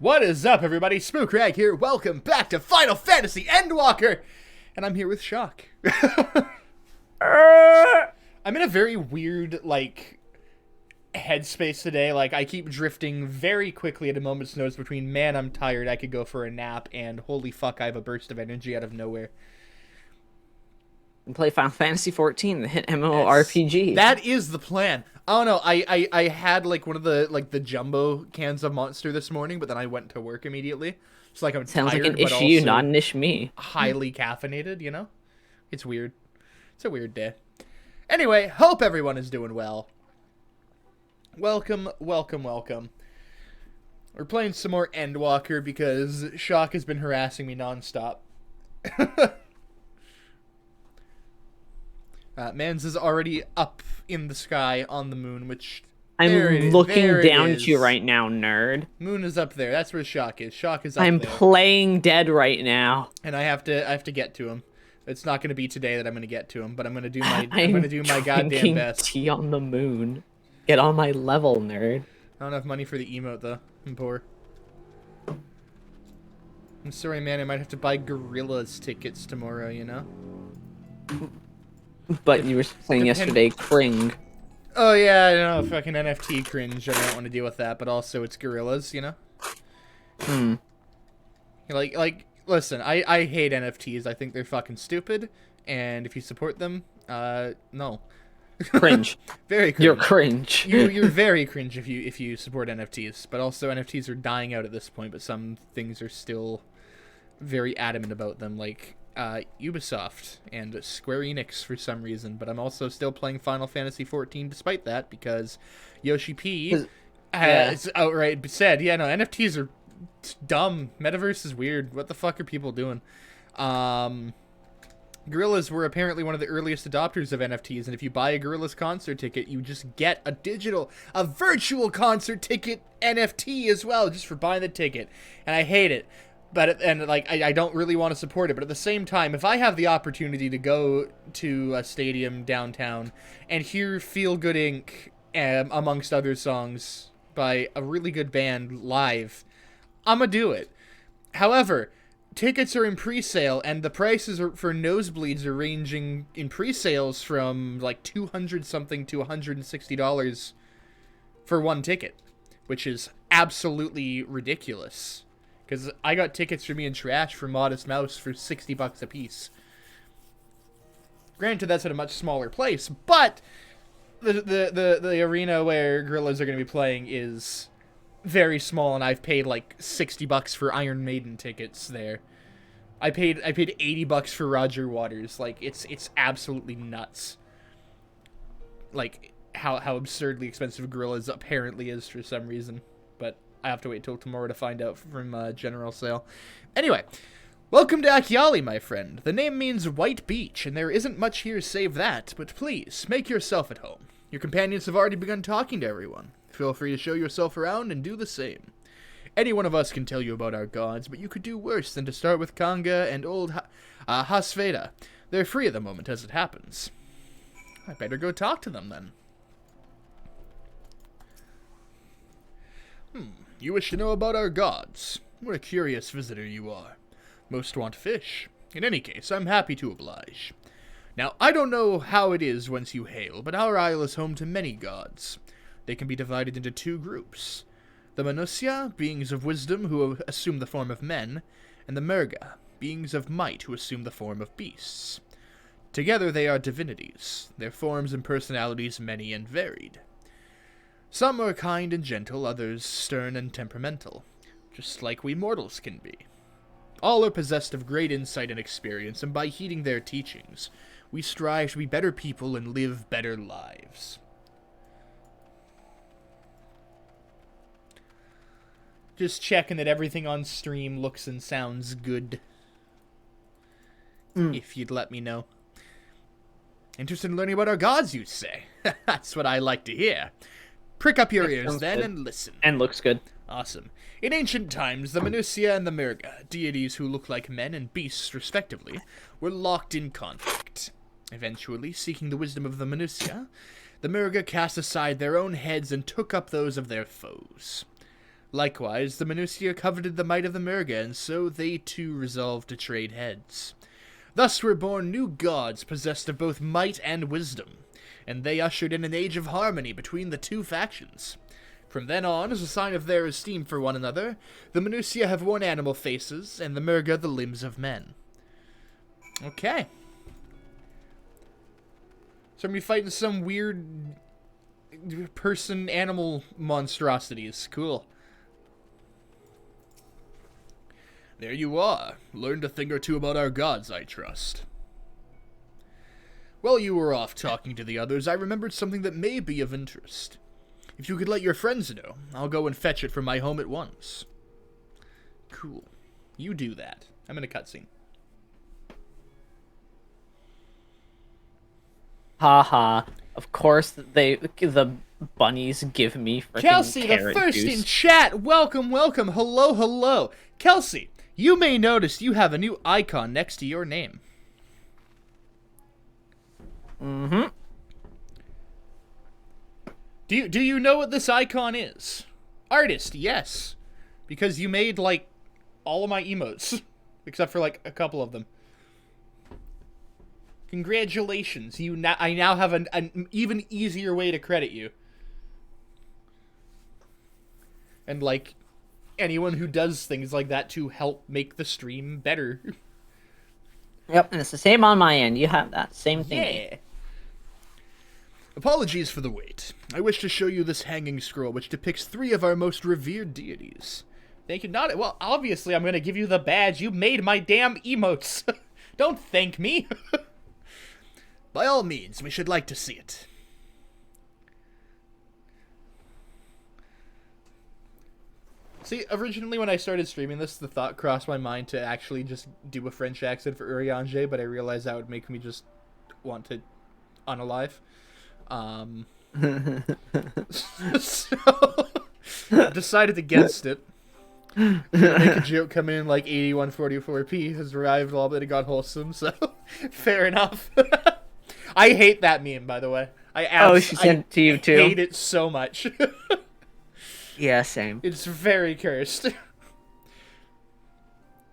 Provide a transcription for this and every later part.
What is up, everybody? Spookrag here. Welcome back to Final Fantasy Endwalker! And I'm here with Shock. I'm in a very weird, headspace today. I keep drifting very quickly at a moment's notice between, man, I'm tired, I could go for a nap, and holy fuck, I have a burst of energy out of nowhere. And play Final Fantasy 14, the hit MMORPG. That is the plan. I don't know. I had one of the jumbo cans of Monster this morning, but then I went to work immediately. It's I'm Sounds tired, like an but issue, also not an ish me. highly caffeinated. It's weird. It's a weird day. Anyway, hope everyone is doing well. Welcome. We're playing some more Endwalker because Shock has been harassing me nonstop. Mans is already up in the sky on the moon, which I'm looking down at you right now, nerd. Moon is up there. That's where Shock is. Shock is up I'm there. playing dead right now. And I have to get to him. It's not going to be today that I'm going to get to him, but I'm going to do my goddamn best. Tea on the moon. Get on my level, nerd. I don't have money for the emote though. I'm poor. I'm sorry, man. I might have to buy Gorillas tickets tomorrow. But you were saying yesterday, cring. Oh yeah, I know, fucking NFT cringe. I don't want to deal with that, but also it's Gorillas, Listen, I hate NFTs. I think they're fucking stupid, and if you support them, no. Cringe. Very cringe. You're cringe. You're very cringe if you support NFTs, but also NFTs are dying out at this point, but some things are still very adamant about them, Ubisoft and Square Enix for some reason, but I'm also still playing Final Fantasy 14 despite that, because Yoshi P has outright said, yeah, no, NFTs are dumb. Metaverse is weird. What the fuck are people doing? Gorillas were apparently one of the earliest adopters of NFTs, and if you buy a Gorillas concert ticket, you just get a virtual concert ticket NFT as well, just for buying the ticket. And I hate it. But I don't really want to support it. But at the same time, if I have the opportunity to go to a stadium downtown and hear Feel Good Inc. Amongst other songs by a really good band live, I'ma do it. However, tickets are in pre-sale, and the prices for nosebleeds are ranging in pre-sales from $200 something to $160 for one ticket, which is absolutely ridiculous. Because I got tickets for me and Trash for Modest Mouse for $60 a piece. Granted, that's at a much smaller place, but the arena where Gorillas are going to be playing is very small, and I've paid $60 for Iron Maiden tickets there. I paid $80 for Roger Waters. It's absolutely nuts. How absurdly expensive Gorillas apparently is for some reason, but I have to wait till tomorrow to find out from general sale. Anyway, welcome to Akyali, my friend. The name means white beach, and there isn't much here save that, but please, make yourself at home. Your companions have already begun talking to everyone. Feel free to show yourself around and do the same. Any one of us can tell you about our gods, but you could do worse than to start with Kanga and old Hasveda. They're free at the moment as it happens. I better go talk to them then. You wish to know about our gods. What a curious visitor you are. Most want fish. In any case, I'm happy to oblige. Now, I don't know how it is whence you hail, but our isle is home to many gods. They can be divided into two groups. The Manusya, beings of wisdom who assume the form of men, and the Merga, beings of might who assume the form of beasts. Together they are divinities, their forms and personalities many and varied. Some are kind and gentle, others stern and temperamental, just like we mortals can be. All are possessed of great insight and experience, and by heeding their teachings, we strive to be better people and live better lives. Just checking that everything on stream looks and sounds good. If you'd let me know. Interested in learning about our gods, you say? That's what I like to hear. Prick up your ears then and listen. And looks good. Awesome. In ancient times, the Manusya and the Merga, deities who look like men and beasts respectively, were locked in conflict. Eventually, seeking the wisdom of the Manusya, the Merga cast aside their own heads and took up those of their foes. Likewise, the Minucia coveted the might of the Murga, and so they too resolved to trade heads. Thus were born new gods possessed of both might and wisdom, and they ushered in an age of harmony between the two factions. From then on, as a sign of their esteem for one another, the Minucia have worn animal faces, and the Murga the limbs of men. Okay. So I'm gonna be fighting some weird person-animal monstrosities. Cool. There you are. Learned a thing or two about our gods, I trust. While you were off talking to the others, I remembered something that may be of interest. If you could let your friends know, I'll go and fetch it from my home at once. Cool. You do that. I'm in a cutscene. Haha. Of course, the bunnies give me freaking Kelsey, the carrot first juice. in chat. Welcome, welcome. Hello, hello. Kelsey, you may notice you have a new icon next to your name. Mm-hmm. Do you know what this icon is? Artist, yes. Because you made, like, all of my emotes. Except for, like, a couple of them. Congratulations. I now have an even easier way to credit you. And, like, anyone who does things like that to help make the stream better. Yep, and it's the same on my end. You have that same thing. Yeah. Apologies for the wait. I wish to show you this hanging scroll, which depicts 3 of our most revered deities. Thank you. Well, obviously I'm going to give you the badge. You made my damn emotes. Don't thank me. By all means, we should like to see it. See, originally when I started streaming this, the thought crossed my mind to actually just do a French accent for Urianger, but I realized that would make me just want to unalive. So I decided against it. Make a joke coming in like 8144p has arrived all but it got wholesome, so fair enough. I hate that meme, by the way. She sent it to you too? I hate it so much. Yeah, same. It's very cursed.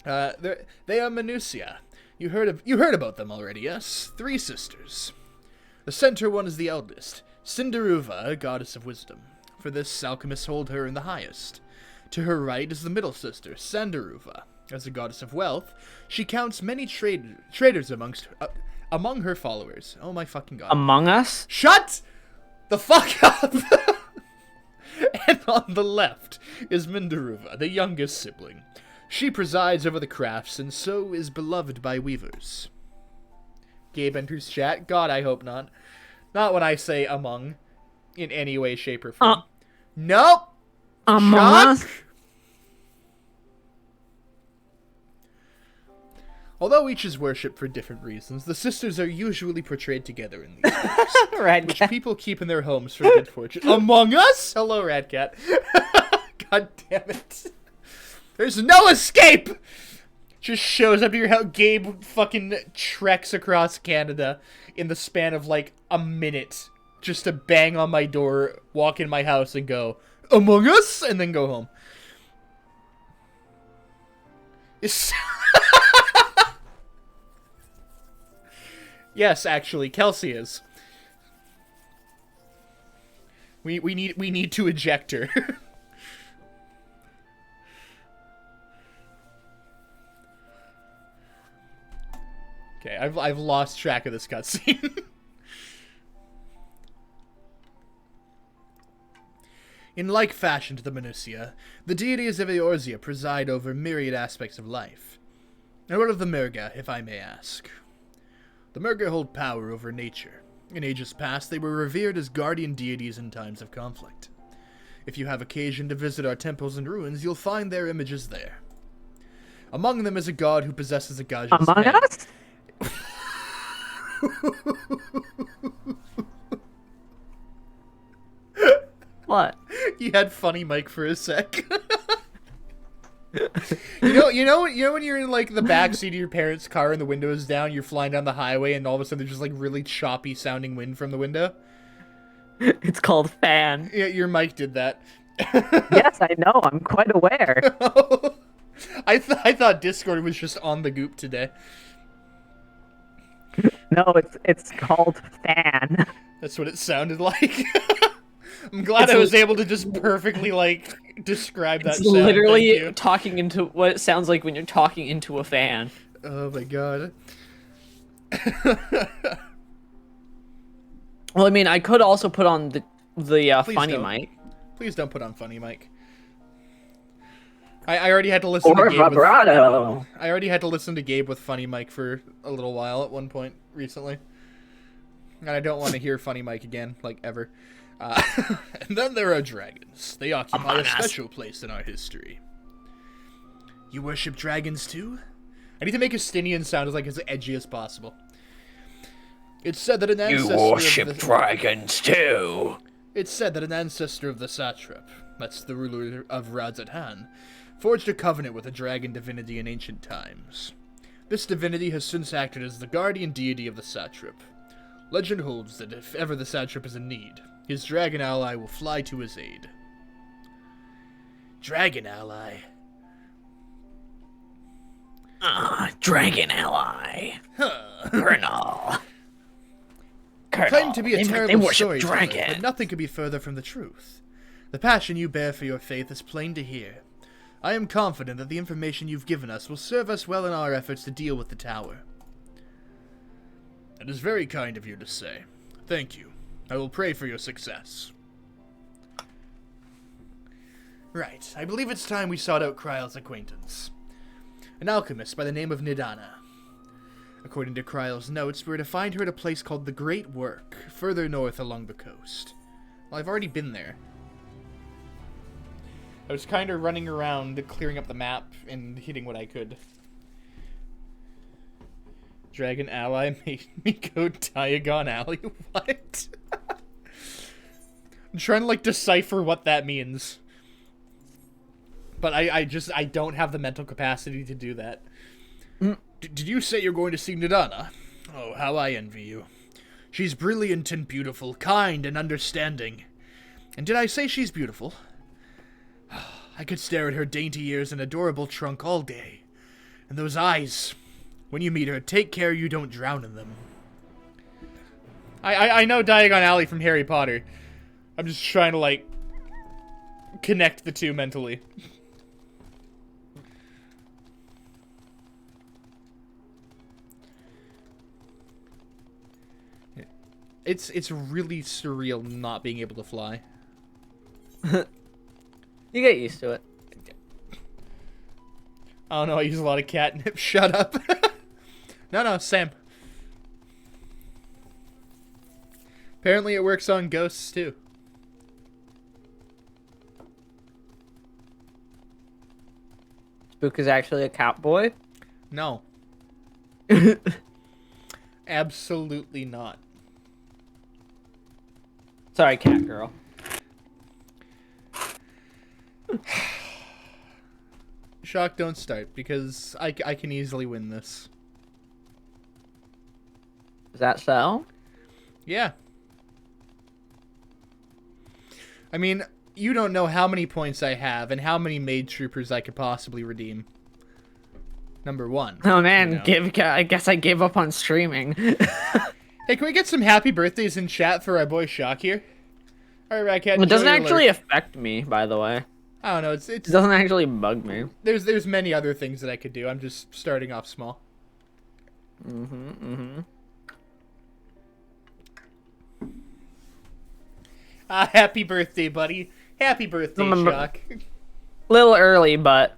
They are Minucia. You heard about them already, yes? 3 sisters. The center one is the eldest, Cinderuva, a goddess of wisdom. For this, alchemists hold her in the highest. To her right is the middle sister, Sandaruva. As a goddess of wealth, she counts many traders among her followers. Oh my fucking god. Among Us? Shut the fuck up! And on the left is Mindaruva, the youngest sibling. She presides over the crafts and so is beloved by weavers. Gabe enters chat. God, I hope not. Not when I say among, in any way, shape, or form. Nope. Among Us? Although each is worshipped for different reasons, the sisters are usually portrayed together in these games, Red which Cat. people keep in their homes for good fortune. Among Us? Hello, Radcat. God damn it. There's no escape! Just shows up to your house. Gabe fucking treks across Canada in the span of like a minute just to bang on my door, walk in my house and go, Among Us? And then go home. Yes, actually, Kelsey is. We need to eject her. Okay, I've lost track of this cutscene. In like fashion to the Minucia, the deities of Eorzea preside over myriad aspects of life. And what of the Murga, if I may ask? The Murga hold power over nature. In ages past, they were revered as guardian deities in times of conflict. If you have occasion to visit our temples and ruins, you'll find their images there. Among them is a god who possesses a Gaja's Among head. Us? What? You had funny Mike for a sec. You know when you're in like the backseat of your parents' car and the window is down, you're flying down the highway and all of a sudden there's just like really choppy sounding wind from the window? It's called fan. Yeah, your mic did that. Yes, I know. I'm quite aware. I thought Discord was just on the goop today. No, it's called fan. That's what it sounded like. I'm glad It's I was able to just perfectly like describe that It's sound. Thank literally you. talking into what it sounds like when you're talking into a fan. Oh my god. Well, I mean, I could also put on the Please funny don't. mic. Please don't put on funny mic. I already had to listen Or to Gabe with, vibrato. I already had to listen to Gabe with funny mic for a little while at one point recently. And I don't want to hear funny mic again, like ever. And then there are dragons. They occupy a special place in our history. You worship dragons too? I need to make Estinian sound as like as edgy as possible. It's said that an ancestor dragons too. It's said that an ancestor of the satrap, that's the ruler of Radzatan, forged a covenant with a dragon divinity in ancient times. This divinity has since acted as the guardian deity of the satrap. Legend holds that if ever the satrap is in need, his dragon ally will fly to his aid. Dragon ally? Dragon ally. Colonel. Claim to be a They terrible worship storyteller, dragon. but nothing could be further from the truth. The passion you bear for your faith is plain to hear. I am confident that the information you've given us will serve us well in our efforts to deal with the tower. It is very kind of you to say. Thank you. I will pray for your success. Right, I believe it's time we sought out Kryle's acquaintance. An alchemist by the name of Nidana. According to Kryle's notes, we're to find her at a place called the Great Work, further north along the coast. Well, I've already been there. I was kind of running around, clearing up the map, and hitting what I could. Dragon ally made me go Diagon Alley? What? I'm trying to, like, decipher what that means. But I don't have the mental capacity to do that. Did you say you're going to see Nidana? Oh, how I envy you. She's brilliant and beautiful, kind and understanding. And did I say she's beautiful? I could stare at her dainty ears and adorable trunk all day. And those eyes. When you meet her, take care you don't drown in them. I know Diagon Alley from Harry Potter. I'm just trying to, like, connect the two mentally. It's really surreal not being able to fly. You get used to it. Oh no, I use a lot of catnip. Shut up. No, Sam. Apparently it works on ghosts too. Spook is actually a cowboy. No. Absolutely not. Sorry, cat girl. Shock, don't start, because I can easily win this. Is that so? Yeah. I mean, you don't know how many points I have and how many maid troopers I could possibly redeem. Number one. Oh man, you know. I guess I gave up on streaming. Hey, can we get some happy birthdays in chat for our boy Shock here? Alright, Ratcat. It doesn't enjoy your actually lurk. affect me, by the way. I don't know, It doesn't actually bug me. there's many other things that I could do. I'm just starting off small. Happy birthday, buddy. Happy birthday, Remember- Shock. Little early, but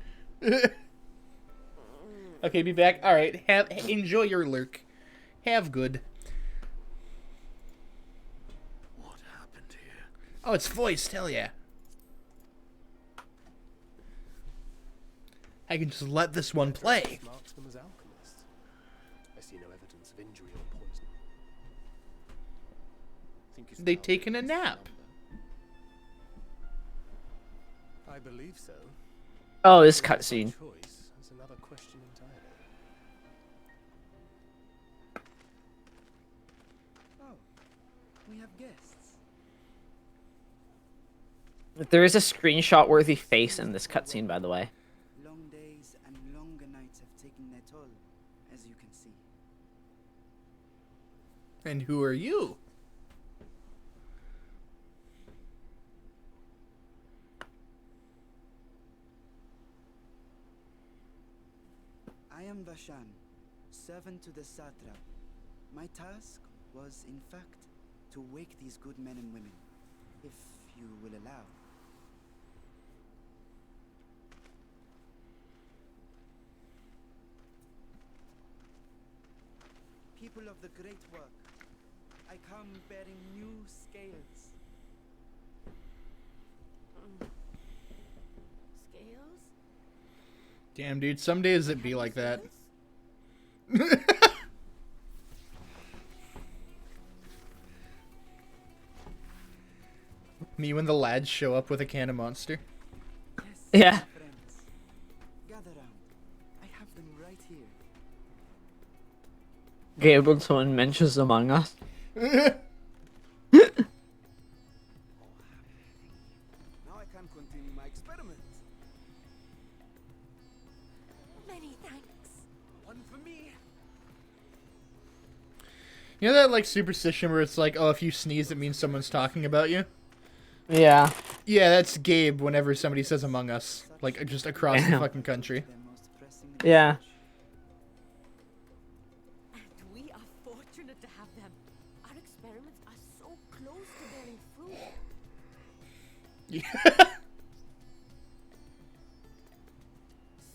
Okay, be back. Alright, enjoy your lurk. Have good. What happened here? Oh, it's voiced, hell yeah. I can just let this one play. Marks them as alchemists. I see no evidence of injury or poison. Think it's They the taken a alchemist's nap. number? I believe so. oh, this Whether it's cutscene. by choice is another question entirely. Oh, we have guests. There is a screenshot-worthy face in this cutscene, by the way. Long days and longer nights have taken their toll, as you can see. And who are you? I am Vashan, servant to the satrap. My task was, in fact, to wake these good men and women, if you will allow. People of the great work, I come bearing new scales. Scales? Damn, dude, some days it be like that. Me when the lads show up with a can of Monster. Yes, Yeah. friends. Gather round. I have them right here. Gabriel, someone mentions Among Us. Now I can continue my experiment. Many thanks. One for me. You know that, like, superstition where it's like, oh, if you sneeze, it means someone's talking about you? Yeah. Yeah, that's Gabe whenever somebody says Among Us. Like, just across the Damn. fucking country. Their most pressing Yeah. And we are fortunate to have them. Our experiments are so close to bearing fruit. Yeah.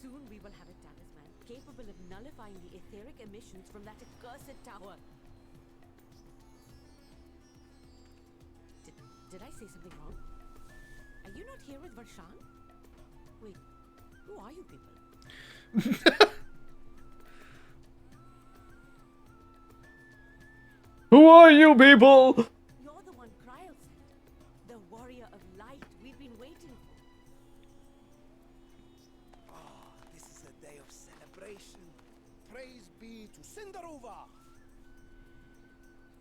Soon we will have a talisman capable of nullifying the etheric emissions from that accursed tower. Did I say something wrong? Are you not here with Varshan? Wait, who are you people? Who are you people? You're the one Kryl sent. The warrior of light we've been waiting for. This is a day of celebration. Praise be to Cinderova.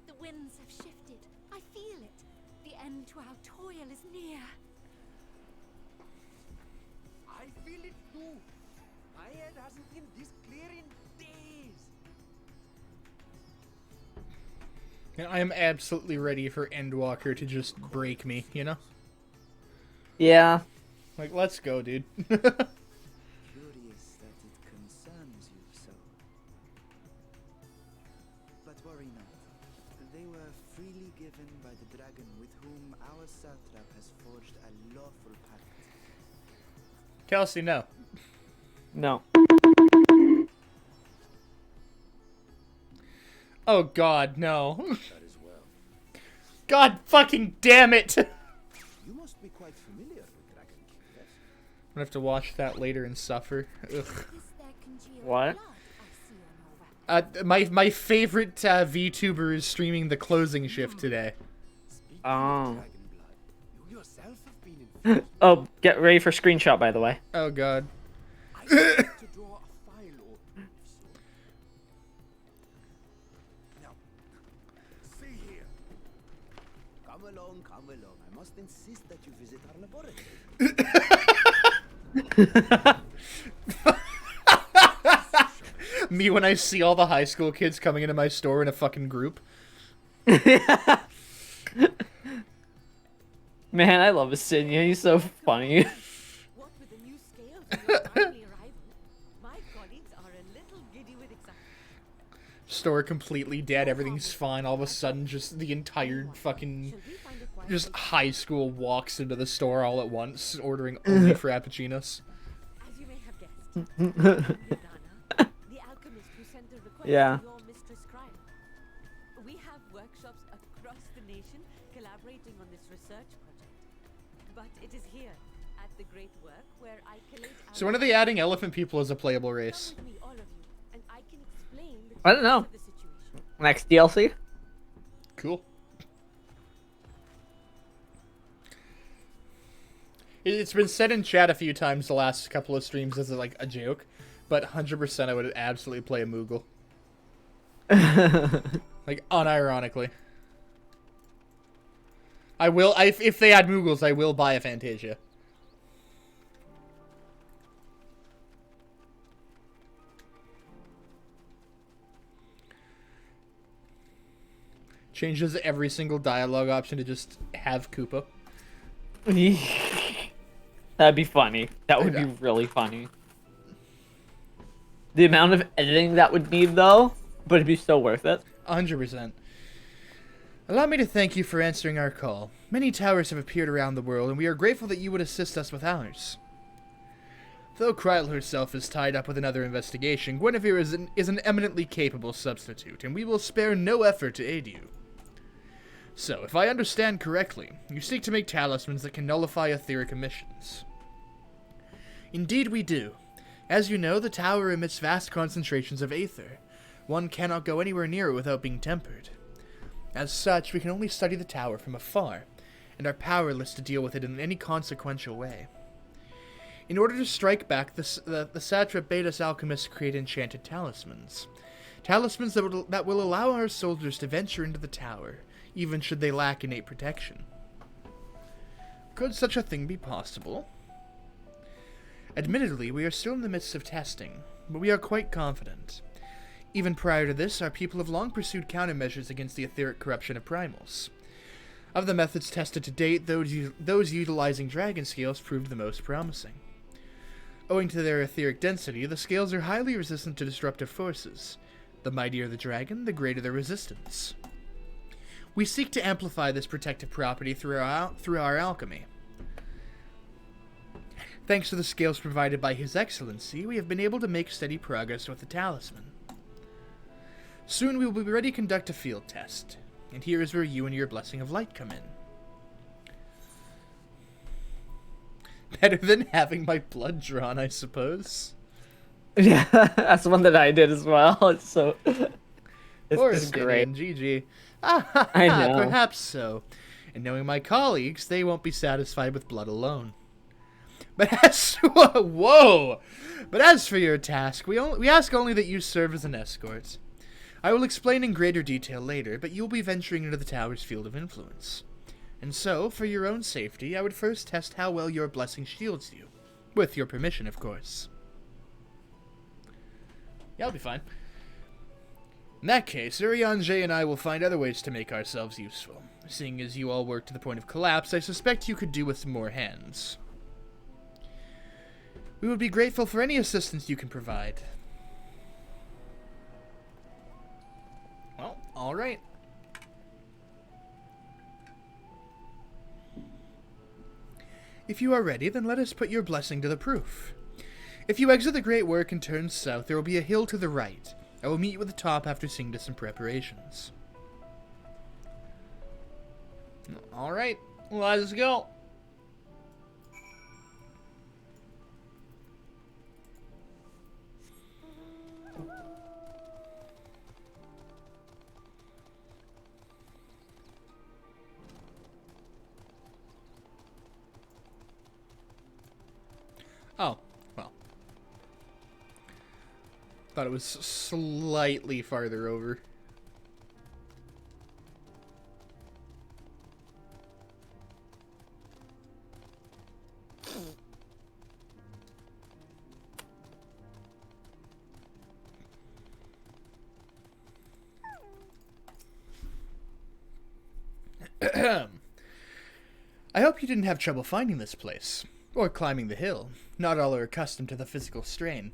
The winds have shifted. I feel it. The end to our toil is near. I feel it too. My head hasn't been this clear in days. And I am absolutely ready for Endwalker to just break me, you know? Yeah. Like, let's go, dude. Curious that it concerns you so. But worry not. They were freely given by the dragon with whom our satrap has forged a lawful pact. Kelsey, no. No. Oh god, no. That as well. God fucking damn it! I'm You must be quite familiar with Dragon King, yes? gonna have to watch that later and suffer. Ugh. Is there congealed What? blood I see on over? My favorite VTuber is streaming the closing shift today. Speaking Oh. of dragon blood, you yourself have been informed. Oh, get ready for screenshot, by the way. Oh god. I would like to draw a file or if so. Now, see here. Come along, come along. I must insist that you visit our laboratory. Me when I see all the high school kids coming into my store in a fucking group. Man, I love Asinia. He's so funny. What with the new scales and your timely arrival, my colleagues are a little giddy with excitement. Store completely dead, everything's fine. All of a sudden, just the entire fucking Shall we find a quiet just place? high school walks into the store all at once, ordering only frappuccinos. As you may have guessed, Nirvana, the alchemist who sent the request Yeah. to your mistress Kryl. We have workshops across the nation collaborating on this research project. But it is here, at the Great Work, where I collate our... So when are they adding elephant people as a playable race? Come with me, all of you, and I can explain the I don't know. truth of the situation. Next DLC? Cool. It's been said in chat a few times the last couple of streams as like a joke, but 100% I would absolutely play a Moogle. Like, unironically. I will. If they add Moogles, I will buy a Fantasia. Changes every single dialogue option to just have Koopa. That'd be funny. That would be really funny. The amount of editing that would need, though, but it'd be so worth it. 100%. Allow me to thank you for answering our call. Many towers have appeared around the world, and we are grateful that you would assist us with ours. Though Kryl herself is tied up with another investigation, Guinevere is an eminently capable substitute, and we will spare no effort to aid you. So, if I understand correctly, you seek to make talismans that can nullify etheric emissions. Indeed we do. As you know, the tower emits vast concentrations of aether. One cannot go anywhere near it without being tempered. As such, we can only study the tower from afar, and are powerless to deal with it in any consequential way. In order to strike back, the satrap bade us alchemists create enchanted talismans. Talismans that will allow our soldiers to venture into the tower, even should they lack innate protection. Could such a thing be possible? Admittedly, we are still in the midst of testing, but we are quite confident. Even prior to this, our people have long pursued countermeasures against the etheric corruption of primals. Of the methods tested to date, those utilizing dragon scales proved the most promising. Owing to their etheric density, the scales are highly resistant to disruptive forces. The mightier the dragon, the greater the resistance. We seek to amplify this protective property through our alchemy. Thanks to the scales provided by His Excellency, we have been able to make steady progress with the talisman. Soon we will be ready to conduct a field test, and here is where you and your blessing of light come in. Better than having my blood drawn, I suppose. Yeah, that's one that I did as well. It's so... It's great. GG. I know. Perhaps so. And knowing my colleagues, they won't be satisfied with blood alone. But as But as for your task, we ask only that you serve as an escort. I will explain in greater detail later, but you will be venturing into the tower's field of influence. And so, for your own safety, I would first test how well your blessing shields you. With your permission, of course. Yeah, I'll be fine. In that case, Urianger and I will find other ways to make ourselves useful. Seeing as you all work to the point of collapse, I suspect you could do with some more hands. We would be grateful for any assistance you can provide. Well, alright. If you are ready, then let us put your blessing to the proof. If you exit the Great Work and turn south, there will be a hill to the right. I will meet you at the top after seeing to some preparations. Alright, let's go. Oh, well. Thought it was slightly farther over. I hope you didn't have trouble finding this place, or climbing the hill. Not all are accustomed to the physical strain.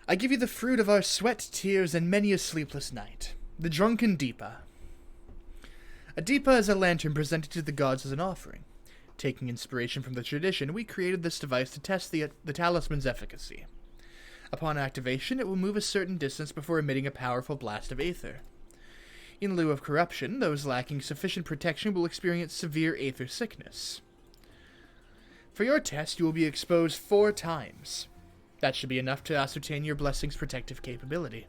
I give you the fruit of our sweat, tears, and many a sleepless night, the drunken Deepa. A Deepa is a lantern presented to the gods as an offering. Taking inspiration from the tradition, we created this device to test the talisman's efficacy. Upon activation, it will move a certain distance before emitting a powerful blast of aether. In lieu of corruption, those lacking sufficient protection will experience severe aether sickness. For your test, you will be exposed 4 times. That should be enough to ascertain your blessing's protective capability.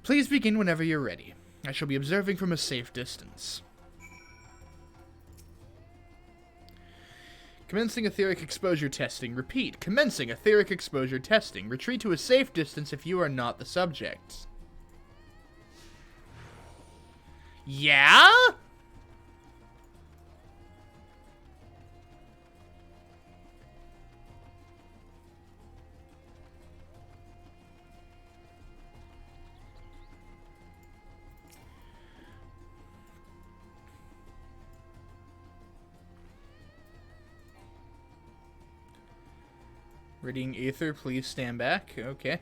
Please begin whenever you're ready. I shall be observing from a safe distance. Commencing etheric exposure testing. Repeat. Commencing etheric exposure testing. Retreat to a safe distance if you are not the subject. Yeah? Readying Aether, please stand back. Okay.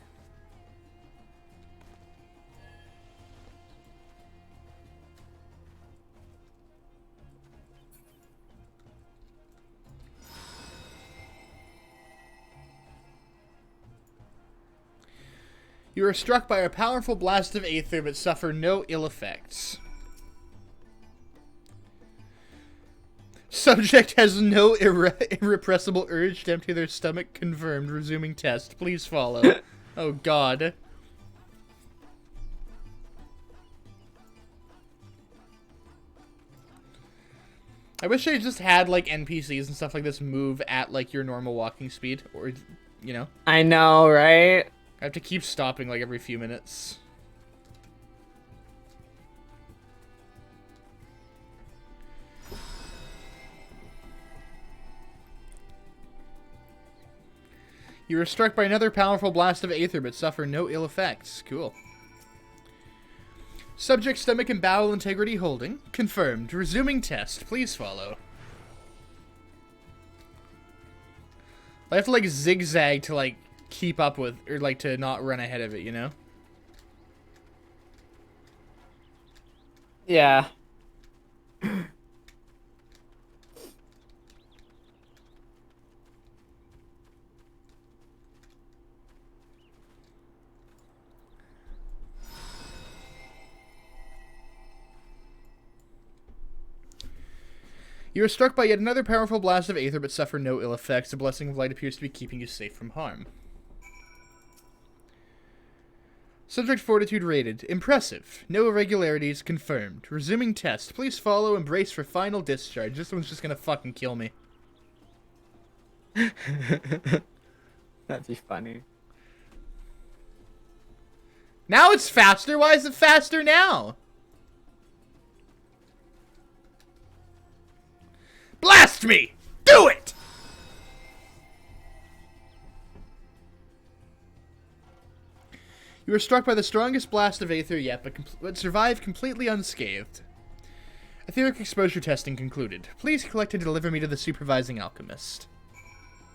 You are struck by a powerful blast of Aether, but suffer no ill effects. Subject has no irrepressible urge to empty their stomach. Confirmed. Resuming test. Please follow. Oh, God. I wish I just had, like, NPCs and stuff like this move at, like, your normal walking speed. Or, you know. I know, right? I have to keep stopping, like, every few minutes. You are struck by another powerful blast of Aether, but suffer no ill effects. Cool. Subject stomach and bowel integrity holding. Confirmed. Resuming test. Please follow. I have to, like, zigzag to, like, keep up with, or, like, to not run ahead of it, you know? Yeah. You are struck by yet another powerful blast of Aether, but suffer no ill effects. The Blessing of Light appears to be keeping you safe from harm. Subject Fortitude rated. Impressive. No irregularities confirmed. Resuming test. Please follow and brace for final discharge. This one's just gonna fucking kill me. That'd be funny. Now it's faster? Why is it faster now? Blast me! Do it! You were struck by the strongest blast of Aether yet, but survived completely unscathed. Etheric exposure testing concluded. Please collect and deliver me to the supervising alchemist.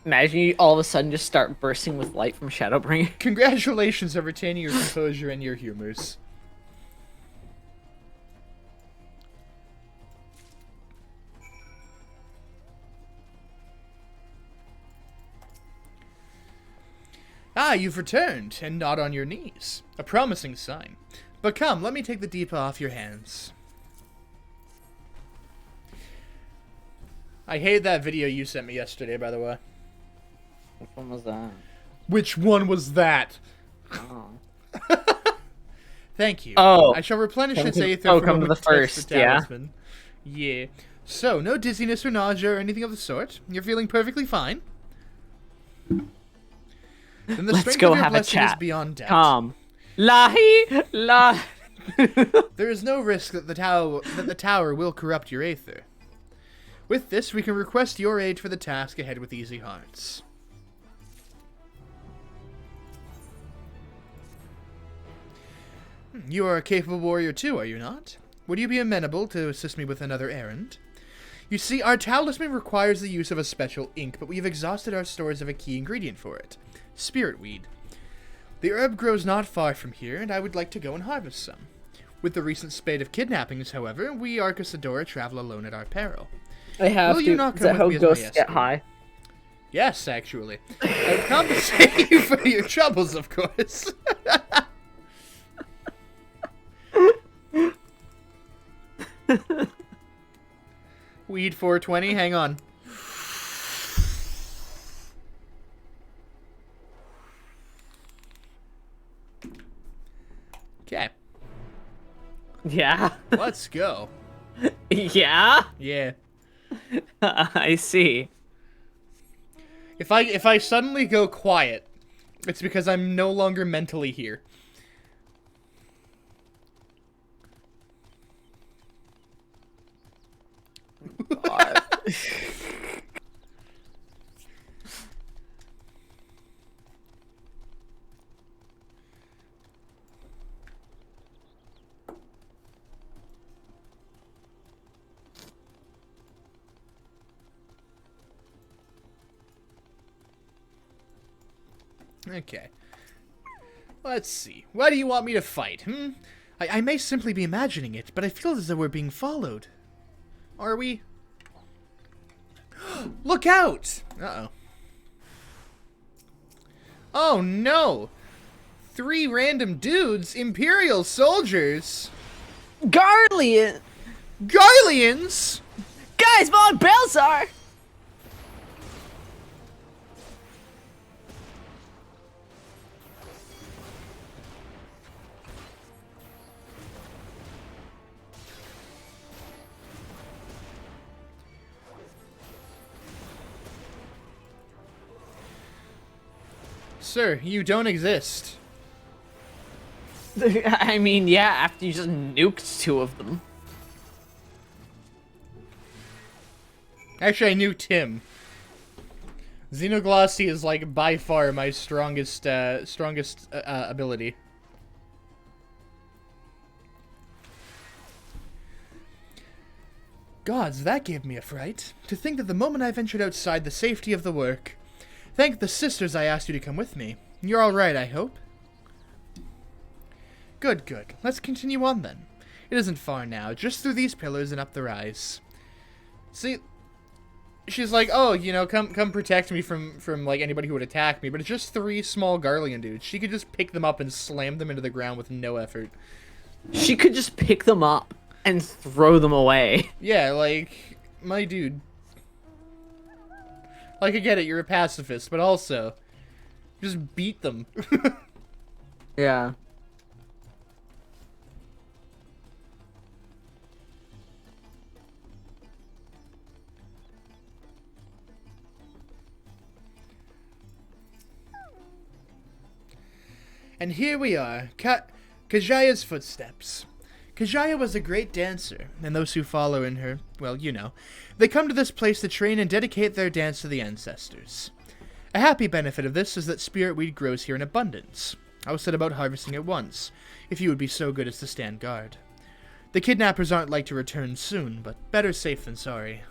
Imagine you all of a sudden just start bursting with light from Shadowbringer. Congratulations on retaining your composure and your humors. Ah, you've returned, and not on your knees. A promising sign. But come, let me take the Deepa off your hands. I hate that video you sent me yesterday, by the way. Which one was that? Which one was that? Oh. Thank you. Oh. I shall replenish Come its to- Aether oh, from come when to we the touch first, yeah. talisman. Yeah. So, no dizziness or nausea or anything of the sort? You're feeling perfectly fine? Then the Let's strength go of your have a blessing is chat. beyond doubt. Calm. Lahi! La. There is no risk that the tower will corrupt your Aether. With this, we can request your aid for the task ahead with easy hearts. You are a capable warrior too, are you not? Would you be amenable to assist me with another errand? You see, our talisman requires the use of a special ink, but we have exhausted our stores of a key ingredient for it. Spirit weed. The herb grows not far from here, and I would like to go and harvest some. With the recent spate of kidnappings, however, we Arcasadora travel alone at our peril. I have Will to. you not Is come that with how me as my ghosts get escort? high? Yes, actually. I would compensate you for your troubles, of course. Weed 420, hang on. Okay, Yeah. let's go. Yeah. Yeah. I see. If I suddenly go quiet, it's because I'm no longer mentally here. God. Okay. Let's see. Why do you want me to fight, I may simply be imagining it, but I feel as though we're being followed. Are we? Look out! Uh-oh. Oh, no! 3 random dudes, Imperial soldiers! Garlean! Garleans! Guys, von Belzar! Sir, you don't exist. I mean, yeah, after you just nuked 2 of them. Actually, I knew Tim. Xenoglossy is, like, by far my strongest ability. Gods, that gave me a fright. To think that the moment I ventured outside the safety of the work. Thank the sisters I asked you to come with me. You're all right, I hope? Good, good. Let's continue on, then. It isn't far now, just through these pillars and up the rise. See, she's like, oh, you know, come protect me from like, anybody who would attack me, but it's just 3 small Garlean dudes. She could just pick them up and slam them into the ground with no effort. She could just pick them up and throw them away. Yeah, like, my dude. Like, I get it, you're a pacifist, but also, just beat them. Yeah. And here we are, Kajaya's footsteps. Kajaya was a great dancer, and those who follow in her, well, you know, they come to this place to train and dedicate their dance to the ancestors. A happy benefit of this is that spirit weed grows here in abundance. I will set about harvesting it once, if you would be so good as to stand guard. The kidnappers aren't like to return soon, but better safe than sorry.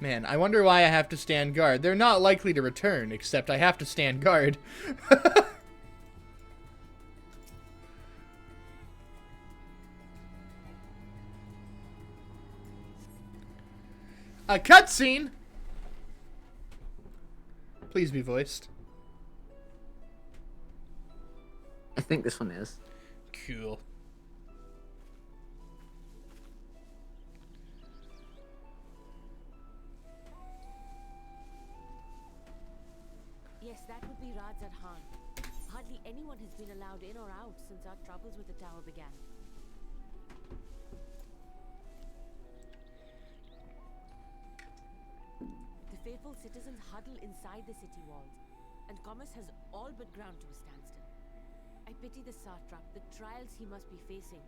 Man, I wonder why I have to stand guard. They're not likely to return, except I have to stand guard. A cutscene! Please be voiced. I think this one is. Cool. Yes, that would be Radzat Khan. Hardly anyone has been allowed in or out since our troubles with the tower began. The faithful citizens huddle inside the city walls, and commerce has all but ground to a standstill. I pity the satrap, the trials he must be facing.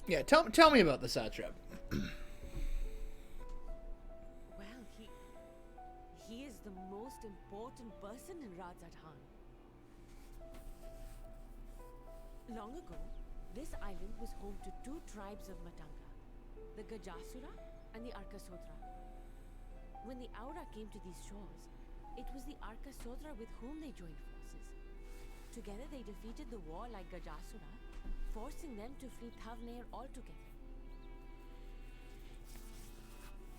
Yeah, tell me about the satrap. Well, he is the most important person in Radzat Khan. Long ago, this island was home to 2 tribes of Matanga, the Gajasura and the Arkasotra. When the Aura came to these shores, it was the Arkasotra with whom they joined forces. Together they defeated the warlike Gajasura, forcing them to flee Thavnair altogether.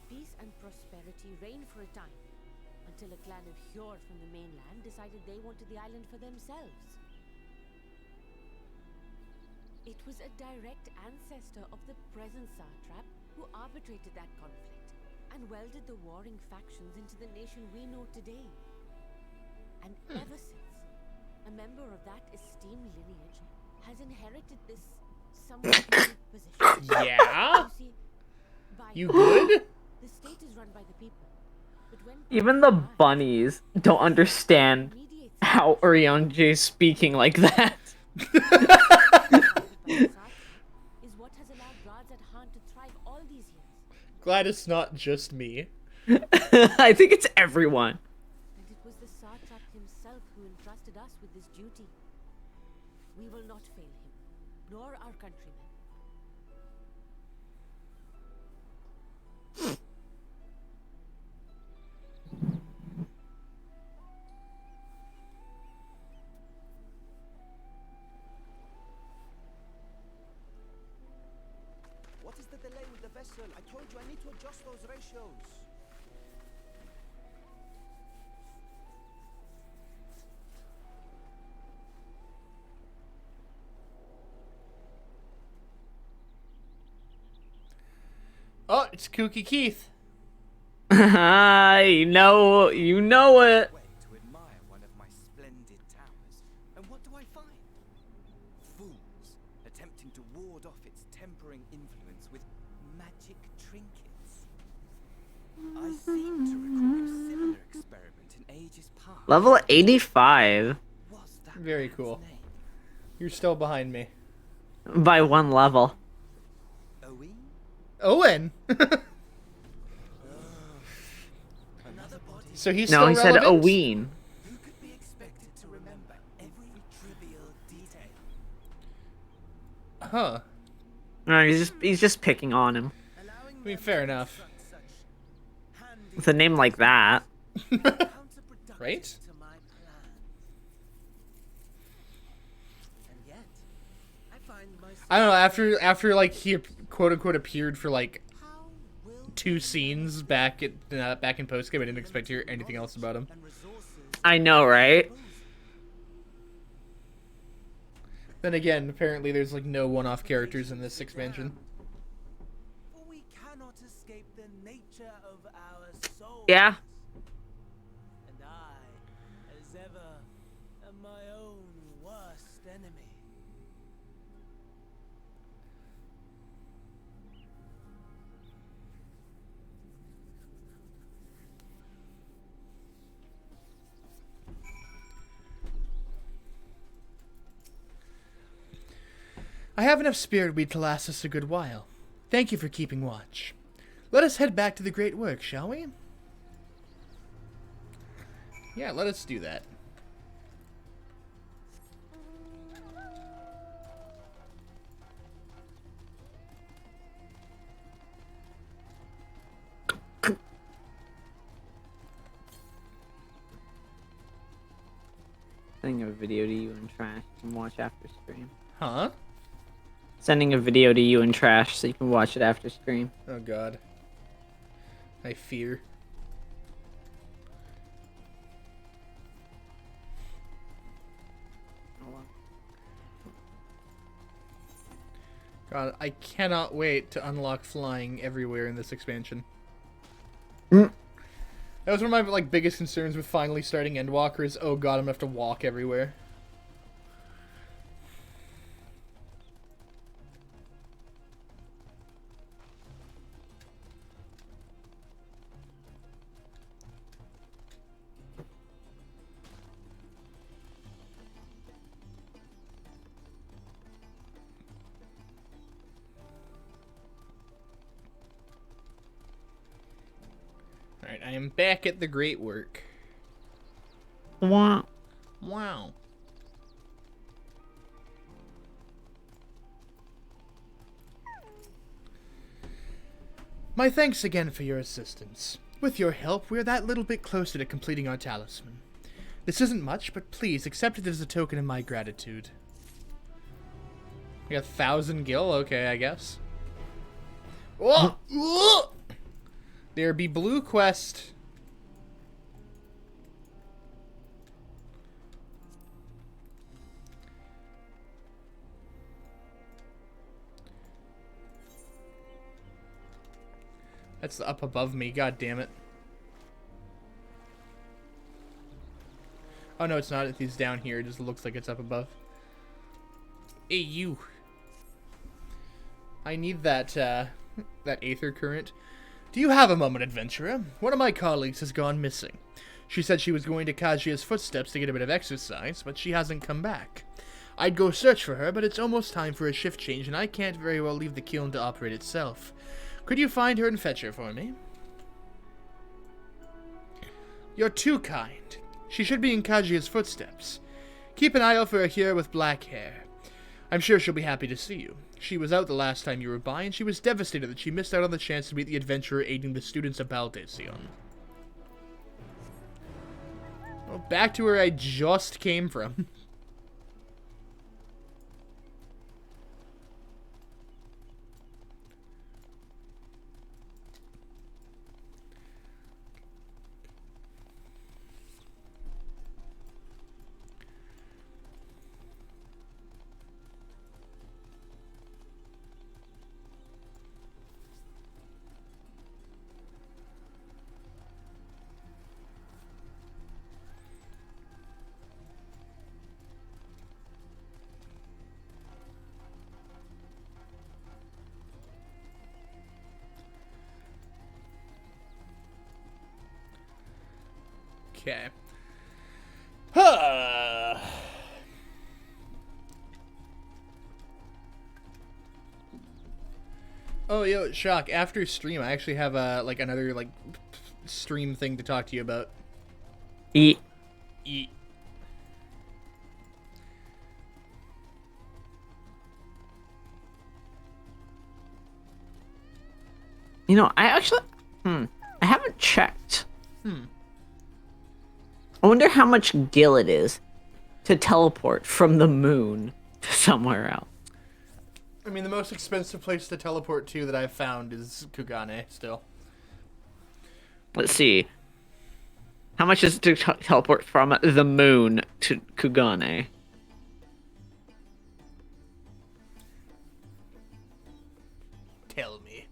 Peace and prosperity reigned for a time, until a clan of Hjord from the mainland decided they wanted the island for themselves. It was a direct ancestor of the present satrap who arbitrated that conflict and welded the warring factions into the nation we know today. And ever since, a member of that esteemed lineage has inherited this somewhat unique position. Yeah? You see, by You good? the state is run by the people. But when Even the bunnies don't understand mediates how Urianger is speaking like that. is what has allowed Radzat Khan to thrive all these years. Glad it's not just me. I think it's everyone. And it was the satrap himself who entrusted us with this duty. We will not fail him, nor our countrymen. What is the delay with the vessel? I told you I need to adjust those ratios. Oh, it's Kooky Keith. You know it. Way to admire one of my splendid towers. And what do I find? Fools attempting to ward off its tempering influence with magic trinkets. I seem to recall a similar experiment in ages past. Level 85 Was that Very man's cool. name? You're still behind me. by 1 level. Owen? Owen. Another body. So he's No, still he said relevant? Oween. Who could be expected to remember every trivial detail? Huh. No, he's just picking on him. Allowing I mean, them fair to enough. construct such handy With a name like that. counterproductive Right? to my plans. And yet, I find myself I don't know. After like he quote unquote appeared for like how will 2 scenes back in postgame, I didn't expect to hear anything else about him. and resources I know, right? Then again, apparently there's like no one-off characters in this expansion. for we cannot escape the nature of our souls. Yeah. And I, as ever, am my own worst enemy. I have enough spirit weed to last us a good while. Thank you for keeping watch. Let us head back to the great work, shall we? Yeah, let us do that. Sending a video to you in trash you can watch after stream. Huh? Sending a video to you in trash so you can watch it after stream. Oh god. I fear. God, I cannot wait to unlock flying everywhere in this expansion. Mm. That was one of my like biggest concerns with finally starting Endwalker is, oh god, I'm gonna have to walk everywhere. Alright, I am back at the great work. Wah. Wow. My thanks again for your assistance. With your help, we're that little bit closer to completing our talisman. This isn't much, but please accept it as a token of my gratitude. We got 1,000 gil? Okay, I guess. Oh! Oh! There be blue quest. That's up above me, god damn it. Oh no, it's not. It's down here. It just looks like it's up above. Hey, you. I need that, that aether current. Do you have a moment, adventurer? One of my colleagues has gone missing. She said she was going to Kajia's footsteps to get a bit of exercise, but she hasn't come back. I'd go search for her, but it's almost time for a shift change, and I can't very well leave the kiln to operate itself. Could you find her and fetch her for me? You're too kind. She should be in Kajia's footsteps. Keep an eye out for a hero with black hair. I'm sure she'll be happy to see you. She was out the last time you were by, and she was devastated that she missed out on the chance to meet the adventurer aiding the students of Baldesion. Well, back to where I just came from. Okay. Oh, yo, Shock, after stream, I actually have, another, stream thing to talk to you about. Eat. Eat. You know, I actually... I haven't checked. I wonder how much gil it is to teleport from the moon to somewhere else. I mean, the most expensive place to teleport to that I've found is Kugane, still. Let's see. How much is it to teleport from the moon to Kugane? Tell me.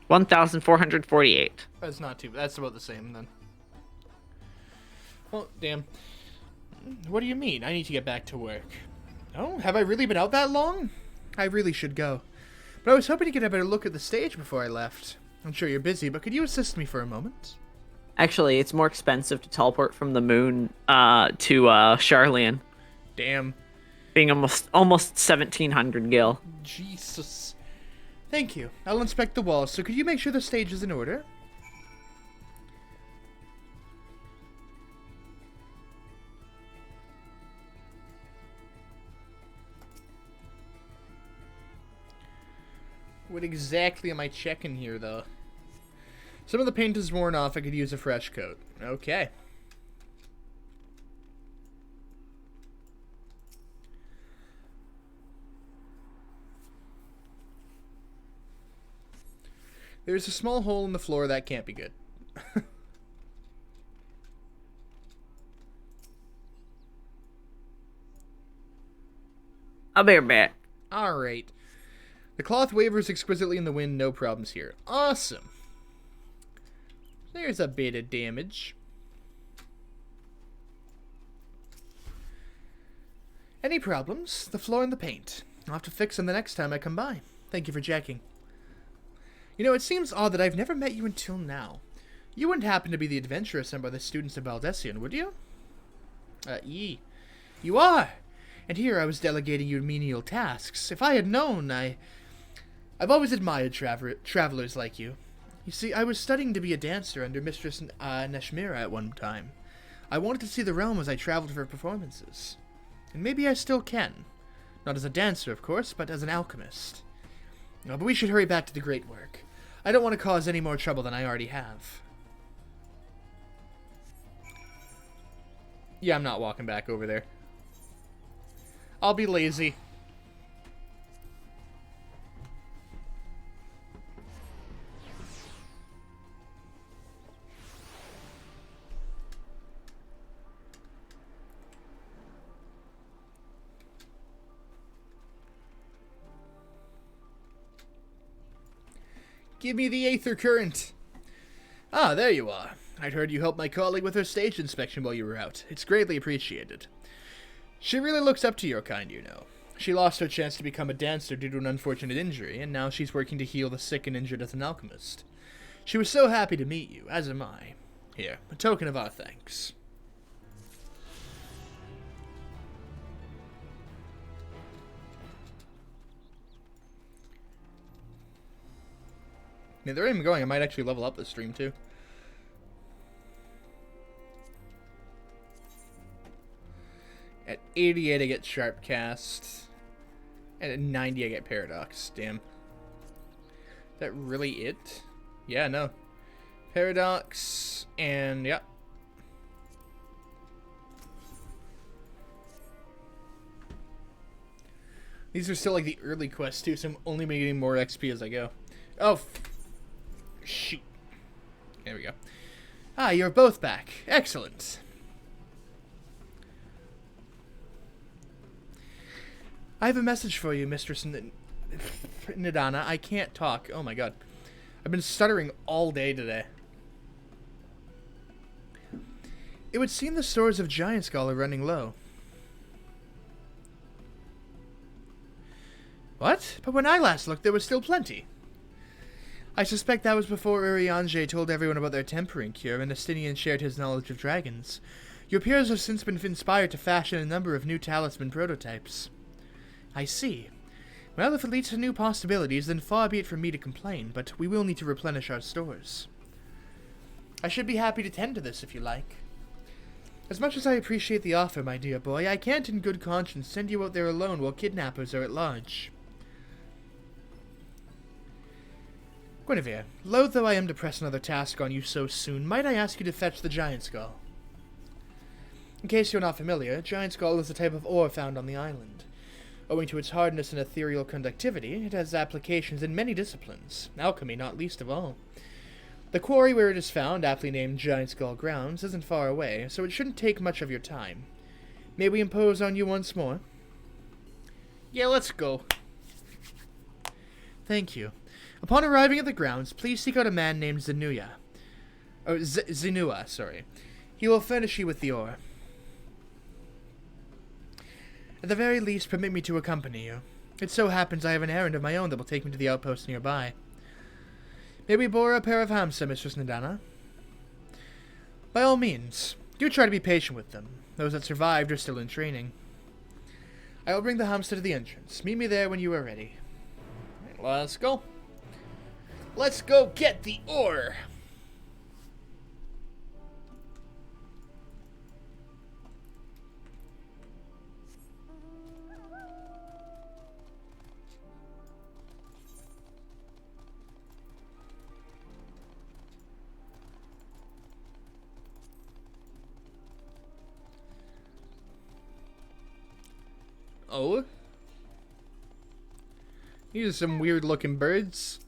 $1,448. That's not too... That's about the same, then. Well, damn. What do you mean? I need to get back to work. Oh, have I really been out that long? I really should go. But I was hoping to get a better look at the stage before I left. I'm sure you're busy, but could you assist me for a moment? Actually, it's more expensive to teleport from the moon to Charlian. Damn. Being almost 1,700 gil. Jesus. Thank you. I'll inspect the walls, so could you make sure the stage is in order? What exactly am I checking here, though? Some of the paint is worn off. I could use a fresh coat. Okay. There's a small hole in the floor. That can't be good. I'll be right back. Alright. The cloth wavers exquisitely in the wind, no problems here. Awesome. There's a bit of damage. Any problems? The floor and the paint. I'll have to fix them the next time I come by. Thank you for checking. You know, it seems odd that I've never met you until now. You wouldn't happen to be the adventurer sent by the students of Baldesion, would you? You are! And here I was delegating you menial tasks. If I had known, I've always admired travelers like you. You see, I was studying to be a dancer under Mistress Neshmira at one time. I wanted to see the realm as I traveled for performances. And maybe I still can. Not as a dancer, of course, but as an alchemist. No, but we should hurry back to the great work. I don't want to cause any more trouble than I already have. Yeah, I'm not walking back over there. I'll be lazy. Give me the Aether Current. Ah, there you are. I'd heard you helped my colleague with her stage inspection while you were out. It's greatly appreciated. She really looks up to your kind, you know. She lost her chance to become a dancer due to an unfortunate injury, and now she's working to heal the sick and injured as an alchemist. She was so happy to meet you, as am I. Here, a token of our thanks. mean, they're even going. I might actually level up this stream, too. At 88, I get Sharp Cast. And at 90, I get Paradox. Damn. Is that really it? Yeah, no. Paradox, and yeah. These are still like the early quests too, so I'm only getting more XP as I go. Oh, shoot. There we go. Ah, you're both back. Excellent. I have a message for you, Mistress Nidana. I can't talk. Oh my god. I've been stuttering all day today. It would seem the stores of Giant Skull are running low. What? But when I last looked, there was still plenty. I suspect that was before Urianger told everyone about their tempering cure and Astinian shared his knowledge of dragons. Your peers have since been inspired to fashion a number of new talisman prototypes. I see. Well, if it leads to new possibilities, then far be it from me to complain, but we will need to replenish our stores. I should be happy to tend to this if you like. As much as I appreciate the offer, my dear boy, I can't in good conscience send you out there alone while kidnappers are at large. Guinevere, loath though I am to press another task on you so soon, might I ask you to fetch the Giant Skull? In case you're not familiar, Giant Skull is a type of ore found on the island. Owing to its hardness and ethereal conductivity, it has applications in many disciplines, alchemy not least of all. The quarry where it is found, aptly named Giant Skull Grounds, isn't far away, so it shouldn't take much of your time. May we impose on you once more? Yeah, let's go. Thank you. Upon arriving at the grounds, please seek out a man named Zenua, sorry. He will furnish you with the ore. At the very least, permit me to accompany you. It so happens I have an errand of my own that will take me to the outpost nearby. May we borrow a pair of hamster, Mistress Nidana? By all means. Do try to be patient with them. Those that survived are still in training. I will bring the hamster to the entrance. Meet me there when you are ready. Let's go. Let's go get the ore! Oh? These are some weird looking birds.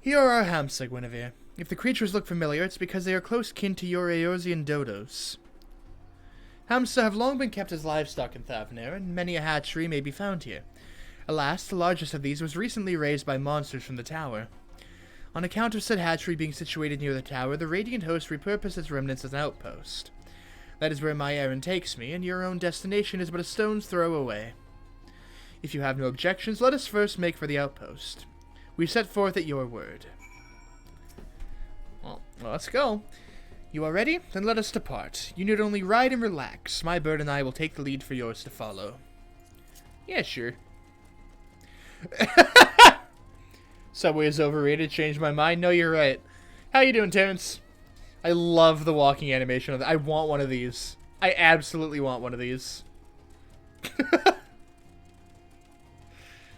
Here are our hamster, Guinevere. If the creatures look familiar, it's because they are close kin to your Eorzean dodos. Hamster have long been kept as livestock in Thavner, and many a hatchery may be found here. Alas, the largest of these was recently raised by monsters from the tower. On account of said hatchery being situated near the tower, the Radiant Host repurposed its remnants as an outpost. That is where my errand takes me, and your own destination is but a stone's throw away. If you have no objections, let us first make for the outpost. We set forth at your word. Well, let's go. You are ready? Then let us depart. You need only ride and relax. My bird and I will take the lead for yours to follow. Yeah, sure. Subway is overrated. Changed my mind. No, you're right. How you doing, Terrence? I love the walking animation of that. I want one of these. I absolutely want one of these.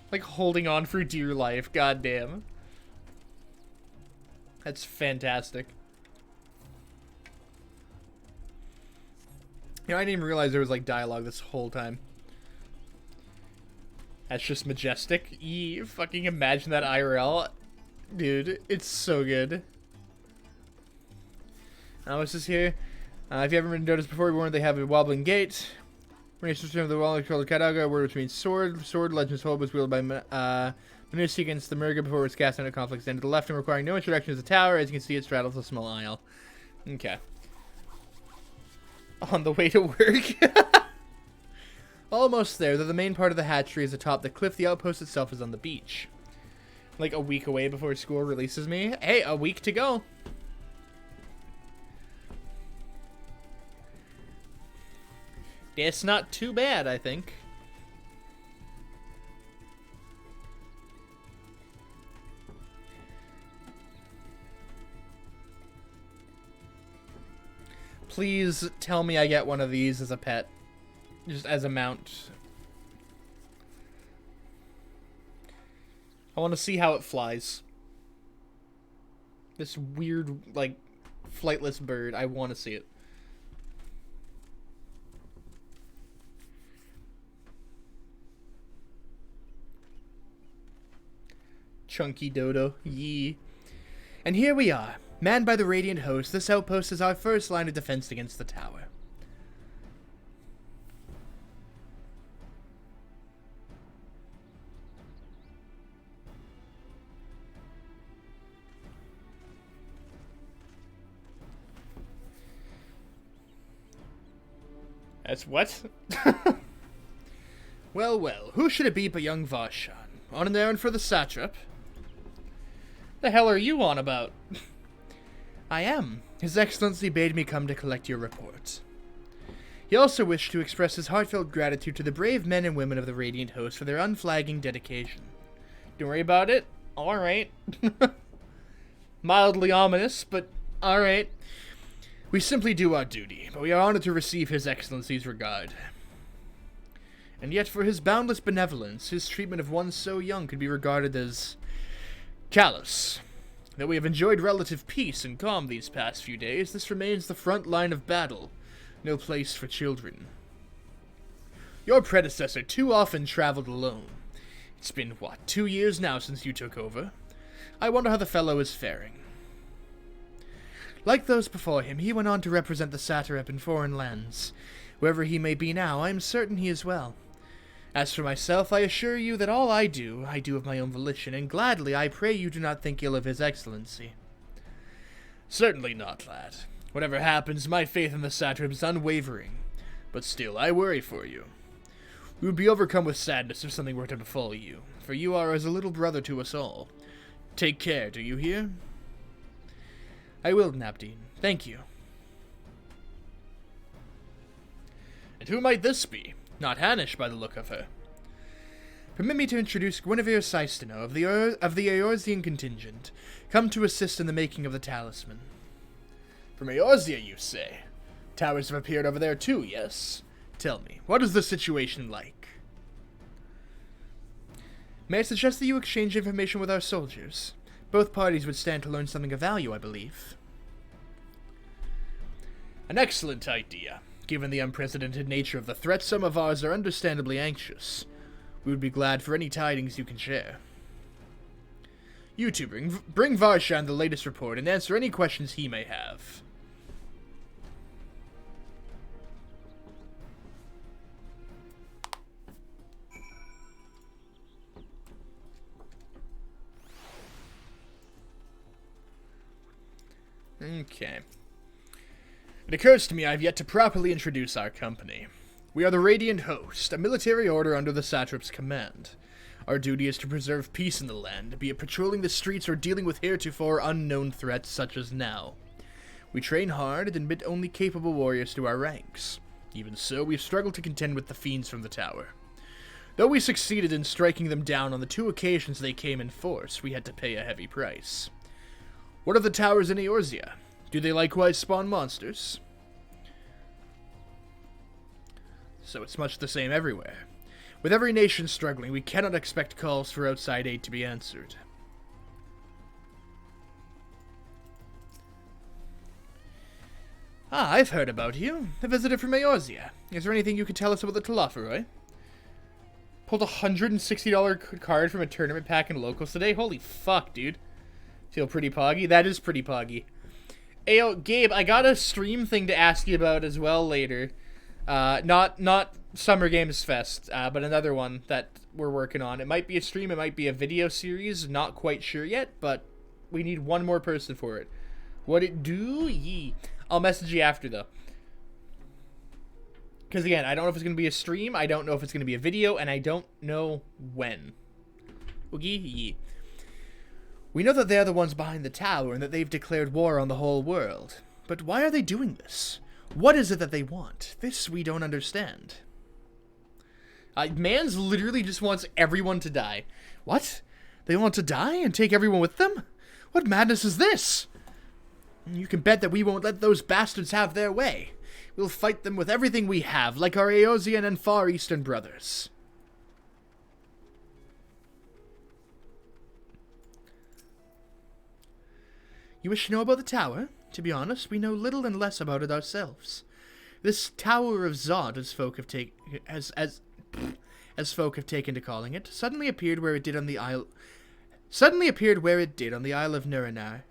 Like holding on for dear life. God damn. That's fantastic. You know, I didn't even realize there was like dialogue this whole time. That's just majestic. Fucking imagine that IRL. Dude, it's so good. What's this here? If you haven't noticed before, we warned they have a wobbling gate. When you switch of the wall called Kadaga, word between sword. Legend's hold was wielded by Manusi against the Murga before its cast into conflict. Stand to the left and requiring no introduction is a tower. As you can see, it straddles a small isle. Okay. On the way to work. Almost there, though the main part of the hatchery is atop the cliff. The outpost itself is on the beach. Like a week away before school releases me. Hey, a week to go. It's not too bad, I think. please tell me I get one of these as a pet. Just as a mount. I want to see how it flies. This weird, like, flightless bird. I want to see it. Chunky dodo. Yee. And here we are. Manned by the Radiant Host, this outpost is our first line of defense against the tower. That's what? Well, well, who should it be but young Varshan? On an errand for the satrap? The hell are you on about? I am. His Excellency bade me come to collect your report. He also wished to express his heartfelt gratitude to the brave men and women of the Radiant Host for their unflagging dedication. Don't worry about it. Alright. Mildly ominous, but alright. We simply do our duty, but we are honored to receive His Excellency's regard. And yet, for his boundless benevolence, his treatment of one so young could be regarded as callous. Though we have enjoyed relative peace and calm these past few days, this remains the front line of battle. No place for children. Your predecessor too often traveled alone. It's been, what, 2 years now since you took over? I wonder how the fellow is faring. Like those before him, he went on to represent the satrap in foreign lands. Wherever he may be now, I am certain he is well. As for myself, I assure you that all I do of my own volition, and gladly I pray you do not think ill of His Excellency. Certainly not, lad. Whatever happens, my faith in the satrap is unwavering. But still, I worry for you. We would be overcome with sadness if something were to befall you, for you are as a little brother to us all. Take care, do you hear? I will, Nabdeen. Thank you. And who might this be? Not Hanish, by the look of her. Permit me to introduce Guinevere Seisteno of the Eorzean contingent, come to assist in the making of the talisman. From Eorzea, you say? Towers have appeared over there too, yes? Tell me, what is the situation like? May I suggest that you exchange information with our soldiers? Both parties would stand to learn something of value, I believe. An excellent idea. Given the unprecedented nature of the threat, some of ours are understandably anxious. We would be glad for any tidings you can share. You two, bring Varshan the latest report and answer any questions he may have. Okay. It occurs to me I have yet to properly introduce our company. We are the Radiant Host, a military order under the satrap's command. Our duty is to preserve peace in the land, be it patrolling the streets or dealing with heretofore unknown threats such as now. We train hard and admit only capable warriors to our ranks. Even so, we've struggled to contend with the fiends from the tower. Though we succeeded in striking them down on the 2 occasions they came in force, we had to pay a heavy price. What of the towers in Eorzea? Do they likewise spawn monsters? So it's much the same everywhere. With every nation struggling, we cannot expect calls for outside aid to be answered. Ah, I've heard about you. A visitor from Eorzea. Is there anything you could tell us about the Talaferoi? Pulled a $160 card from a tournament pack in locals today? Holy fuck, dude. Feel pretty poggy? That is pretty poggy. Ayo, Gabe, I got a stream thing to ask you about as well later. Not Summer Games Fest, but another one that we're working on. It might be a stream, it might be a video series, not quite sure yet, but we need one more person for it. What it do? Yee. I'll message you after, though. Because, again, I don't know if it's going to be a stream, I don't know if it's going to be a video, and I don't know when. Oogie? Yee. We know that they're the ones behind the tower, and that they've declared war on the whole world. But why are they doing this? What is it that they want? This we don't understand. Mans literally just wants everyone to die. What? They want to die and take everyone with them? What madness is this? You can bet that we won't let those bastards have their way. We'll fight them with everything we have, like our Eosian and Far Eastern brothers. You wish to know about the tower? To be honest, we know little and less about it ourselves. This Tower of Zod, as folk have taken to calling it, suddenly appeared where it did on the Isle of Naranar.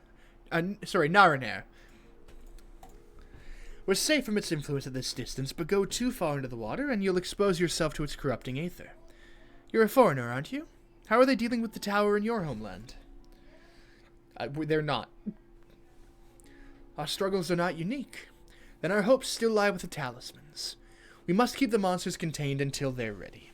We're safe from its influence at this distance, but go too far into the water and you'll expose yourself to its corrupting aether. You're a foreigner, aren't you? How are they dealing with the tower in your homeland? They're not. Our struggles are not unique. Then our hopes still lie with the talismans. We must keep the monsters contained until they're ready.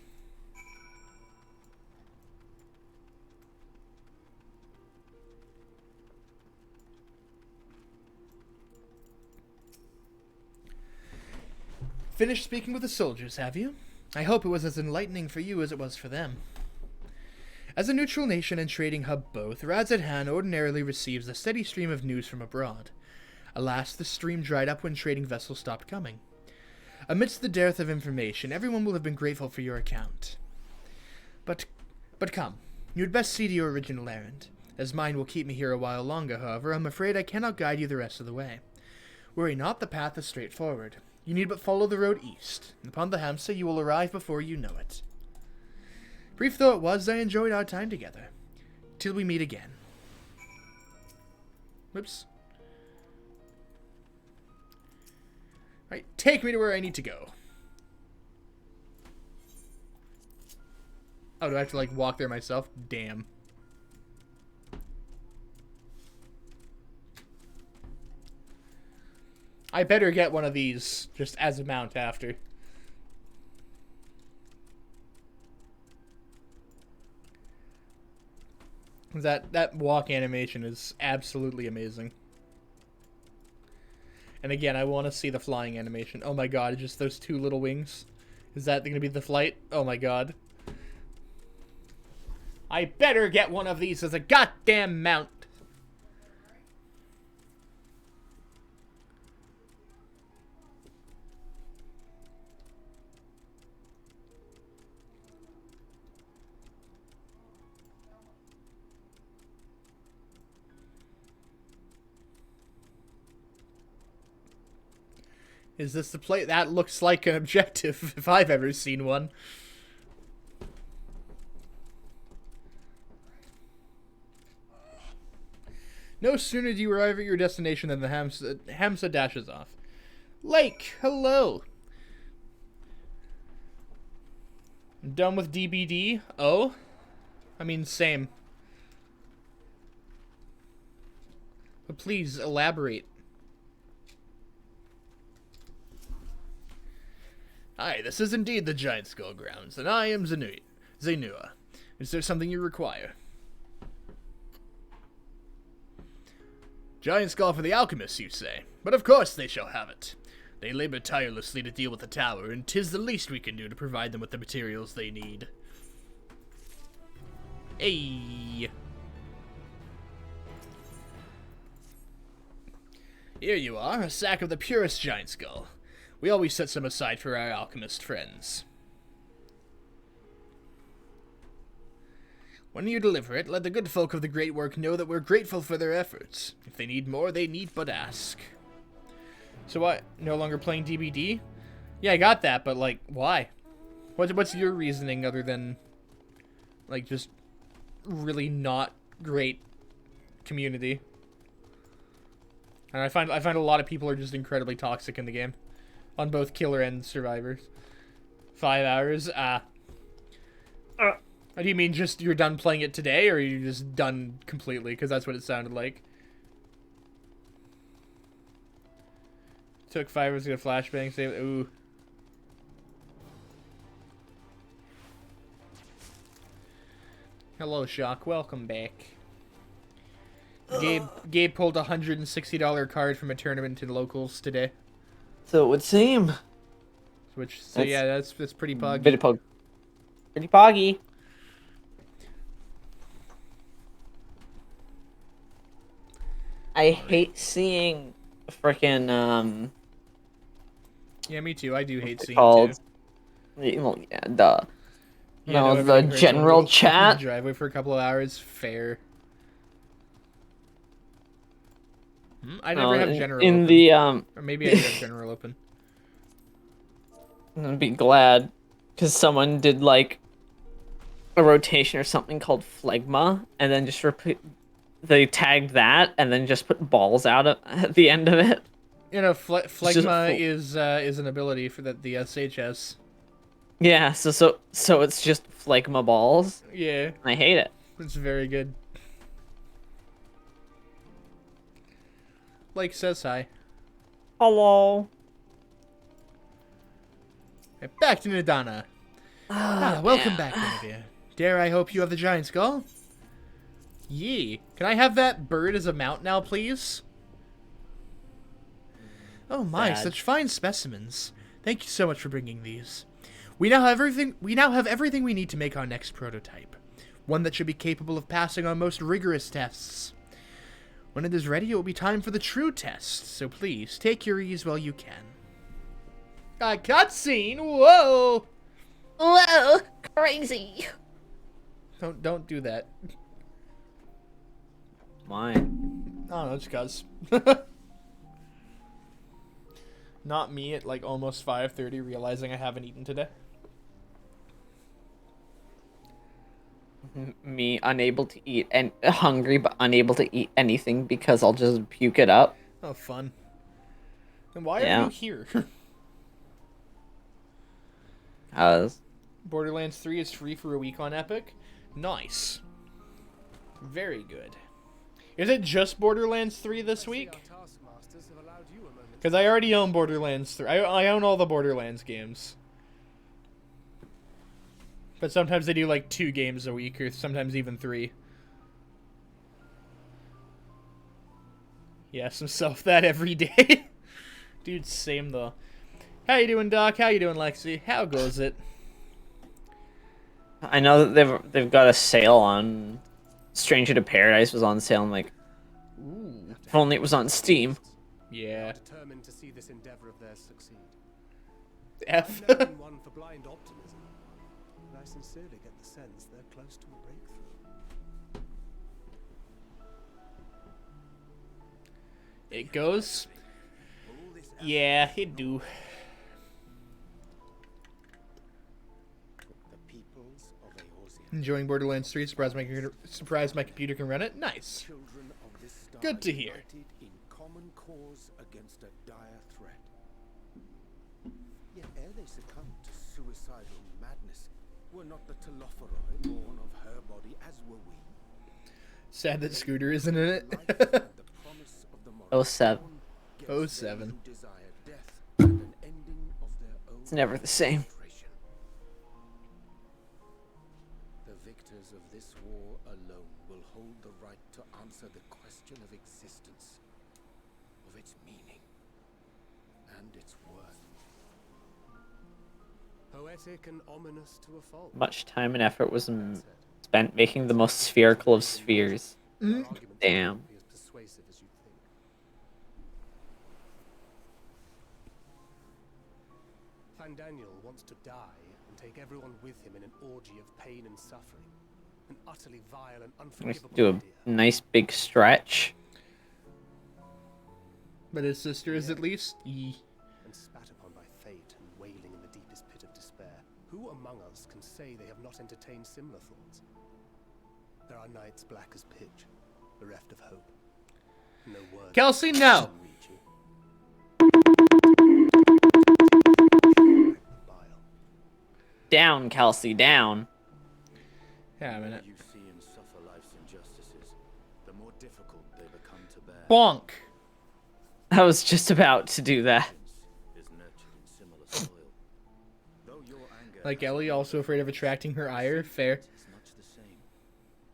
Finished speaking with the soldiers, have you? I hope it was as enlightening for you as it was for them. As a neutral nation and trading hub both, Radzadhan ordinarily receives a steady stream of news from abroad. Alas, the stream dried up when trading vessels stopped coming. Amidst the dearth of information, everyone will have been grateful for your account. But come, you had best see to your original errand. As mine will keep me here a while longer, however, I'm afraid I cannot guide you the rest of the way. Worry not, the path is straightforward. You need but follow the road east. Upon the Hamsa, you will arrive before you know it. Brief though it was, I enjoyed our time together. Till we meet again. Whoops. Right, take me to where I need to go. Oh, do I have to, like, walk there myself? Damn. I better get one of these just as a mount after. That walk animation is absolutely amazing. And again, I want to see the flying animation. Oh my god, just those two little wings. Is that going to be the flight? Oh my god. I better get one of these as a goddamn mount. Is this the play? That looks like an objective, if I've ever seen one. No sooner do you arrive at your destination than the Hamsa dashes off. Lake, hello! I'm done with DBD? Oh? I mean, same. But please, elaborate. Hi, this is indeed the Giant Skull Grounds, and I am Zenua. Is there something you require? Giant Skull for the alchemists, you say? But of course they shall have it. They labor tirelessly to deal with the tower, and 'tis the least we can do to provide them with the materials they need. Hey! Here you are, a sack of the purest Giant Skull. We always set some aside for our alchemist friends. When you deliver it, let the good folk of the Great Work know that we're grateful for their efforts. If they need more, they need but ask. So what? No longer playing DBD? Yeah, I got that, but, like, why? What's your reasoning other than, like, just really not great community? And I find a lot of people are just incredibly toxic in the game. On both killer and survivors. 5 hours? Do you mean just you're done playing it today, or are you just done completely? Because that's what it sounded like. Took 5 hours to get a flashbang save. Ooh. Hello, Shock. Welcome back. Gabe pulled a $160 card from a tournament to the locals today. So it would seem. Yeah, that's pretty poggy. Pretty poggy. I hate seeing freaking Yeah, me too. I do hate seeing called. it too. Well, yeah, duh. Yeah, No, the everything hurts when general we're open the chat. driveway for a couple of hours. Fair. I never have general in open. the Or maybe I do have general open. I'd be glad because someone did like a rotation or something called phlegma, and then just repeat. They tagged that and then just put balls out at the end of it. You know, just phlegma is an ability for that the SH has. Yeah, so it's just phlegma balls. Yeah, I hate it. it's very good. Like says hi. Hello. Back to Nadana. Welcome back, Guinevere. Dare I hope you have the giant skull? Yee. Can I have that bird as a mount now, please? Oh my, Sad. such fine specimens. Thank you so much for bringing these. We now have everything we need to make our next prototype. One that should be capable of passing our most rigorous tests. When it is ready, it will be time for the true test, so please, take your ease while you can. A cutscene? Whoa! Whoa, crazy. Don't do that. Why? I don't know, just cause. Not me at like almost 5:30 realizing I haven't eaten today. Me unable to eat and hungry but unable to eat anything because I'll just puke it up. Oh, fun. And why Yeah. are you here? Borderlands 3 is free for a week on Epic. Nice. Very good. Is it just Borderlands 3 this week? Because I already own Borderlands 3. I own all the Borderlands games. But sometimes they do like 2 games a week, or sometimes even 3. Yes, himself that every day. Dude, same though. How you doing, Doc? How you doing, Lexi? How goes it? I know that they've got a sale on Stranger to Paradise was on sale. I'm like, Ooh. if only it was on Steam. Yeah. Determined to see this endeavor of theirs succeed. F. I've never been one for blind optimism, but I sincerely get the sense they're close to a breakthrough. It goes. Yeah, it do. The peoples of Eorzea, Enjoying Borderlands 3. Surprised my computer can run it. Nice. children of this star, Good to hear. united in common cause against a dire threat. Yet ere they succumbed to suicidal madness, were not the Telophoroi born of her body as were we? Sad that Scooter isn't in it. Life and the promise of the morrow 07. dawn gives them 07. who desire death and an ending of their own It's never the same. frustration. The victors of this war alone will hold the right to answer the question of existence, of its meaning, and its worth. Poetic and ominous to a fault. Much time and effort was spent making the most spherical of spheres. Their arguments Damn. may not be as persuasive as you think. Fandaniel wants to die and take everyone with him in an orgy of pain and suffering. An utterly vile and Let's unforgivable do a idea. nice big stretch. But his sister is at least. Yee. And spat upon by fate and wailing in the deepest pit of despair. Who among us can say they have not entertained similar thoughts? There are nights black as pitch, bereft of hope. No word. Kelsey, no! can reach you. The bile. Down, Kelsey, down. Yeah, a minute. You see him suffer life's injustices, the more difficult they become to bear. Bonk! I was just about to do that. Is nurtured in similar soil. Though your anger Like Ellie, also afraid of attracting her ire. Fair. is much the same.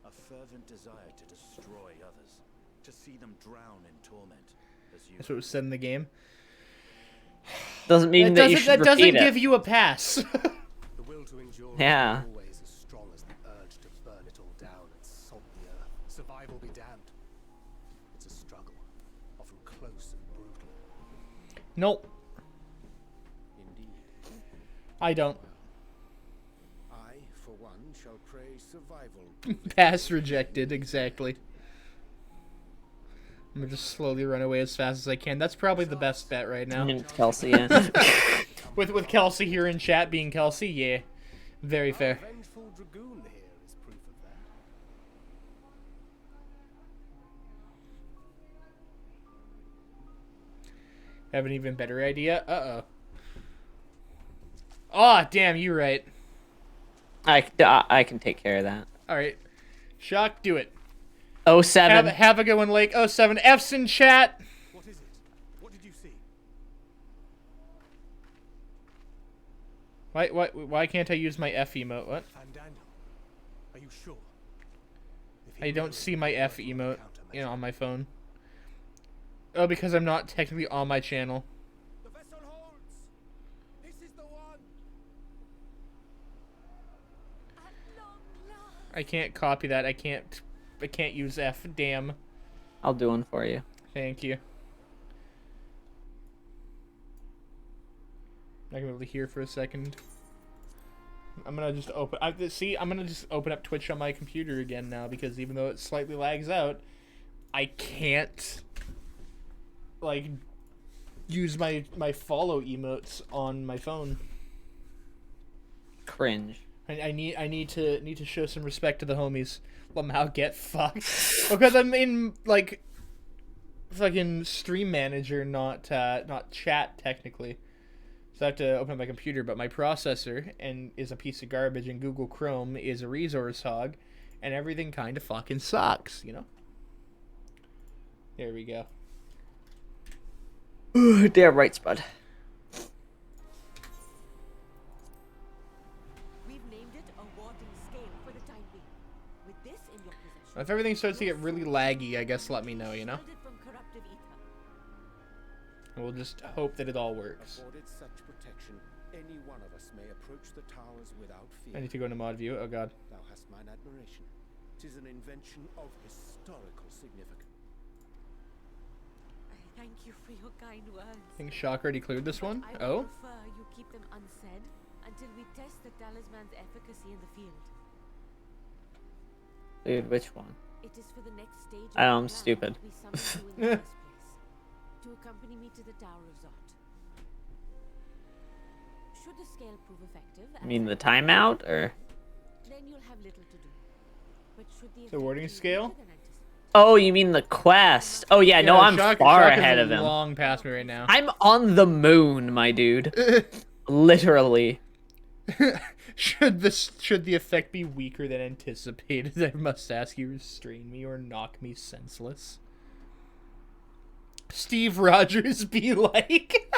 A fervent desire to destroy others, to see them drown in torment, as you That's what was said in the game. Doesn't mean that you should That doesn't repeat give it. you a pass. The will to endure Yeah. is always as strong as the urge to burn it all down and salt the earth. Survival be damned. It's a struggle. Nope. Indeed. I don't. I, for one, shall pray survival. Pass rejected, exactly. I'm gonna just slowly run away as fast as I can. That's probably the best bet right now. Kelsey, yeah. With Kelsey here in chat being Kelsey, yeah. Very fair. Our vengeful dragoon here is proof of that. Have an even better idea? Uh-oh. Oh, damn, you're right. I can take care of that. Alright. Shock, do it. 07. Have a good one, Lake. 07. F's in chat. What is it? What did you see? Why can't I use my F emote? What? Daniel, are you sure? If I he don't really see my F worked on emote, countermeasure- on my phone. Oh, because I'm not technically on my channel. The vessel holds. This is the one. I can't copy that. I can't use F. Damn. I'll do one for you. Thank you. Not gonna be able to hear for a second. I'm gonna just open. I'm gonna just open up Twitch on my computer again now because even though it slightly lags out, I can't like use my follow emotes on my phone. Cringe. I need to show some respect to the homies. Lamau get fucked because I'm in like fucking Stream Manager, not chat technically. So I have to open up my computer, but my processor is a piece of garbage, and Google Chrome is a resource hog, and everything kind of fucking sucks, you know. There we go. Damn right, Spud. We've named it a warding scale for the time being. With this in your possession, If everything starts to get really laggy, I guess let me know, you know. shielded from corruptive ether. And we'll just hope that it all works. Afforded such protection, any one of us may approach the towers without fear. I need to go into mod view. Oh god. Thou hast mine admiration. 'Tis an invention of historical significance. I thank you for your kind words. I think Shock already cleared this one. I would Oh. prefer you keep them unsaid until we test the talisman's efficacy in the field. Dude, which one? It is for the next stage. I know, of I'm the plan stupid. that we summoned you in the first place, to accompany me to the Tower of Zot. Should the scale prove effective, I mean the timeout, or? then you'll have little to do. But should the The warding effect be scale? weaker than anticipated, Oh, you mean the quest? Oh yeah, no, I'm Shock far is ahead of him. long past me right now. I'm on the moon, my dude. Literally. Should the effect be weaker than anticipated, I must ask you restrain me or knock me senseless. Steve Rogers be like.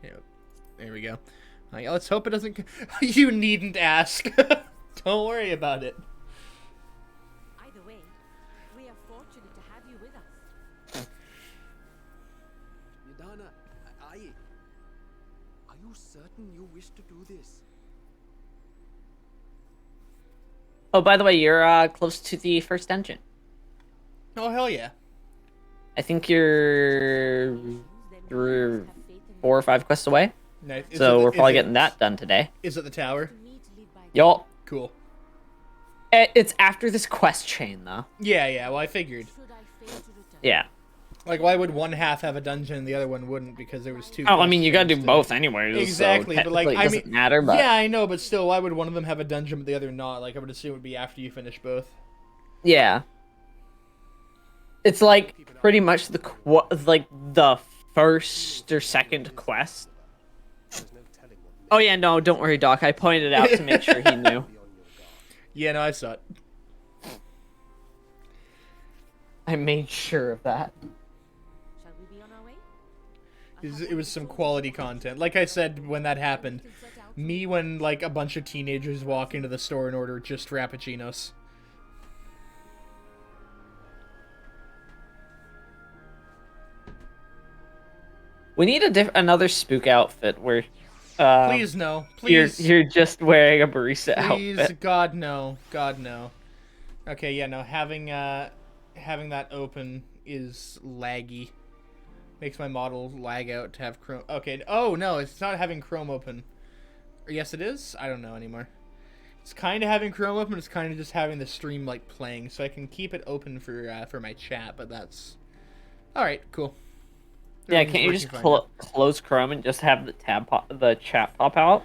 Okay, there we go. Yeah, let's hope it doesn't. You needn't ask. Don't worry about it. either way, we are fortunate to have you with us. Yadana, are you certain you wish to do this? Oh, by the way, you're close to the first engine. Oh hell yeah. I think you're Then we 4 have faith in or 5 quests away. Nice. So we're probably getting that done today. Is it the tower? to me to lead by Y'all, Cool. it's after this quest chain, though. Yeah. Well, I figured. should I fail to return. Yeah. Like, why would one half have a dungeon and the other one wouldn't? Because there was two. Oh, I mean, you gotta do questions both anyways. Exactly, so but, like, technically it I doesn't mean- matter. But Yeah, I know, but still, why would one of them have a dungeon but the other not? Like, I would assume it would be after you finish both. yeah, it's like pretty much the first or second quest. There's no telling what Oh yeah, no, don't worry, Doc. I pointed out to make sure he knew. may be on your guard. Yeah, no, I saw it. I made sure of that. Shall we be on our way? It was some quality content. Like I said when that happened, me when, like, a bunch of teenagers walk into the store and order just Frappuccinos. We need another spook outfit where Please, no. Please. you're just wearing a barista Please, outfit. God, no. God, no. Okay, yeah, no, having that open is laggy. Makes my model lag out to have Chrome. Okay. Oh, no, it's not having Chrome open. Or yes, it is? I don't know anymore. It's kind of having Chrome open. It's kind of just having the stream, like, playing. So I can keep it open for my chat, but that's... Alright, cool. Yeah, can't you just close Chrome and just have the chat pop out?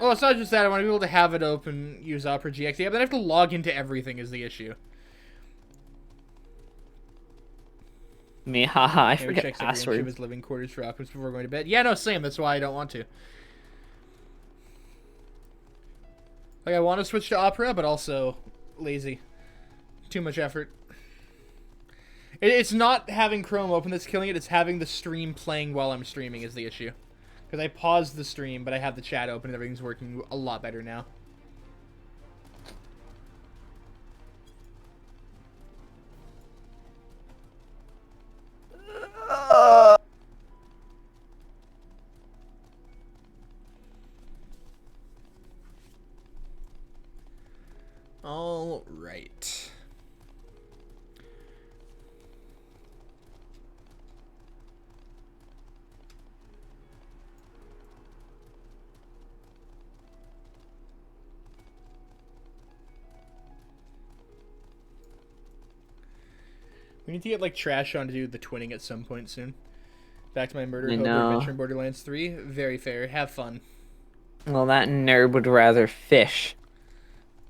Well, it's not just that. I want to be able to have it open, use Opera GX. Yeah, but then I have to log into everything is the issue. Me, haha, I Yeah, we forget checked every inch of password. his living quarters for Optimus before going to bed. Yeah, no, same. That's why I don't want to. Like, I want to switch to Opera, but also lazy. Too much effort. It's not having Chrome open that's killing it. It's having the stream playing while I'm streaming is the issue. Because I paused the stream, but I have the chat open and everything's working a lot better now. All right. We need to get, like, Trash on to do the twinning at some point soon. Back to my Murder I Hobo know. adventure in Borderlands 3. Very fair. Have fun. Well, that nerd would rather fish.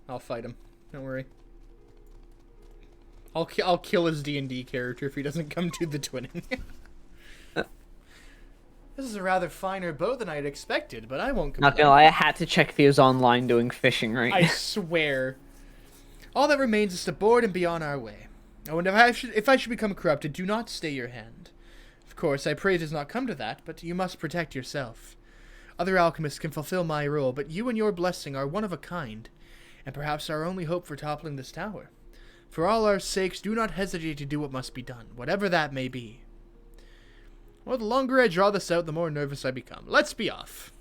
I'll fight him. Don't worry. I'll kill his D&D character if he doesn't come to the twinning. This is a rather finer bow than I had expected, but I won't complain. Not gonna lie, I had to check if he was online doing fishing right I now. swear. All that remains is to board and be on our way. Oh, and if I should become corrupted, do not stay your hand. Of course, I pray it does not come to that, but you must protect yourself. Other alchemists can fulfill my role, but you and your blessing are one of a kind, and perhaps our only hope for toppling this tower. For all our sakes, do not hesitate to do what must be done, whatever that may be. Well, the longer I draw this out, the more nervous I become. Let's be off.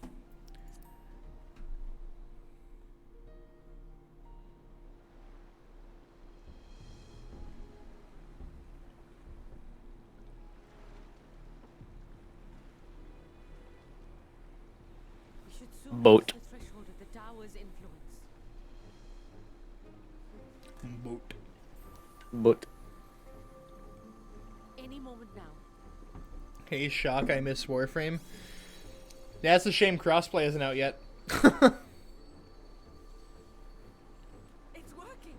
We should soon Boat. cross the threshold of the tower's influence. Boat. But Any moment now. Hey, Shock, I miss Warframe. Yeah, it's a shame crossplay isn't out yet. It's working.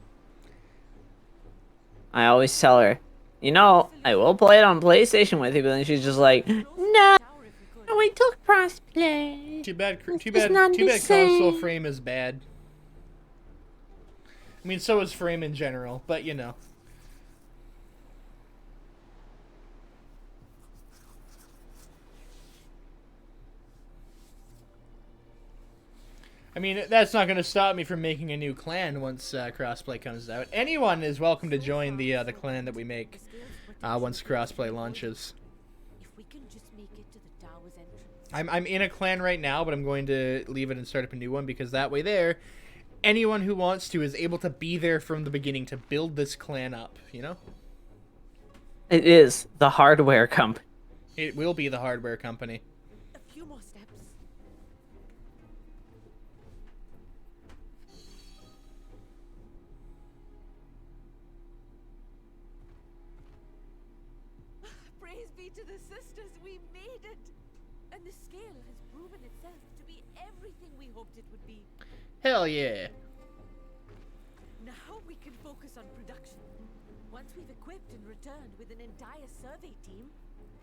I always tell her, you know, I will play it on PlayStation with you, but then she's just like, no, Tower if we could. we took crossplay. Too bad not the console same. frame is bad. I mean, so is frame in general, but you know. I mean, that's not going to stop me from making a new clan once crossplay comes out. Anyone is welcome to join the clan that we make once crossplay launches. If we can just make it to the tower's entrance. I'm in a clan right now, but I'm going to leave it and start up a new one because that way there, anyone who wants to is able to be there from the beginning to build this clan up, you know? It is the hardware company. It will be the hardware company. A few more steps. Praise be to the sisters, we made it! And the scale has proven itself to be everything we hoped it would be. Hell yeah. Now we can focus on production. Once we've equipped and returned with an entire survey team,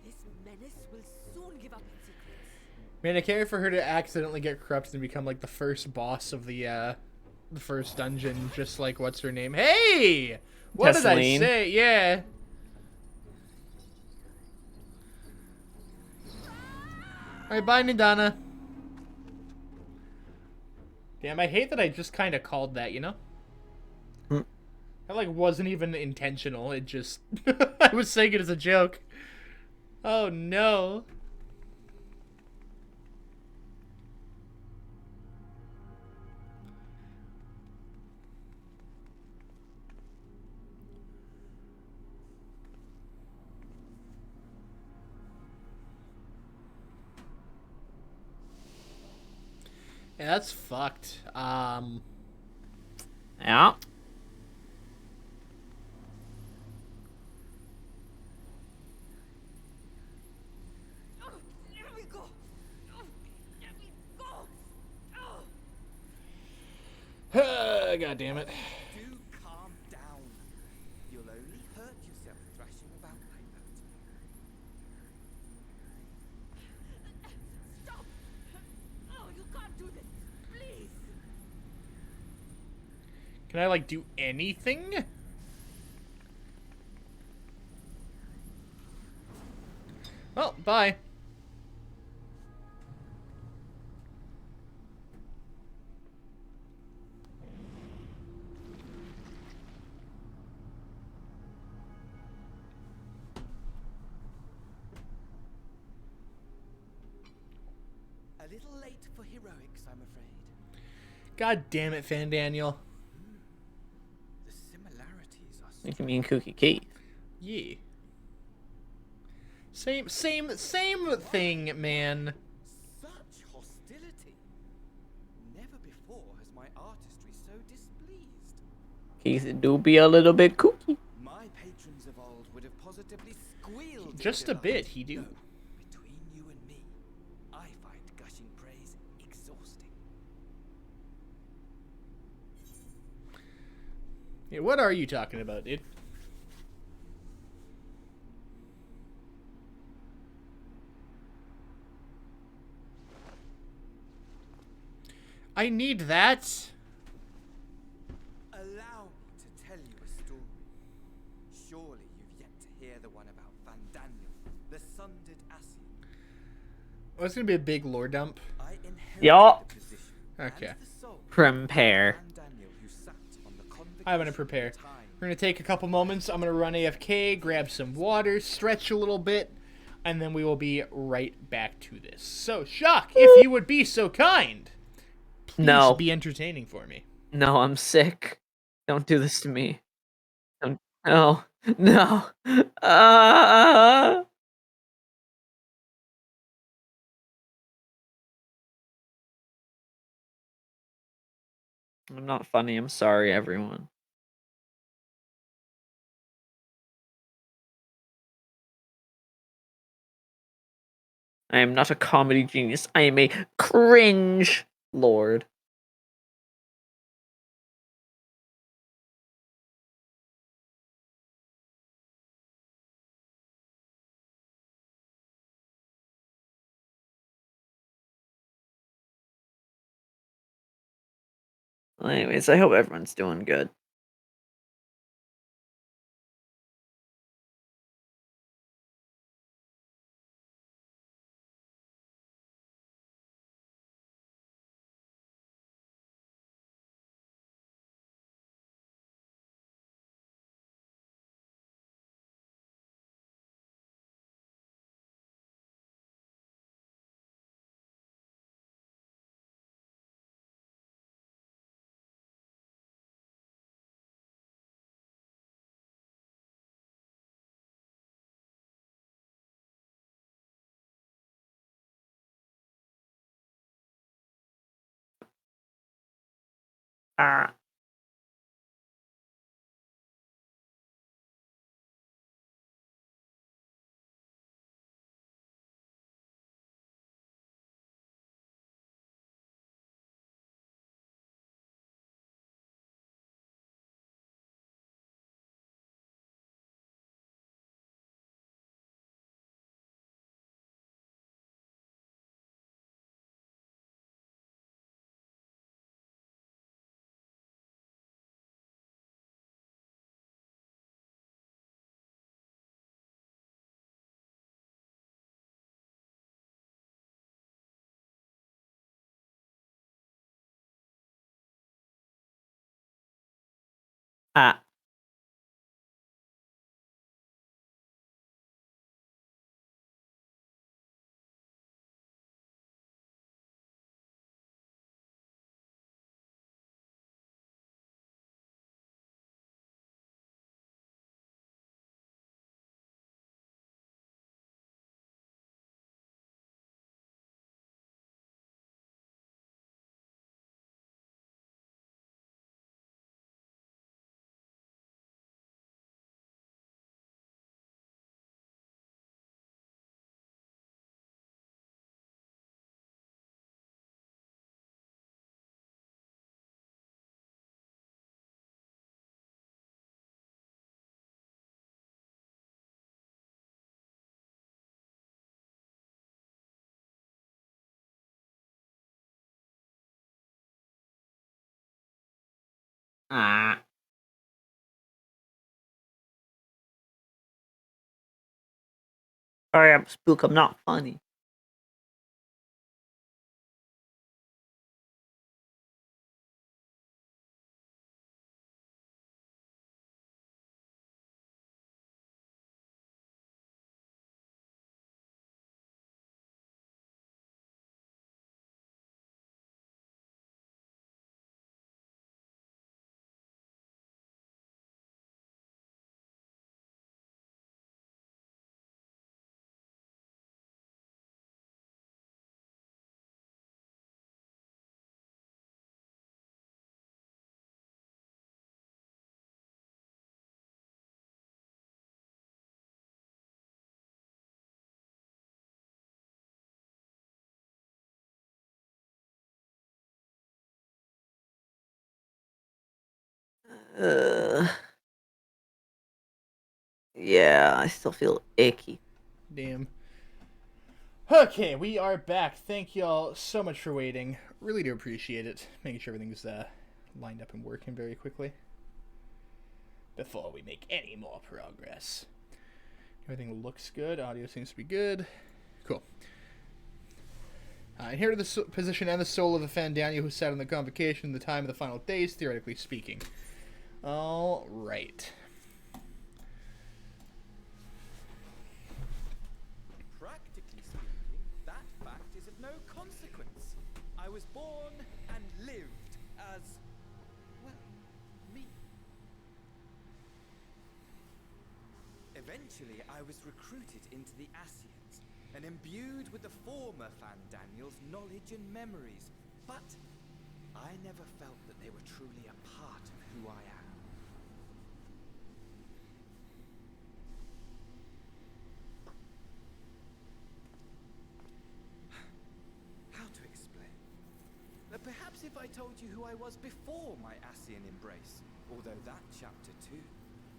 this menace will soon give up its secrets. Man, I can't wait for her to accidentally get corrupted and become like the first boss of the first dungeon, just like what's her name? Hey! What did I Tesseline. say? Yeah. Alright, bye, Nidana. Damn, I hate that I just kind of called that, you know? That, like, wasn't even intentional. It just... I was saying it as a joke. Oh, no. Yeah, that's fucked. Yeah. Let me go. Let me go. God damn it. Do calm down. You'll only hurt yourself thrashing about like that. Stop. Oh, you can't do this. Please. Can I, like, do anything? Well, bye. A little late for heroics, I'm afraid. God damn it, Fan Daniel. The similarities are You can mean Kooky Keith. Yeah. Same thing, man. such hostility. Never before has my artistry so displeased. Keith do be a little bit kooky. My patrons of old would have positively squealed. in Just a delight. bit, he do. No, between you and me, I find gushing praise exhausting. Yeah, what are you talking about, dude? I need that. Allow me to tell you a story. Surely you've yet to hear the one about Van Daniel, the sundered Asien. Oh, it's gonna be a big lore dump. I inherited Yup. the position Okay. and the soul Prepare. of Van Daniel, who sat on the I'm gonna convocation prepare. of time. We're gonna take a couple moments. I'm gonna run AFK, grab some water, stretch a little bit, and then we will be right back to this. So, Shock, if you would be so kind, please No. be entertaining for me. No, I'm sick. Don't do this to me. Don't. No. No. Ah. I'm not funny. I'm sorry, everyone. I am not a comedy genius. I am a cringe lord. Anyways, I hope everyone's doing good. Ah. Ah. Ah. Sorry, I'm Spook. I'm not funny. Yeah, I still feel icky. Damn. Okay, we are back. Thank y'all so much for waiting. Really do appreciate it. Making sure everything's lined up and working very quickly before we make any more progress. Everything looks good. Audio seems to be good. Cool. And here are the position and the soul of the Fandaniel who sat on the convocation the time of the final days, theoretically speaking. All right. Practically speaking, that fact is of no consequence. I was born and lived as, well, me. Eventually, I was recruited into the Ascians and imbued with the former Fandaniel's knowledge and memories, but I never felt that they were truly a part of who I am. How to explain? Perhaps if I told you who I was before my Ascian embrace, although that chapter too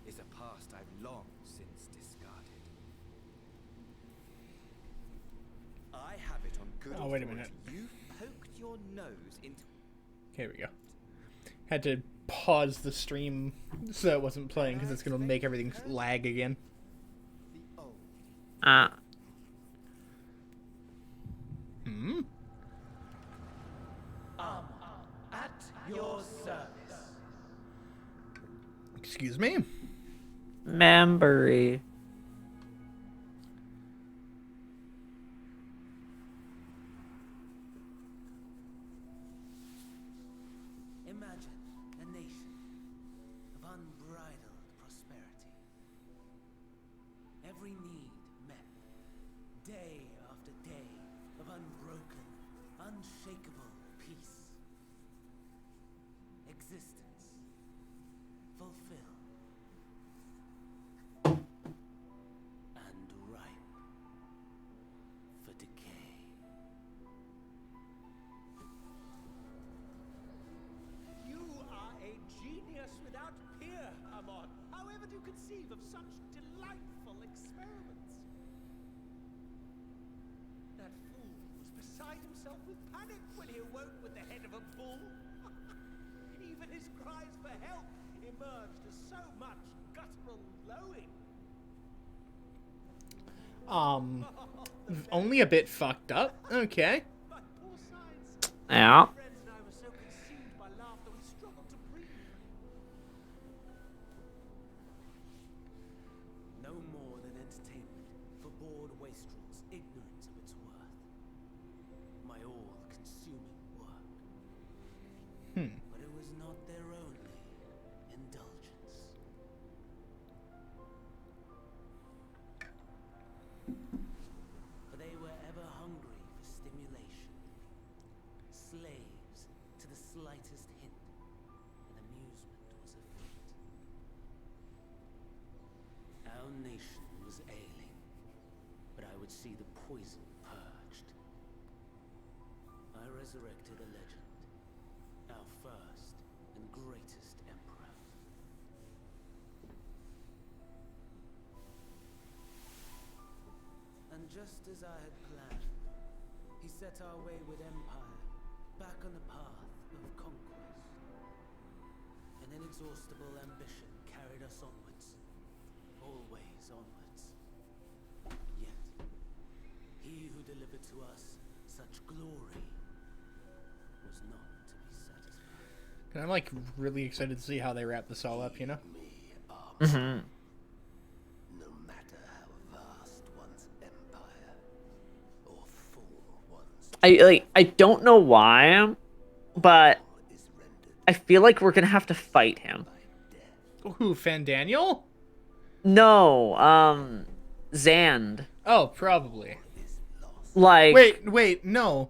is a past I've long since discarded. I have it on good Oh, wait a minute. You poked your nose into... Here we go. Had to pause the stream so it wasn't playing because it's going to make everything lag again. the old. Ah. Hmm? At your service. Excuse me? Memory. Imagine a nation of unbridled prosperity. Every need met. Day after day of unbroken, unshakable peace. Existence fulfilled. And ripe for decay. You are a genius without peer, Amon. However do you conceive of such delightful experiments? That fool was beside himself with panic when he awoke with the head of a bull. Even his cries for help emerged as so much guttural lowing. Only a bit fucked up. Okay. My poor sides. Yeah. My friends and I were so consumed by laughter we struggled to breathe. No more than entertainment for bored wastrels ignorant of its worth. My all-consuming work. But it was not their only indulgence. For they were ever hungry for stimulation. Slaves to the slightest hint, and amusement was a feat. Our nation was ailing, but I would see the poison purged. I resurrected a legend, our first and greatest emperor. And just as I had planned, he set our wayward empire back on the path of conquest. And An inexhaustible ambition carried us onwards. Always onwards. Yet, he who delivered to us such glory was not to be satisfied. And I'm like really excited to see how they wrap this all up, you know? Mm-hmm. No matter how vast one's empire or full one's I don't know why, but is rendered I feel like we're gonna have to fight him. Who, Fandaniel? No, Zand. Oh, probably. Like, Wait, no.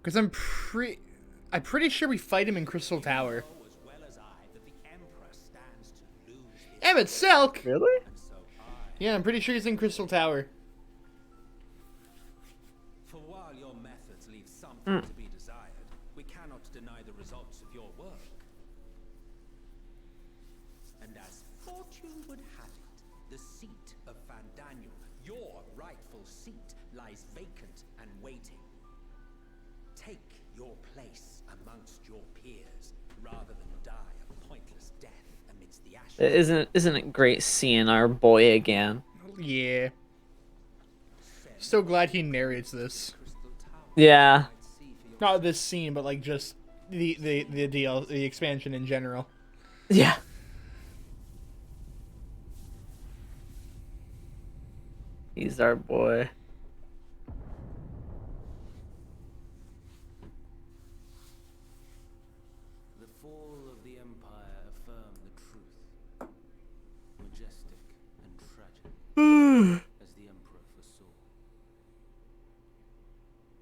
Because I'm pretty sure we fight him in Crystal Tower. As well as I, that the Emperor stands to lose his Emmett Selk! really? and so I. Yeah, I'm pretty sure he's in Crystal Tower. For while your methods leave something to be desired, we cannot deny the results of your work. And as fortune would have it, the seat of Fandaniel, your rightful seat, lies vacant and waiting. Take your place amongst your peers, rather than die a pointless death amidst the ashes. Isn't it great seeing our boy again? Yeah. So glad he narrates this. Yeah. Not this scene, but like just the expansion in general. Yeah. He's our boy. The fall of the Empire affirmed the truth. Majestic and tragic, as the Emperor foresaw.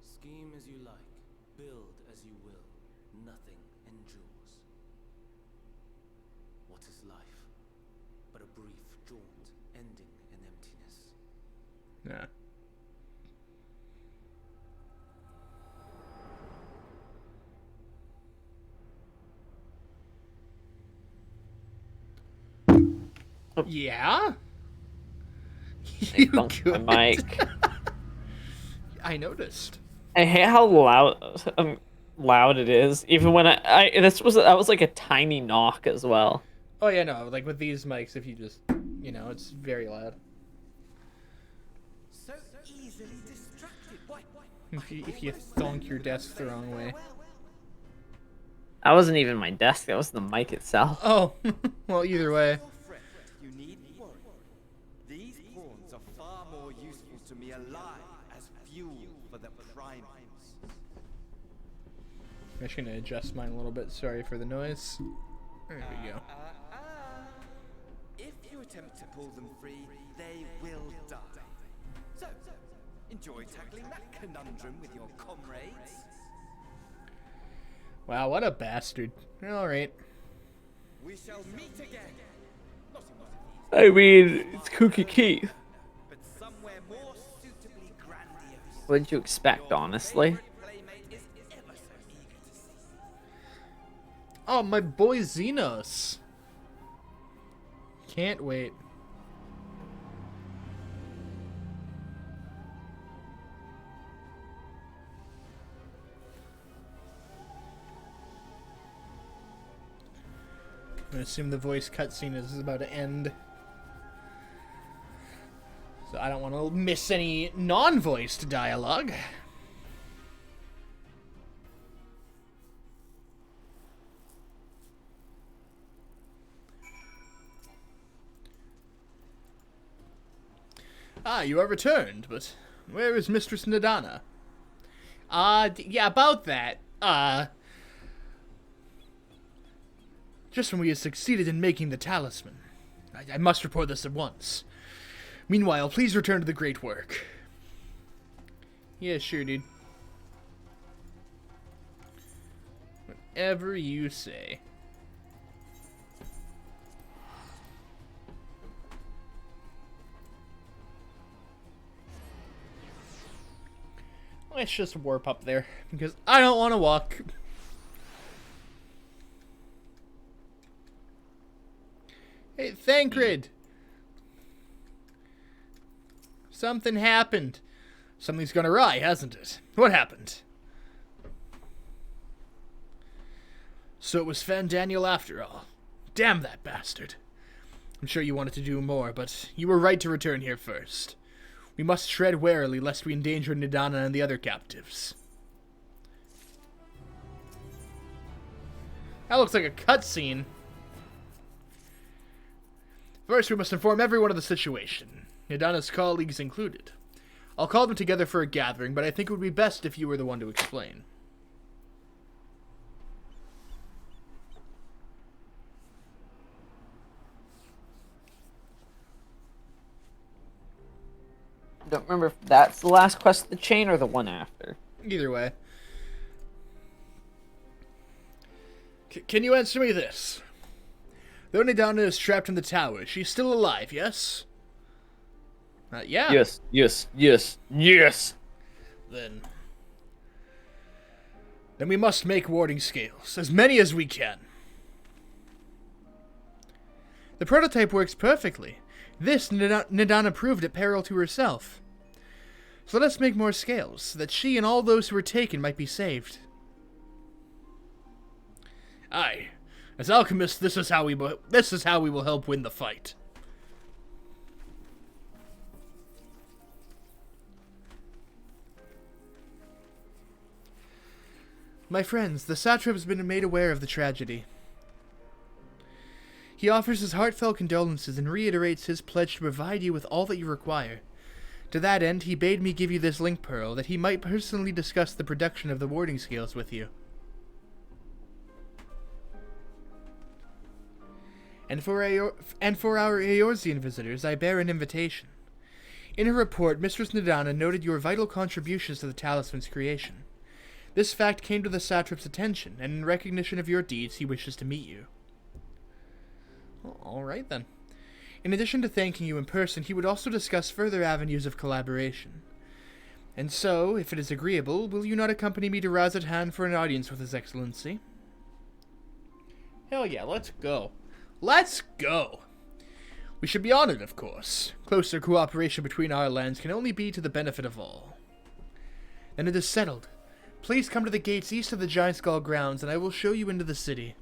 Scheme as you like, build as you will, nothing endures. What is life but a brief jaunt ending in emptiness? Yeah. Yeah? I bumped my mic. I noticed. I hate how loud it is. Even when that was like a tiny knock as well. Oh yeah, no, like with these mics, if you just, it's very loud. So easily distracted. Why? If you thunk your desk the wrong way. That wasn't even my desk. That was the mic itself. Oh, well, either way. Friend, you needn't worry. These pawns are far more useful to me alive as fuel for the primates. I'm just gonna adjust mine a little bit. Sorry for the noise. There we go. If you attempt to pull them free, they will die. So, enjoy tackling that conundrum with your comrades. Wow, what a bastard. Alright. We shall meet again. Not in one of these, I mean, it's Kooky Keith. but somewhere more suitably grandiose. What did you expect, honestly? Playmate is ever so eager to see you. Oh, my boy Xenos. Can't wait. I assume the voice cutscene is about to end. So I don't want to miss any non-voiced dialogue. Ah, you are returned, but where is Mistress Nadana? Yeah, about that. Just when we have succeeded in making the talisman. I must report this at once. Meanwhile, please return to the great work. Yeah, sure, dude. Whatever you say. Let's just warp up there, because I don't want to walk. Hey, Thancred! Something happened. Something's gone awry, hasn't it? What happened? So it was Fandaniel after all. Damn that bastard. I'm sure you wanted to do more, but you were right to return here first. We must tread warily lest we endanger Nidana and the other captives. That looks like a cutscene. First, we must inform everyone of the situation, Nidana's colleagues included. I'll call them together for a gathering, but I think it would be best if you were the one to explain. Don't remember if that's the last quest of the chain or the one after. Either way. Can you answer me this? Though Nidana is trapped in the tower, she's still alive, yes? Yeah. Yes. Then we must make warding scales, as many as we can. The prototype works perfectly. This Nidana proved at peril to herself. So let us make more scales, so that she and all those who were taken might be saved. Aye. As alchemists, this is how we will help win the fight. My friends, the satrap has been made aware of the tragedy. He offers his heartfelt condolences and reiterates his pledge to provide you with all that you require. To that end, he bade me give you this link pearl, that he might personally discuss the production of the warding scales with you. And for our Eorzean visitors, I bear an invitation. In her report, Mistress Nidana noted your vital contributions to the talisman's creation. This fact came to the satrap's attention, and in recognition of your deeds, he wishes to meet you. Well, all right, then. In addition to thanking you in person, he would also discuss further avenues of collaboration. And so, if it is agreeable, will you not accompany me to Razathan for an audience with His Excellency? Hell yeah, let's go. Let's go! We should be honored, of course. Closer cooperation between our lands can only be to the benefit of all. Then it is settled. Please come to the gates east of the Giant Skull grounds, and I will show you into the city.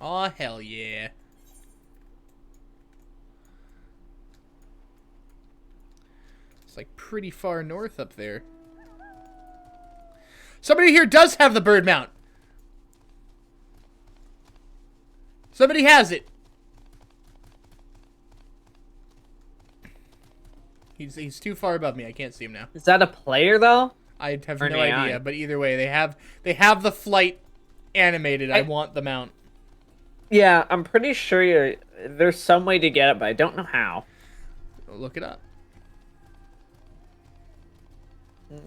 Aw, hell yeah. It's like pretty far north up there. Somebody here does have the bird mount. Somebody has it. He's too far above me. I can't see him now. Is that a player though? I have Or no an AI? idea, but either way, they have the flight animated. I want the mount. Yeah, I'm pretty sure there's some way to get it, but I don't know how. Look it up.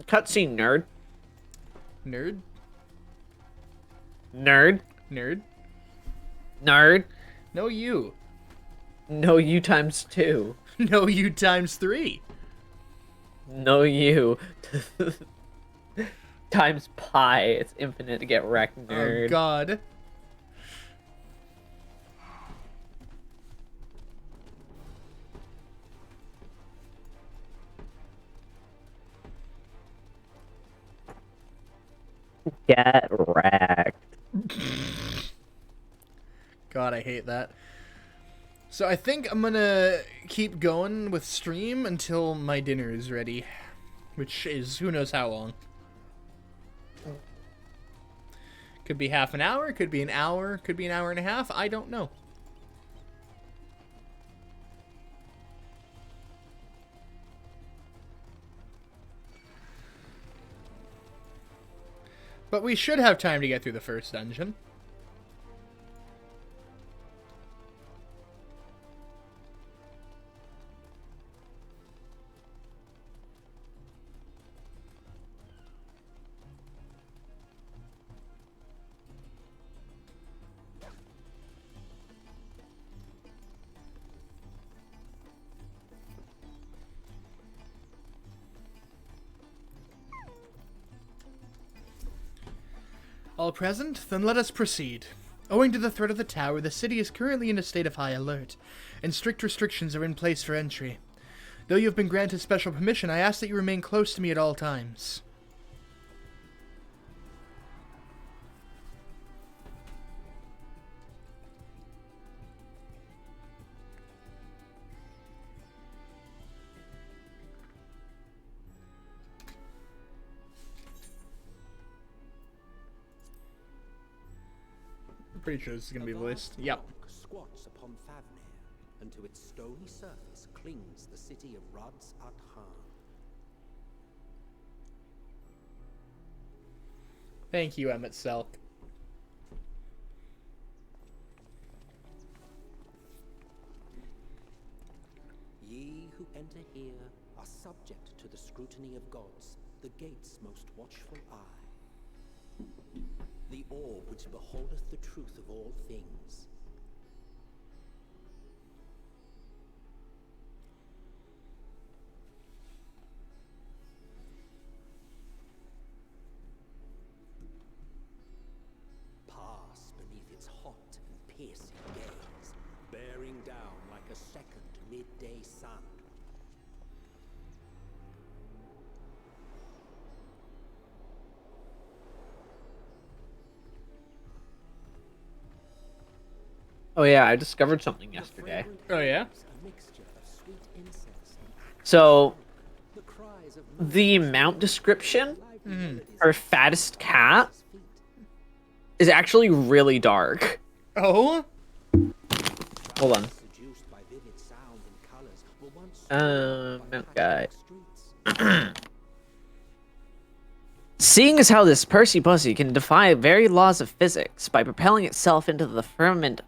Cutscene, nerd. Nerd? Nerd. Nerd? Nerd. No you. No you times 2. No you times 3. No you. Times pi. It's infinite to get wrecked, nerd. Oh god. Get wrecked. God, I hate that. So I think I'm gonna keep going with stream until my dinner is ready. Which is who knows how long. Could be half an hour, could be an hour, could be an hour and a half, I don't know. But we should have time to get through the first dungeon. All present? Then let us proceed. Owing to the threat of the tower, the city is currently in a state of high alert, and strict restrictions are in place for entry. Though you have been granted special permission, I ask that you remain close to me at all times. I'm pretty sure this is going to be voiced. Yep. Squats upon Favnir, and to its stony surface clings the city of Rods at Han. Thank you, Emmett Selk. Ye who enter here are subject to the scrutiny of gods, the gate's most watchful eye. The orb which beholdeth the truth of all things. Pass beneath its hot and piercing gaze, bearing down like a second midday sun. Oh yeah, I discovered something yesterday. Oh, yeah? A mixture of sweet incense and So, the cries of the mount description Mm-hmm. for fattest cat is actually really dark. Oh? Hold on. seduced by vivid sound and colors were once Mount guy. streets. Seeing as how this Percy Pussy can defy very laws of physics by propelling itself into the firmament,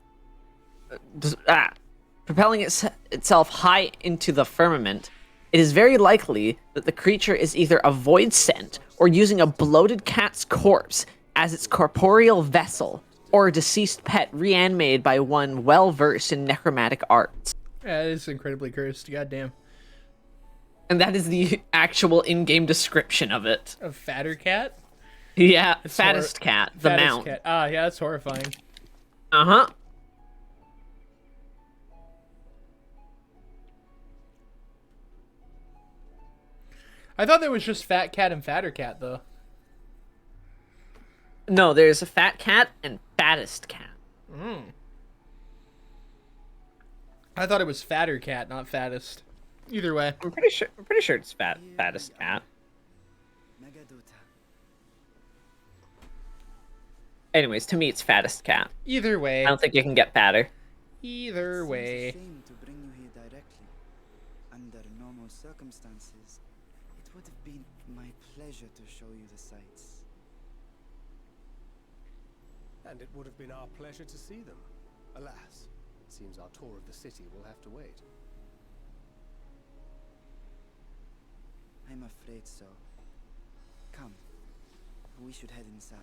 itself high into the firmament, it is very likely that the creature is either a void sent or using a bloated cat's corpse as its corporeal vessel, or a deceased pet reanimated by one well versed in necromantic arts. Yeah, it is incredibly cursed. Goddamn. And that is the actual in-game description of it. A fatter cat? Yeah, It's fattest cat, the fattest mount. cat. Ah, yeah, that's horrifying. Uh-huh. I thought there was just fat cat and fatter cat, though. No, there's a fat cat and fattest cat. I thought it was fatter cat, not fattest. Either way. I'm pretty sure it's fattest cat. Megaduta. Anyways, to me it's fattest cat. Either way. I don't think you can get fatter. Either Seems a way. shame to bring you here directly. Under normal circumstances, it would have been my pleasure to show you the sights. And it would have been our pleasure to see them. Alas, it seems our tour of the city will have to wait. I'm afraid so. Come, we should head inside.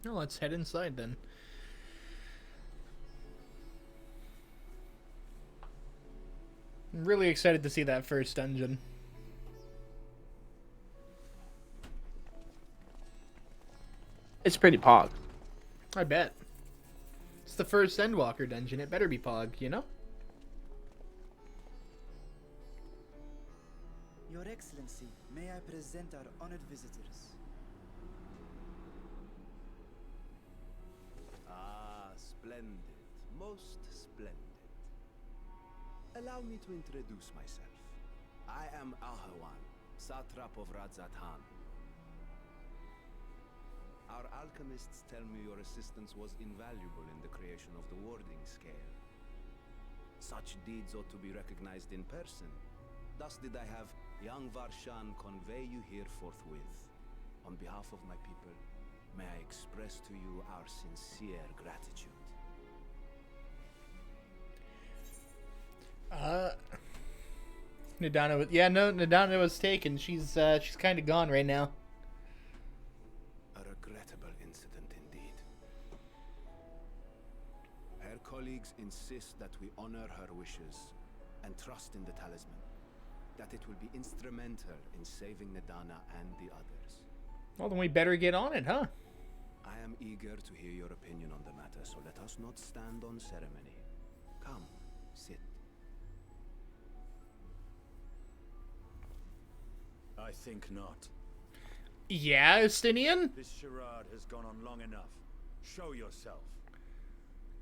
No, let's head inside then. I'm really excited to see that first dungeon. It's pretty pog. I bet. It's the first Endwalker dungeon. It better be Pog, you know? Your Excellency, may I present our honored visitors? Ah, splendid. Most splendid. Allow me to introduce myself. I am Ahawan, satrap of Radzatan. Our alchemists tell me your assistance was invaluable in the creation of the warding scale. Such deeds ought to be recognized in person. Thus did I have young Varshan convey you here forthwith. On behalf of my people, may I express to you our sincere gratitude. Nadana was taken. She's kind of gone right now. A regrettable incident indeed. Her colleagues insist that we honor her wishes and trust in the talisman, that it will be instrumental in saving Nadana and the others. Well, then we better get on it, huh? I am am eager to hear your opinion on the matter, so let us not stand on ceremony. Come, sit. I think not. Yeah, Estinian? This charade has gone on long enough. Show yourself.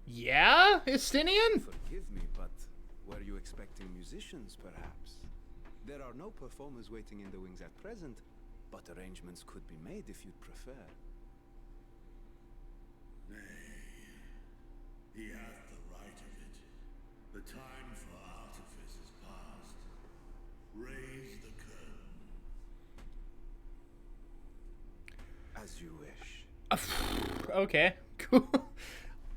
Yeah, Estinian? Forgive me, but were you expecting musicians, perhaps? There are no performers waiting in the wings at present, but arrangements could be made if you'd prefer. Nay, he hath the right of it. The time for artifice is past. Raise the curtain. As you wish. Okay, cool.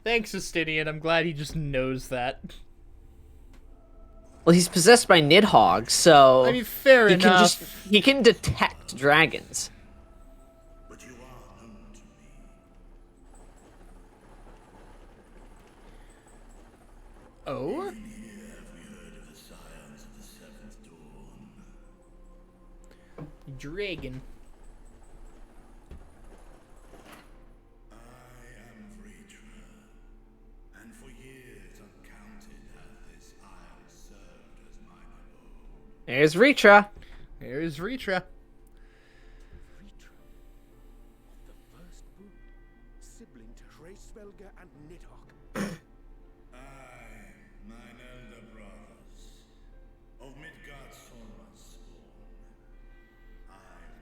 Thanks, Estinian. I'm glad he just knows that. Well, he's possessed by Nidhogg, so I mean, fair enough. He can detect dragons. But you are known to me. Oh? Even here have we heard of the scions of the seventh dawn. Dragon. I am Vritra, and for years uncounted hath this isle served as mine abode. There's Ritra. There's Vritra. Vritra. The first brood. Sibling to Hraesvelga and Nidhogg. Aye, mine elder brothers, of Midgard's Sorma's spawn. I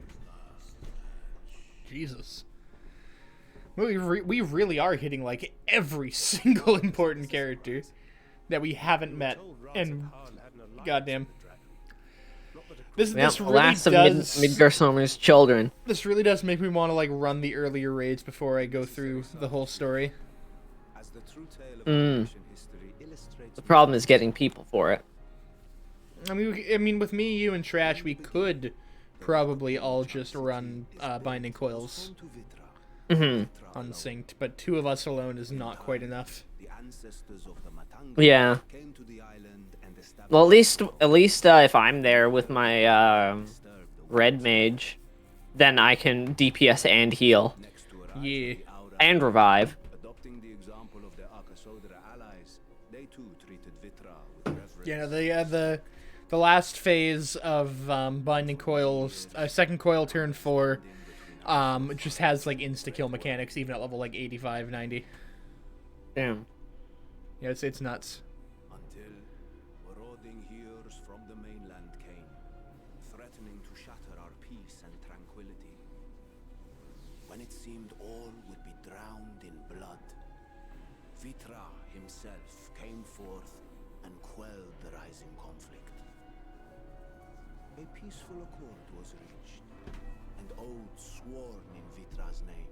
was last batch. Jesus. We really are hitting like every single important character that we haven't met, and goddamn, this really last does of Midgardsormr's children. this really does make me want to like run the earlier raids before I go through the whole story. As the true tale of Nation history illustrates. The problem is getting people for it. I mean, with me, you, and Trash, we could probably all just run Binding Coils unsynced, but two of us alone is not quite enough. The ancestors of the Matanga Yeah. came to the island and established. Well, at least if I'm there with my red mage, then I can DPS and heal Next to Yeah. and revive. adopting the example of their Arkasodra allies, they too treated Vitra with reverence. Yeah, the last phase of Binding Coils, second coil turn 4, it just has like insta-kill mechanics even at level like 85, 90. Damn. Yeah, it's nuts. Until marauding heroes from the mainland came, threatening to shatter our peace and tranquility. When it seemed all would be drowned in blood, Vitra himself came forth and quelled the rising conflict. A peaceful accord was reached, and oaths sworn in Vitra's name.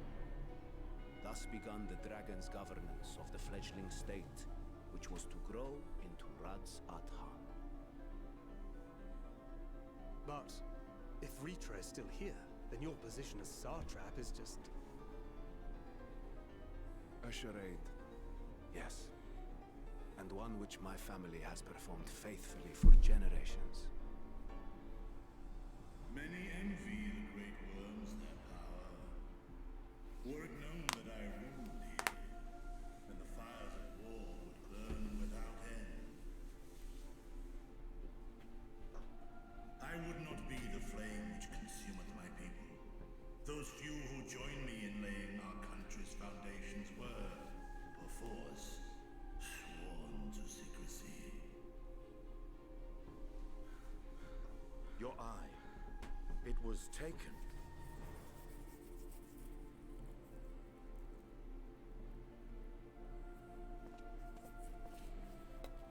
Thus began the dragon's governance of the fledgling state, which was to grow into Rad's Adhan. But if Ritra is still here, then your position as Satrap is just... A charade, yes. And one which my family has performed faithfully for generations. Many envy the great worms their power. Were it known that I ruled here, then the fires of war would burn without end. I would not be the flame which consumeth my people. Those few who join me in laying our country's foundations were, perforce, sworn to secrecy. Your eye. It was taken.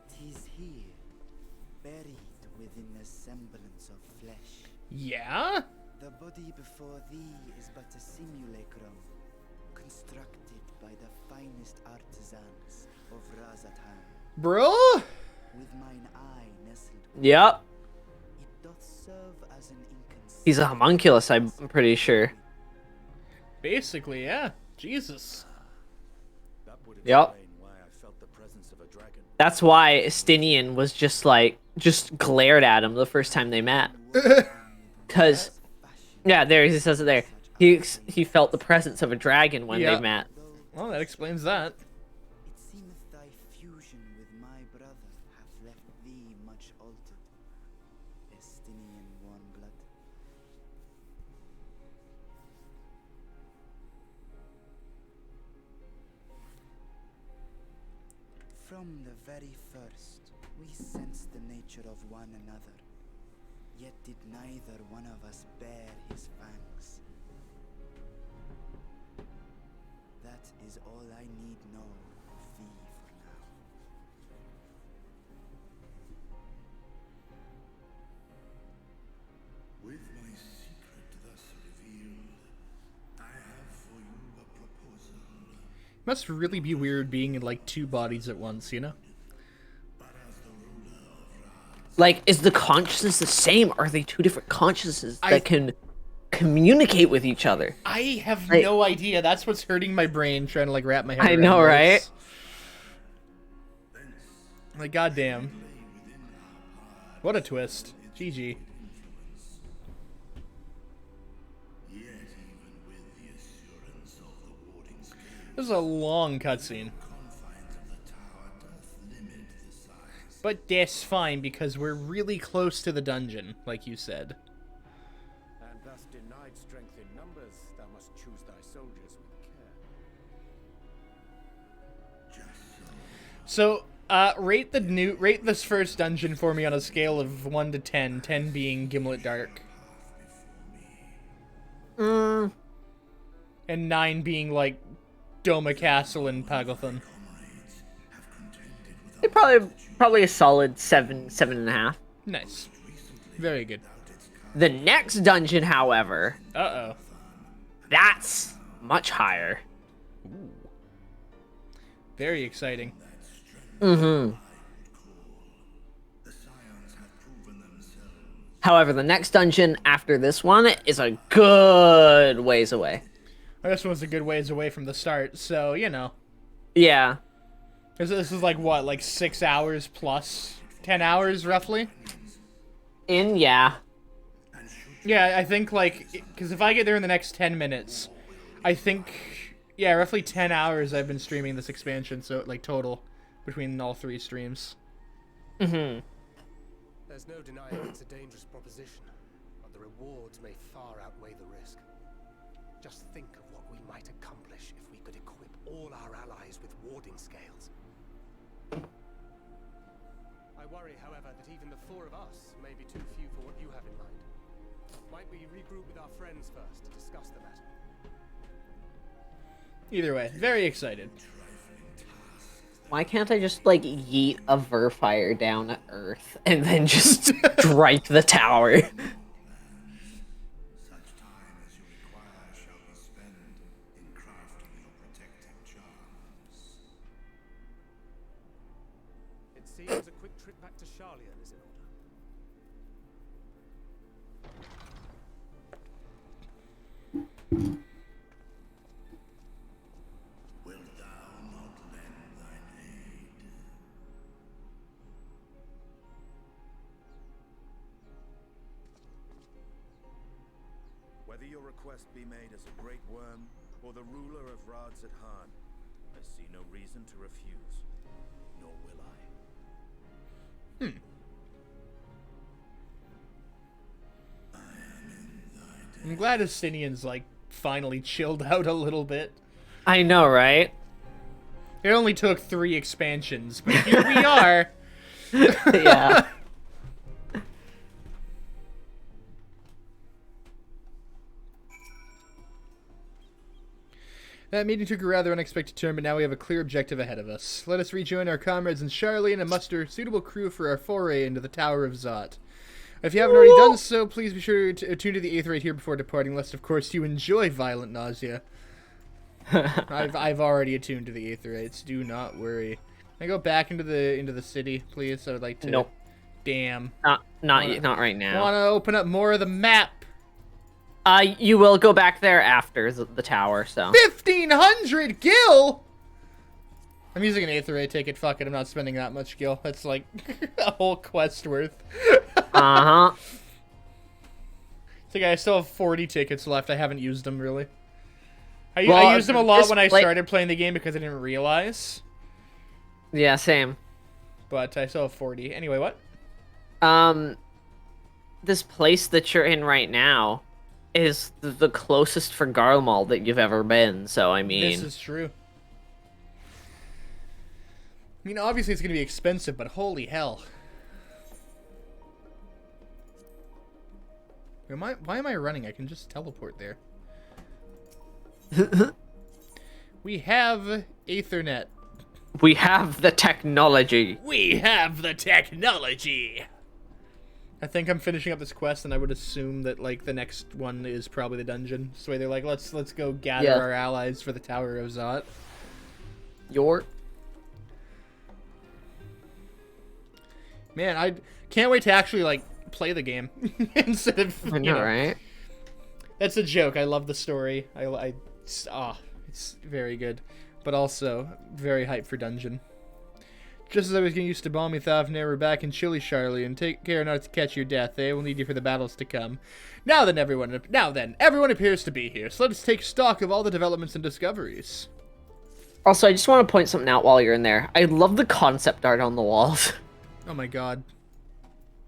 Tis here, buried within a semblance of flesh. Yeah? The body before thee is but a simulacrum, constructed by the finest artisans of Razatan. Bro? With mine eye nestled within, Yep. it doth serve as an He's a homunculus, I'm pretty sure. Basically, yeah. Jesus. That would Yep. explain why I felt the presence of a dragon. That's why Estinian was just glared at him the first time they met. Cause, yeah, there he says it there. He felt the presence of a dragon when Yeah. they met. Well, that explains that. It seemeth thy fusion with my brother hath left thee much altered. Estinian warm blood. From the very first, we sensed the nature of one another. Yet did neither one of us bear his fangs. That is all I need know of thee for now. With my secret thus revealed, I have for you a proposal. Must really be weird being in like two bodies at once, you know? Like, is the consciousness the same? Are they two different consciousnesses that can communicate with each other? I have no idea. That's what's hurting my brain trying to like wrap my head around. I know, right? Like, goddamn. What a twist. GG. This is a long cutscene. But that's fine, because we're really close to the dungeon, like you said. And thus denied strength in numbers, thou must choose thy soldiers with care. So, rate this first dungeon for me on a scale of 1 to 10, 10 being Gimlet Dark. And 9 being, like, Doma Castle and Paglethon. Probably a solid 7.5. Nice. Very good. The next dungeon, however, Uh-oh. that's much higher. Ooh. Very exciting. Mm-hmm. However, the next dungeon after this one is a good ways away. This one's a good ways away from the start, so, you know. Yeah. This is like, what, like 6 hours plus? 10 hours, roughly? Yeah. Yeah, I think, like, because if I get there in the next 10 minutes, I think, yeah, roughly 10 hours I've been streaming this expansion, so, like, total, between all 3 streams. Mm-hmm. There's no denying it's a dangerous proposition, but the rewards may far outweigh the risk. Just think of what we might accomplish if we could equip all our allies with warding scales. I worry, however, that even the 4 of us may be too few for what you have in mind. Might we regroup with our friends first to discuss the matter? Either way, very excited. Why can't I just, like, yeet a Verfire down to Earth and then just strike the tower? It seems a quick trip back to Charlian is in order. Wilt thou not lend thine aid? Whether your request be made as a great worm or the ruler of Rads at Han, I see no reason to refuse, nor will I. I'm glad Estinian's, like, finally chilled out a little bit. I know, right? It only took 3 expansions, but here we are! Yeah. That meeting took a rather unexpected turn, but now we have a clear objective ahead of us. Let us rejoin our comrades in Charlian and muster suitable crew for our foray into the Tower of Zot. If you haven't already done so, please be sure to attune to the Aetheryte here before departing, lest of course you enjoy violent nausea. I've already attuned to the Aetherites, do not worry. Can I go back into the city, please? I would like to. Nope. Damn. Not right now. Want to open up more of the map? You will go back there after the tower, so. 1,500 gil! I'm using an Aetherite ticket. Fuck it, I'm not spending that much gil. That's like a whole quest worth. Uh-huh. It's like I still have 40 tickets left. I haven't used them really. I Well, used them a lot this when I started playing the game because I didn't realize. Yeah, same. But I still have 40. Anyway, what? This place that you're in right now is the closest for Garlemald that you've ever been, so I mean... This is true. I mean, obviously it's going to be expensive, but holy hell. Why am I running? I can just teleport there. We have Aethernet. We have the technology. We have the technology. I think I'm finishing up this quest, and I would assume that like the next one is probably the dungeon. So they're like, let's go gather our allies for the Tower of Zot. Man, I can't wait to actually like play the game instead of. I know, right? That's a joke. I love the story. It's very good, but also very hyped for dungeon. Just as I was getting used to bombing Thavner, we're back in Chile, Charlie, and take care not to catch your death. They will need you for the battles to come. Now then, everyone appears to be here. So let us take stock of all the developments and discoveries. Also, I just want to point something out while you're in there. I love the concept art on the walls. Oh my god.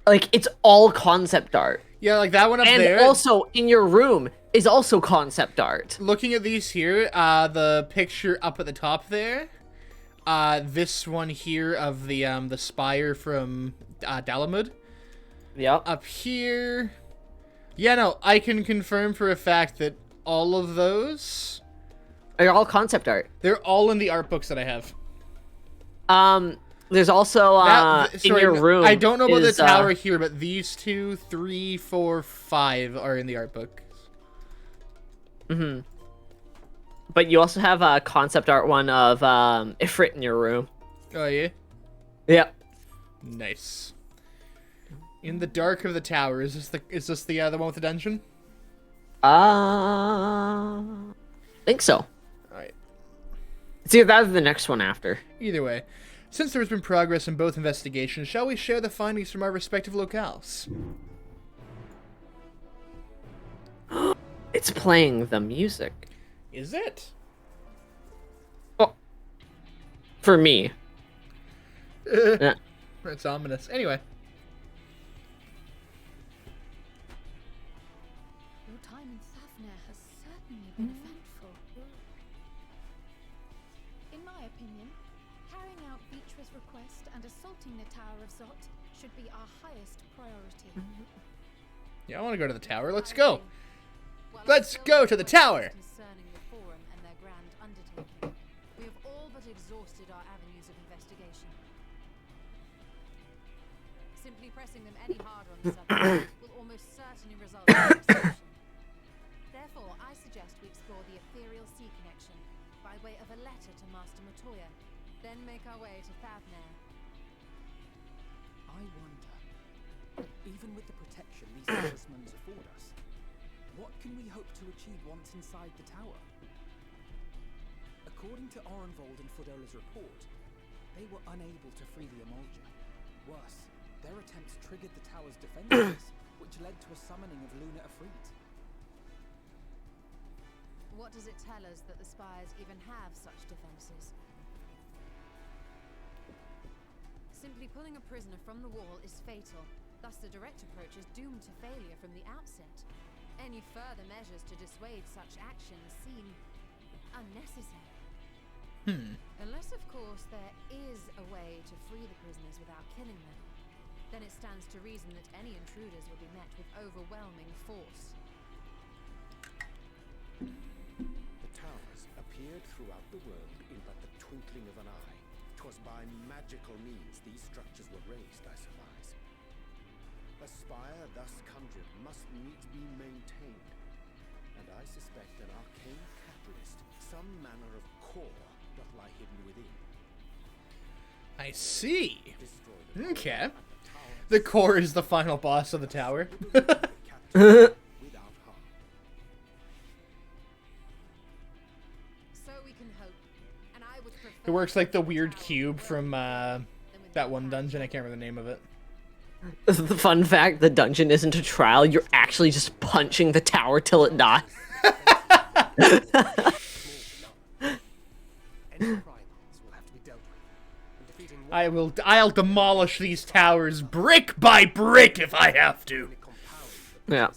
Like, it's all concept art. Yeah, like that one up there. And also, in your room, is also concept art. Looking at these here, the picture up at the top there, this one here of the spire from Dalamud. Yep. Up here. Yeah, no, I can confirm for a fact that all of those... They're all concept art. They're all in the art books that I have. There's also in your room. I don't know about the tower here, but these 2, 3, 4, 5 are in the art book. Mm-hmm. But you also have a concept art one of Ifrit in your room. Oh yeah. Yep. Nice. In the dark of the tower. Is this the one with the dungeon? Think so. All right. It's either that or the next one after. Either way. Since there has been progress in both investigations, shall we share the findings from our respective locales? It's playing the music. Is it? Oh. For me. Yeah. It's ominous. Anyway. Your time in Thavner has certainly been eventful. In my opinion, carrying out Beechra's request and assaulting the Tower of Zot should be our highest priority. Yeah, I want to go to the tower. Let's go. Let's go to the tower. Concerning the forum and their grand undertaking, we have all but exhausted our avenues of investigation. Simply pressing them any harder on the subject will almost certainly result in their destruction. Therefore, I suggest we explore the ethereal sea connection by way of a letter to Master Matoya, then make our way to Thavner. I wonder, even with the protection these talismans afford us, what can we hope to achieve once inside the tower? According to Orenvold and Fodola's report, they were unable to free the Emulger. Worse, their attempts triggered the tower's defenses, which led to a summoning of Luna Afrit. What does it tell us that the spires even have such defenses? Simply pulling a prisoner from the wall is fatal, thus the direct approach is doomed to failure from the outset. Any further measures to dissuade such actions seem unnecessary. Unless, of course, there is a way to free the prisoners without killing them. Then it stands to reason that any intruders will be met with overwhelming force. The towers appeared throughout the world in but the twinkling of an eye. 'Twas by magical means these structures were raised, I surmise. A spire thus conjured must needs be maintained, and I suspect an arcane catalyst, some manner of core, doth lie hidden within. I see. Destroy the Okay. The core is the final boss of the tower. without harm. So we can hope, and I would prefer It works like the weird cube from that one dungeon. I can't remember the name of it. The fun fact, the dungeon isn't a trial. You're actually just punching the tower till it dies. I'll demolish these towers brick by brick if I have to. Yeah.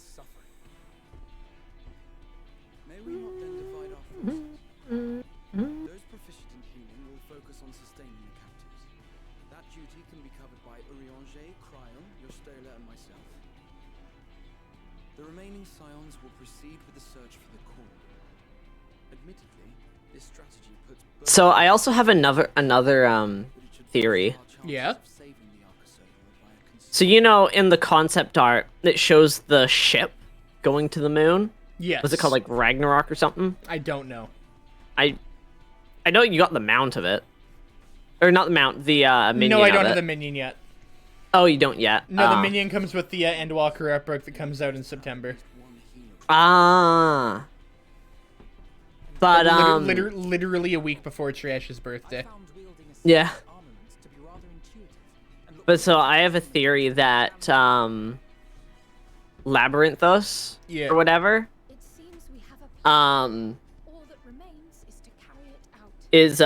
May we not then divide our forces? Those proficient in healing will focus on sustaining the captives. That duty can be covered by Urianger, Cryon, Yostela, and myself. The remaining scions will proceed with the search for the core. Admittedly, this strategy puts So I also have another theory. Yeah. So you know, in the concept art, it shows the ship going to the moon. Yes. Was it called like Ragnarok or something? I don't know. I know you got the mount of it, or not the mount, the minion. No, I don't of have it. the minion yet. Oh, you don't yet. No, the minion comes with the Endwalker art book that comes out in September. Ah. But literally a week before Trash's birthday. Yeah. But so I have a theory that Labyrinthos Yeah. or whatever It seems we have a plan. All that remains is to carry it out. is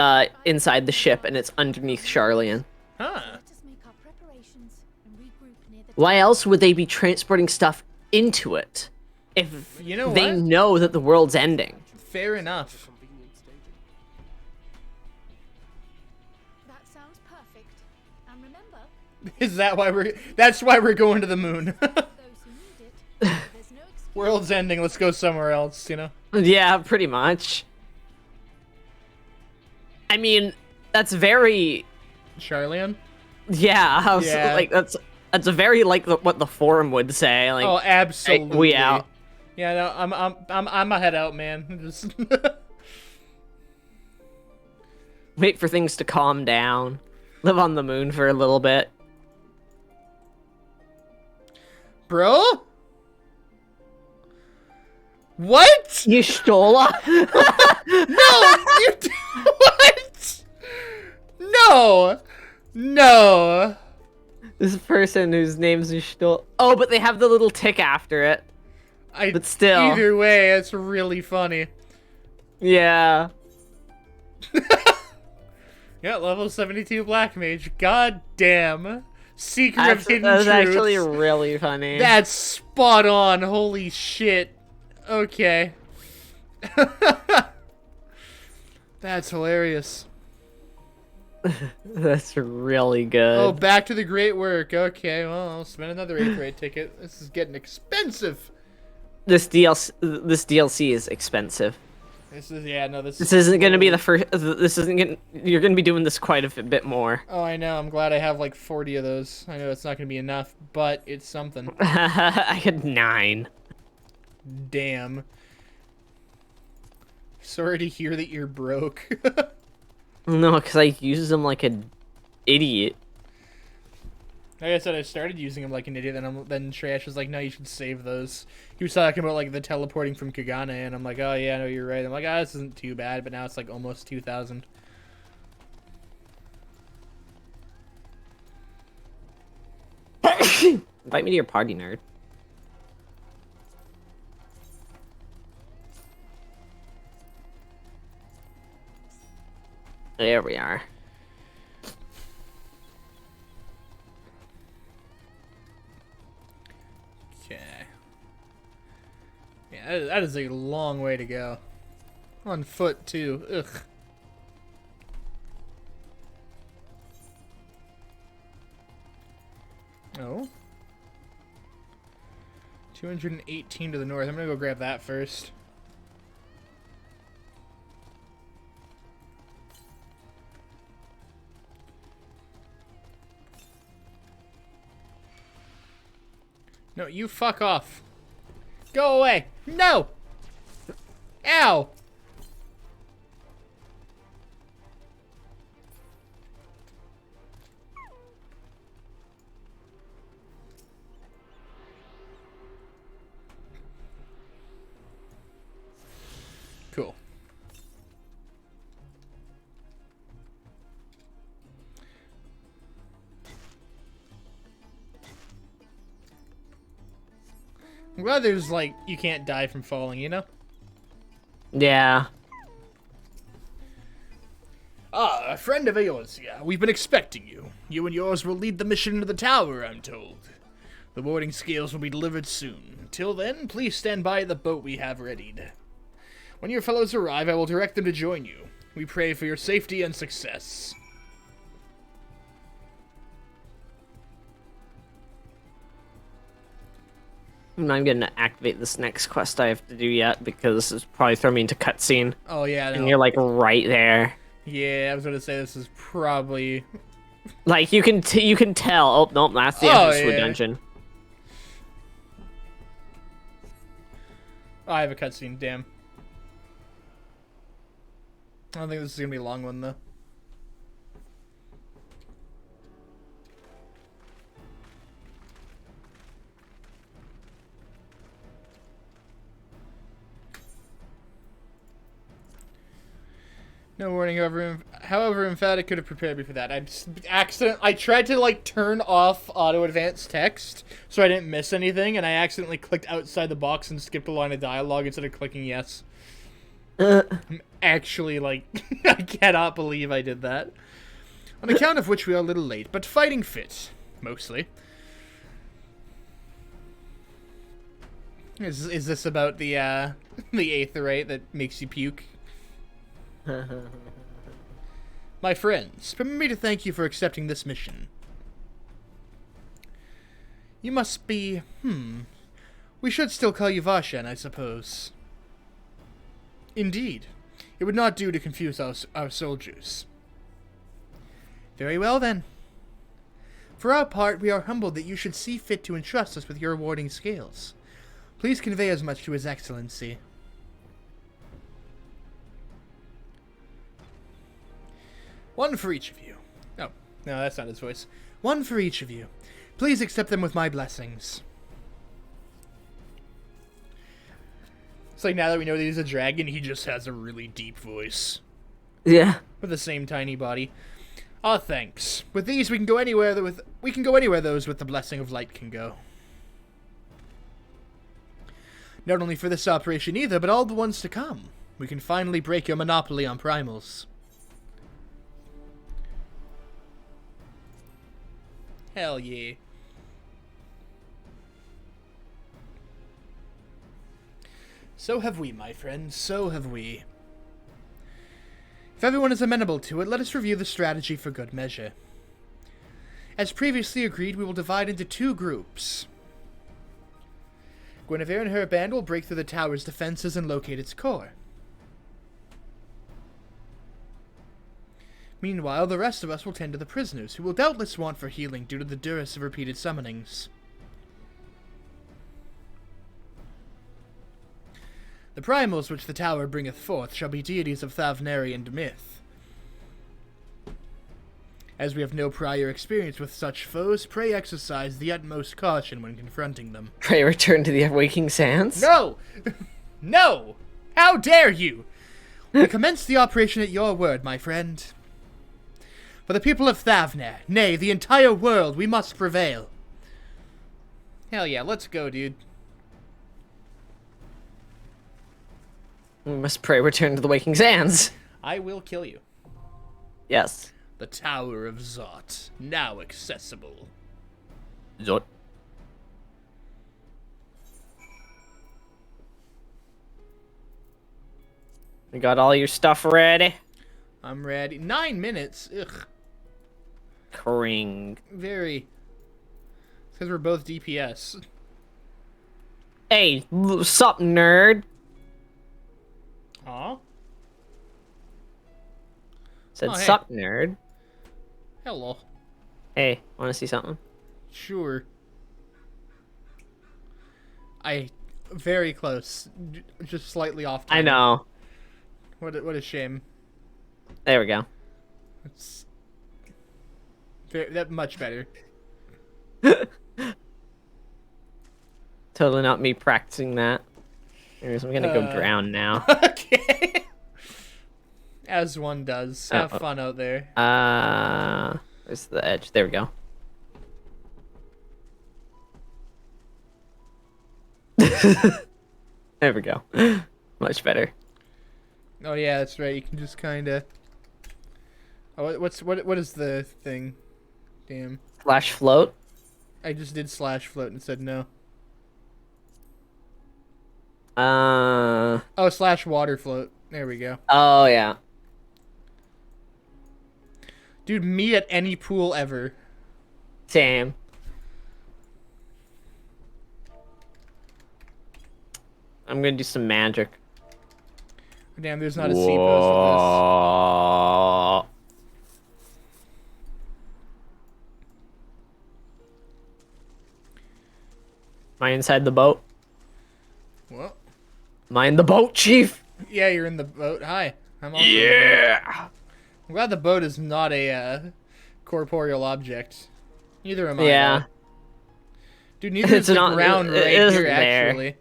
inside the ship and it's underneath Charlian. Huh. Let us make our preparations and regroup near the Why else would they be transporting stuff into it if You know they what? know that the world's ending? Fair enough. That sounds perfect. And remember, Is that why that's why we're going to the moon. those who need it, there's no excuse. World's ending, let's go somewhere else, you know? Yeah, pretty much. I mean, that's very Charlian? yeah. Yeah. Like that's a very like what the forum would say. Like, Oh, hey, absolutely. we out. Yeah, no, I'm a head out, man. Just Wait for things to calm down. Live on the moon for a little bit. Bro? What? You stole No, you what? No. No. this person whose name's Ishtul. Oh, but they have the little tick after it. But still. Either way, it's really funny. Yeah. Yeah, level 72 Black Mage. God damn. Seeker of That's, Hidden that was Truths. actually really funny. That's spot on. Holy shit. Okay. That's hilarious. That's really good. Oh, back to the great work. Okay, well, I'll spend another 8th rate ticket. This is getting expensive. This DLC is expensive. This is, yeah, no, This isn't gonna be the first. This isn't gonna. You're gonna be doing this quite a bit more. Oh, I know. I'm glad I have like 40 of those. I know it's not gonna be enough, but it's something. I had 9. Damn. Sorry to hear that you're broke. No, because I use them like an idiot. Like I said, I started using them like an idiot, and then Trash was like, no, you should save those. He was talking about like the teleporting from Kagane, and I'm like, oh yeah, no, you're right. I'm like, this isn't too bad, but now it's like almost 2,000. Invite me to your party, nerd. There we are. Okay. Yeah, that is a long way to go. On foot, too. Ugh. Oh. 218 to the north. I'm gonna go grab that first. No, you fuck off. Go away. No! Ow! Cool. I'm glad there's, like, you can't die from falling, you know? Yeah. Ah, a friend of Eorzea. We've been expecting you. You and yours will lead the mission into the tower, I'm told. The warding scales will be delivered soon. Till then, please stand by the boat we have readied. When your fellows arrive, I will direct them to join you. We pray for your safety and success. I'm not going to activate this next quest I have to do yet because this is probably throwing me into cutscene. Oh, yeah, And you're, like, right there. Yeah, I was going to say this is probably... Like, you can tell. Oh, nope, that's the entrance to a dungeon. Oh, I have a cutscene, damn. I don't think this is going to be a long one, though. No warning, however emphatic could have prepared me for that. I tried to, like, turn off auto advanced text so I didn't miss anything, and I accidentally clicked outside the box and skipped a line of dialogue instead of clicking yes. I'm actually, like, I cannot believe I did that. On account of which we are a little late, but fighting fit, mostly. Is this about the aetherite that makes you puke? My friends, permit me to thank you for accepting this mission. You must be, we should still call you Varshan, I suppose. Indeed. It would not do to confuse our soldiers. Very well, then. For our part, we are humbled that you should see fit to entrust us with your warding scales. Please convey as much to His Excellency. One for each of you. Oh, no, that's not his voice. One for each of you. Please accept them with my blessings. It's like now that we know that he's a dragon, he just has a really deep voice. Yeah. With the same tiny body. Ah, thanks. With these, we can go anywhere those with the blessing of light can go. Not only for this operation either, but all the ones to come. We can finally break your monopoly on primals. Hell yeah. So have we, my friends, so have we. If everyone is amenable to it, let us review the strategy for good measure. As previously agreed, we will divide into 2 groups. Guinevere and her band will break through the tower's defenses and locate its core. Meanwhile, the rest of us will tend to the prisoners, who will doubtless want for healing due to the duress of repeated summonings. The primals which the tower bringeth forth shall be deities of Thavnarian myth. As we have no prior experience with such foes, pray exercise the utmost caution when confronting them. Pray return to the Waking Sands? No! No! How dare you! We commence the operation at your word, my friend. For the people of Thavner, nay, the entire world, we must prevail. Hell yeah, let's go, dude. We must pray return to the Waking Sands. I will kill you. Yes. The Tower of Zot, now accessible. Zot. You got all your stuff ready? I'm ready. 9 minutes? Ugh. Kring. Very. It's because we're both DPS. Hey, sup, nerd? Aw? Said, Oh, hey. sup, nerd? Hello. Hey, wanna see something? Sure. Very close. Just slightly off time. I know. What a shame. There we go. It's that much better. Totally not me practicing that. Anyways, I'm gonna go drown now. Okay. As one does. Have fun out there. Where's the edge? There we go. There we go. Much better. Oh yeah, that's right. You can just kind of. Oh, what is the thing? Damn. Slash float. I just did slash float and said no. Oh, slash water float. There we go. Oh yeah. Dude, me at any pool ever. Same. I'm gonna do some magic. Damn, there's not a C post with this. Am I inside the boat? What? Am I in the boat, Chief? Yeah, you're in the boat. Hi. I'm also in the boat. I'm glad the boat is not a corporeal object. Neither am I. Yeah. Though. Dude, neither is the ground right here, there. actually.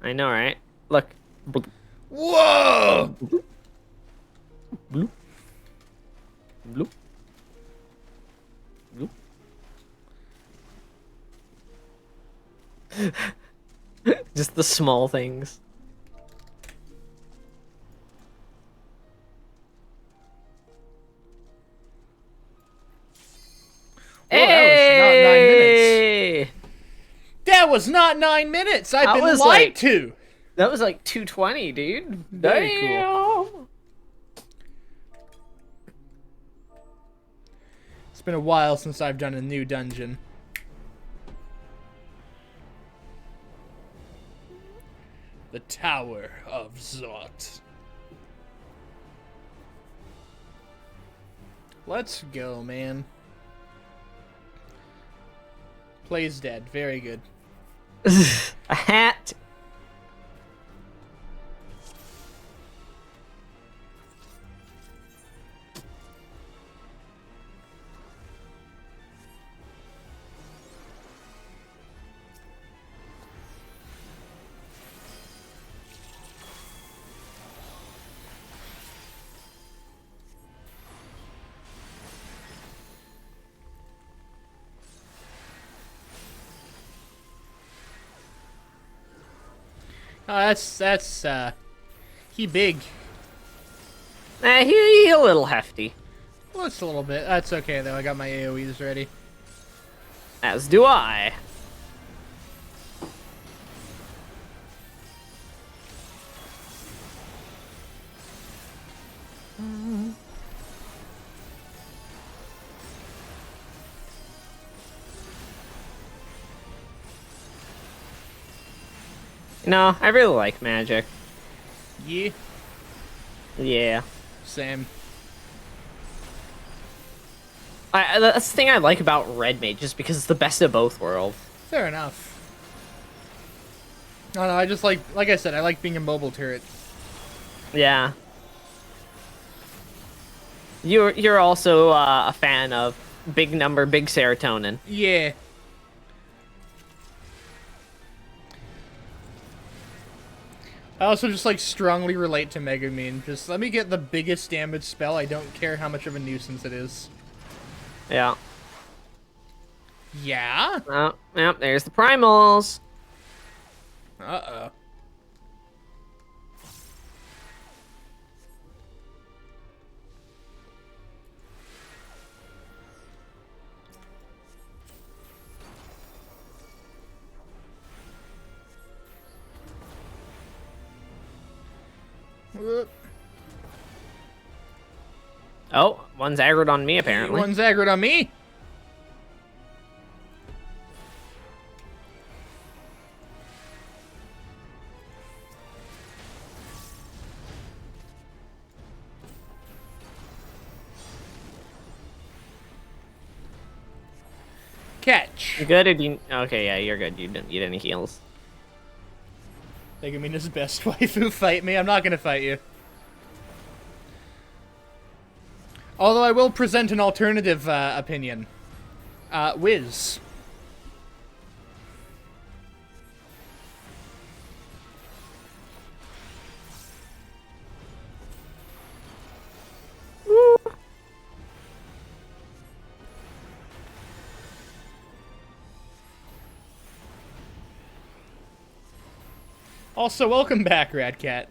I know, right? Look. Whoa! Bloop. Bloop. Bloop. Just the small things. Hey! That was not 9 minutes! I've been lied to! That was like 2:20, dude. Very cool. It's been a while since I've done a new dungeon. The Tower of Zot. Let's go, man. Plays dead. Very good. A hat. Oh, that's he big. He a little hefty. Well, it's a little bit. That's okay though. I got my AoEs ready. As do I. No, I really like magic. Yeah. Yeah. Same. That's the thing I like about Red Mage, just because it's the best of both worlds. Fair enough. No, I just like I said, I like being a mobile turret. Yeah. You're also a fan of big number, big serotonin. Yeah. I also just like strongly relate to Megumin. Just let me get the biggest damage spell. I don't care how much of a nuisance it is. Yeah. Yeah? Oh, yep, there's the primals. Uh-oh. Whoop. Oh, one's aggroed on me, apparently. One's aggroed on me? Catch. You good or do you... Okay, yeah, you're good. You didn't need any heals. Megumin's best waifu fight me. I'm not gonna fight you. Although I will present an alternative opinion. Wiz. Also, welcome back, Radcat.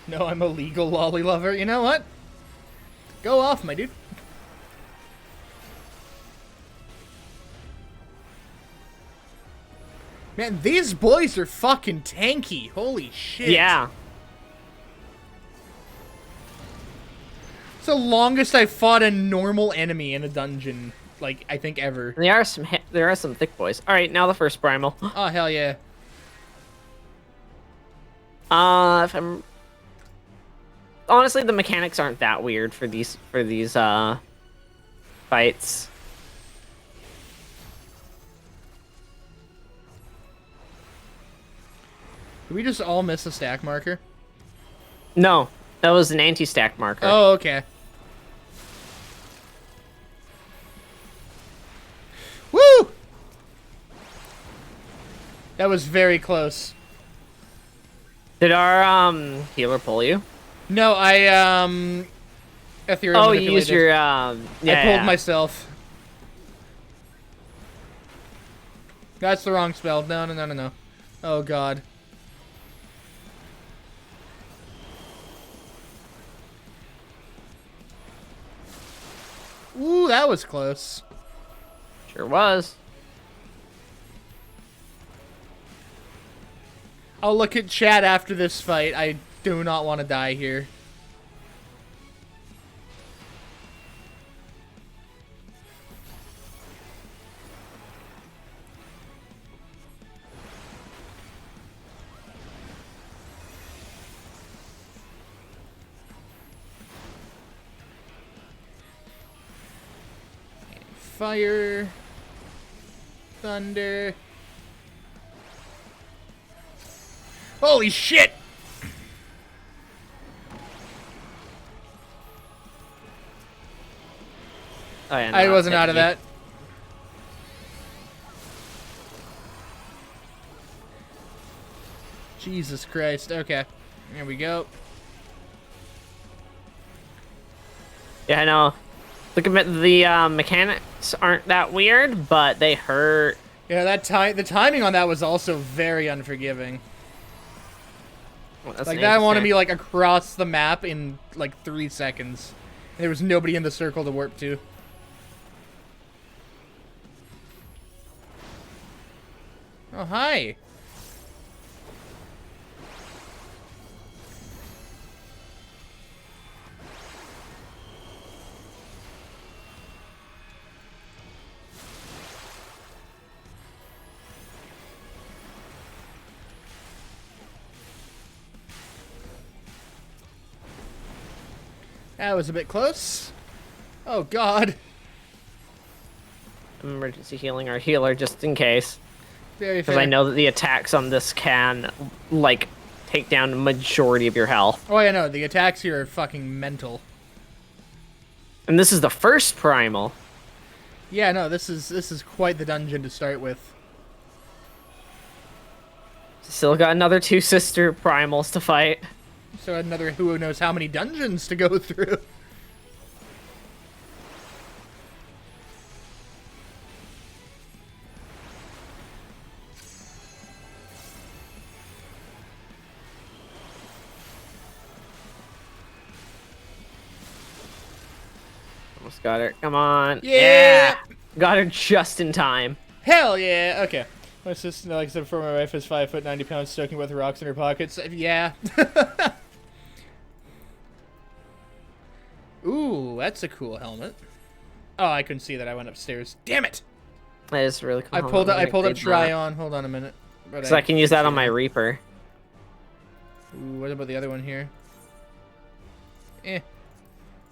No, I'm a legal lolly lover. You know what? Go off, my dude. Man, these boys are fucking tanky. Holy shit. Yeah. It's the longest I've fought a normal enemy in a dungeon, like, I think ever. There are some thick boys. All right, now the first primal. Oh, hell yeah. If I'm honestly, the mechanics aren't that weird for these fights. Did we just all miss a stack marker? No, that was an anti-stack marker. Oh, okay. Woo! That was very close. Did our healer pull you? No, I Ethereum Oh, you manipulated. used your I pulled myself. That's the wrong spell. No, no, no, no, no. Oh god. Ooh, that was close. Sure was. I'll look at chat after this fight. I do not want to die here. Fire. Thunder. Holy shit! Oh, yeah, no, I wasn't out of technically. that. Jesus Christ. Okay. Here we go. Yeah, I know. Look at the mechanics aren't that weird, but they hurt. Yeah, the timing on that was also very unforgiving. Well, that's Like, an that wanted anti-stack. me, like, across the map in, like, 3 seconds. There was nobody in the circle to warp to. Oh, hi. That was a bit close. Oh, God. I'm emergency healing our healer just in case. Very Because fair. I know that the attacks on this can, like, take down the majority of your health. Oh, yeah, no. The attacks here are fucking mental. And this is the first primal. Yeah, no, this is quite the dungeon to start with. Still got another 2 sister primals to fight. So another who knows how many dungeons to go through. Almost got her. Come on. Yeah! Got her just in time. Hell yeah! Okay. My sister, like I said before, my wife is 5 foot 90 pounds, soaking with rocks in her pockets. Yeah. Ooh, that's a cool helmet. Oh, I couldn't see that. I went upstairs. Damn it! That is really cool. I pulled up try on. Hold on a minute. So I can use that on my Reaper. Ooh, what about the other one here? Eh.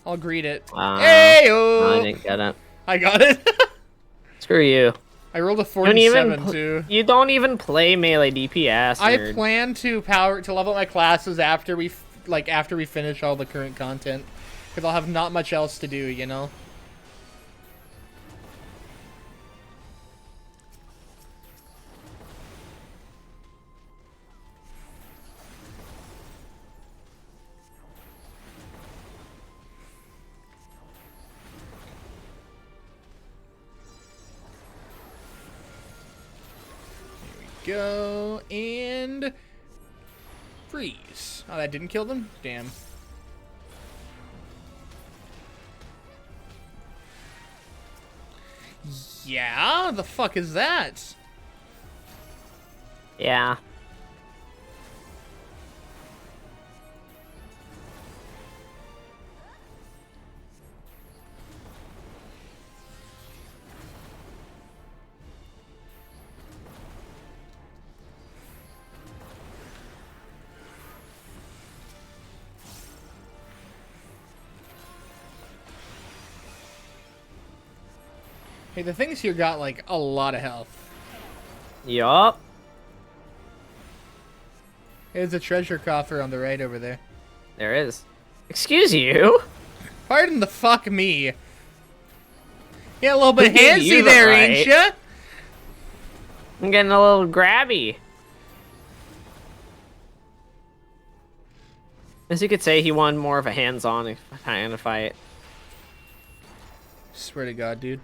I'll greet it. Hey! Hey-o! I didn't get it. I got it. Screw you. I rolled a You don't even 47 too. You don't even play melee DPS. I nerd. plan to level up my classes after we finish all the current content, because I'll have not much else to do, you know. go. And freeze. Oh, that didn't kill them? Damn. Yeah? The fuck is that? Yeah. Hey, the things here got, like, a lot of health. Yup. There's a treasure coffer on the right over there. There is. Excuse you? Pardon the fuck me. Yeah, a little bit Who gave handsy you the there, right? ain't ya? I'm getting a little grabby. As you could say, he wanted more of a hands-on kind of fight. Swear to God, dude.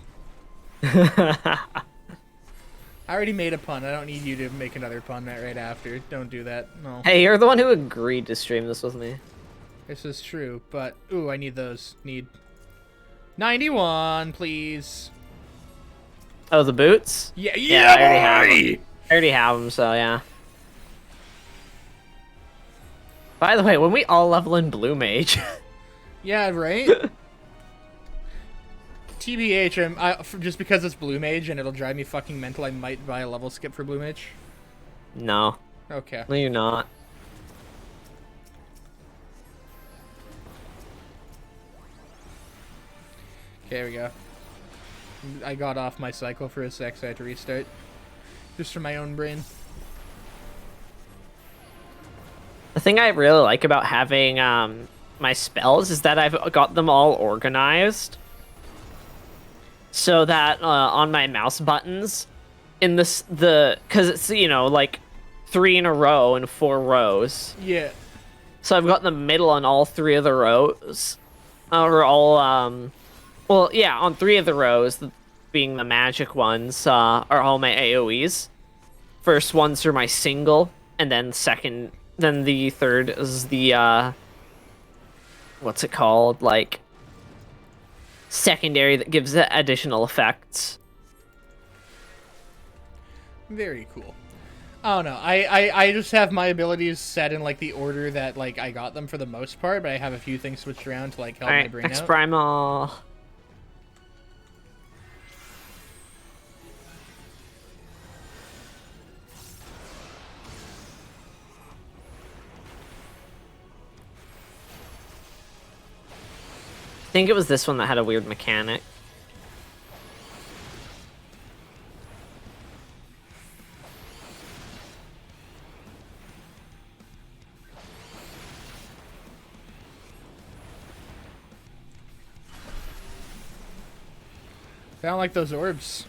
I already made a pun. I don't need you to make another pun right after. Don't do that. No. Hey, you're the one who agreed to stream this with me. This is true, but... Ooh, I need those. Need... 91, please. Oh, the boots? Yeah, I already have boy! them. I already have them, so yeah. By the way, when we all level in Blue Mage... Yeah, right? TBH, just because it's Blue Mage and it'll drive me fucking mental, I might buy a level skip for Blue Mage. No. Okay. No, you're not. Okay, here we go. I got off my cycle for a sec, so I had to restart. Just for my own brain. The thing I really like about having my spells is that I've got them all organized. So that on my mouse buttons, in because it's, you know, like 3 in a row and 4 rows. Yeah. So I've got the middle on all 3 of the rows. Or all, well, yeah, on 3 of the rows, being the magic ones, are all my AoEs. First ones are my single, and then then the third is the, what's it called? Like, secondary that gives it additional effects. Very cool. Oh no, I just have my abilities set in like the order that like I got them for the most part, but I have a few things switched around to like help my brain X out. Primal. I think it was this one that had a weird mechanic. I don't like those orbs.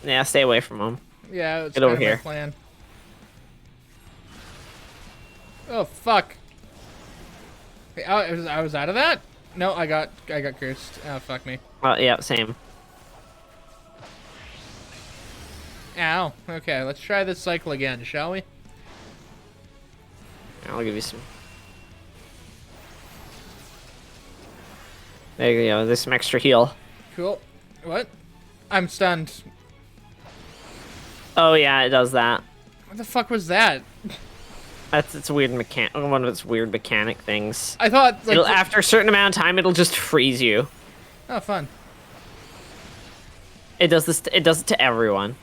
Yeah, stay away from them. Yeah, it's Get kind over of here. my plan. Oh fuck! Hey, I was out of that. No, I got cursed. Oh fuck me. Yeah, same. Ow. Okay, let's try this cycle again, shall we? I'll give you some. There you go. There's some extra heal. Cool. What? I'm stunned. Oh yeah, it does that. What the fuck was that? It's a weird one of its weird mechanic things. I thought like After a certain amount of time, it'll just freeze you. Oh, fun. It does this. It does it to everyone.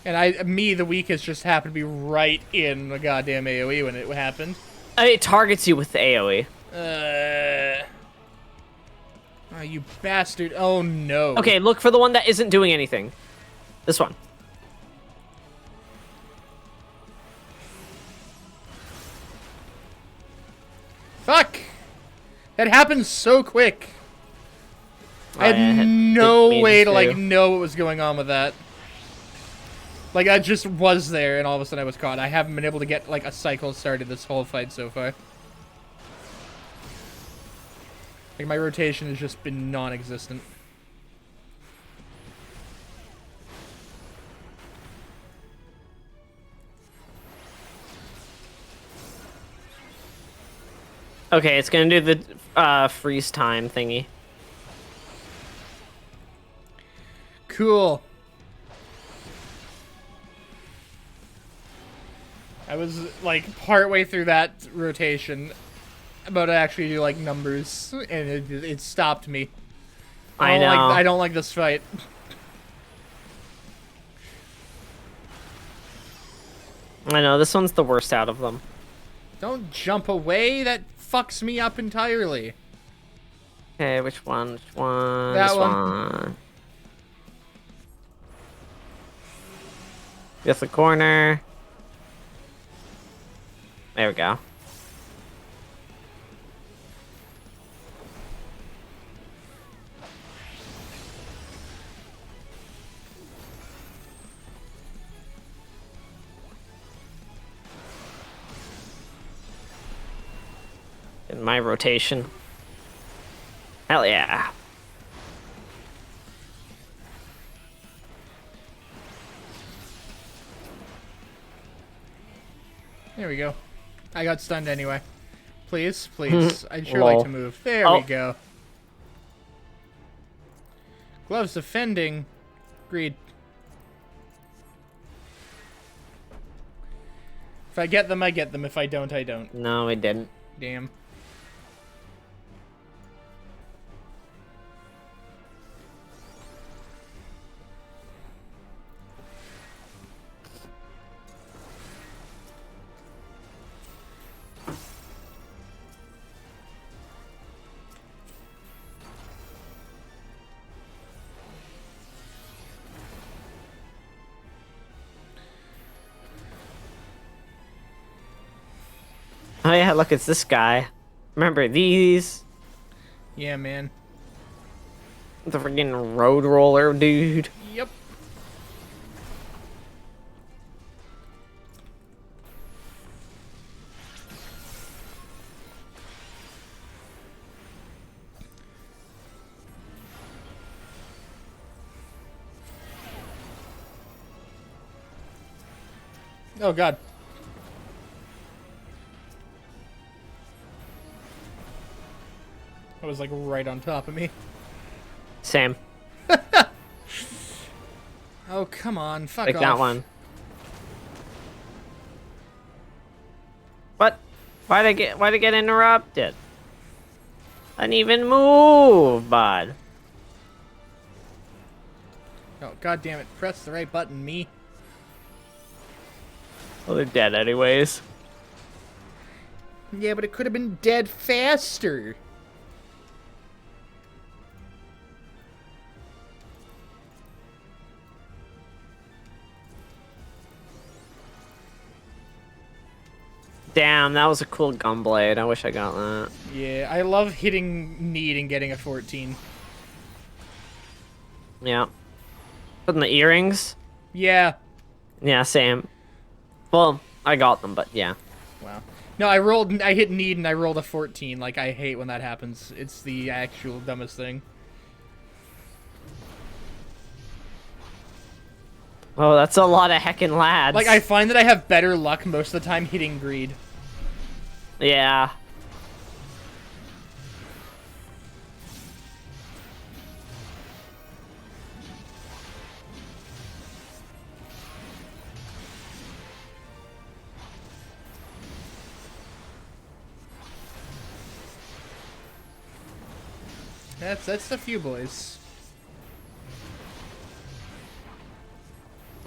And me, the weakest, just happened to be right in the goddamn AoE when it happened. It targets you with the AoE. Oh, you bastard. Oh, no. Okay, look for the one that isn't doing anything. This one. Fuck! That happened so quick. I yeah, had it no made way it to, like, through. know what was going on with that. Like, I just was there, and all of a sudden I was caught. I haven't been able to get, like, a cycle started this whole fight so far. Like, my rotation has just been non-existent. Okay, it's gonna do the freeze time thingy. Cool. I was like partway through that rotation, about to actually do like numbers, and it stopped me. I know. I don't like this fight. I know, this one's the worst out of them. Don't jump away. That fucks me up entirely. Okay, which one? Which one? That This one. Get the corner. There we go. In my rotation. Hell yeah. There we go. I got stunned anyway. Please, please. I'd sure like Lol. to move. There we go. Gloves defending. Agreed. If I get them, I get them. If I don't, I don't. No, we didn't. Damn. Oh yeah, look, it's this guy. Remember these? Yeah, man. The freaking road roller dude. Yep. Oh god. That was like right on top of me. Same. Oh, come on. Fuck Like off. that one. What? Why'd I get interrupted? I didn't even move, bud. Oh, god damn it. Press the right button, me. Well, they're dead anyways. Yeah, but it could have been dead faster. Damn, that was a cool gunblade. I wish I got that. Yeah, I love hitting need and getting a 14. Yeah. Putting the earrings? Yeah. Yeah, same. Well, I got them, but yeah. Wow. No, I hit need and I rolled a 14. Like, I hate when that happens. It's the actual dumbest thing. Oh, that's a lot of heckin' lads. Like, I find that I have better luck most of the time hitting greed. Yeah. That's a few boys.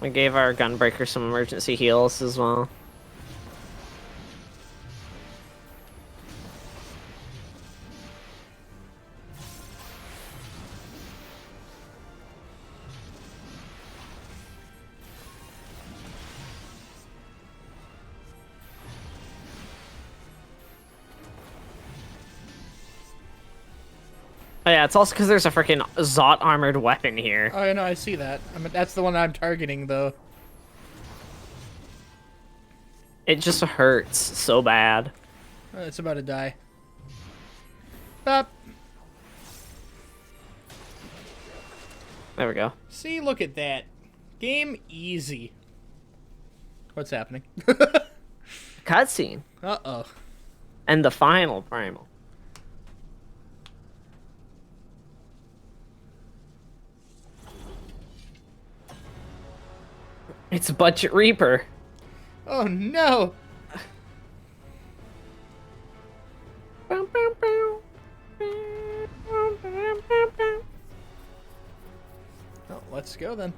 I gave our gunbreaker some emergency heals as well. Oh yeah, it's also because there's a freaking Zot armored weapon here. Oh, no, I see that. I mean, that's the one I'm targeting, though. It just hurts so bad. Oh, it's about to die. Up. There we go. See, look at that. Game easy. What's happening? Cutscene. Uh-oh. And the final primal. It's Budget Reaper. Oh no! Oh, let's go then.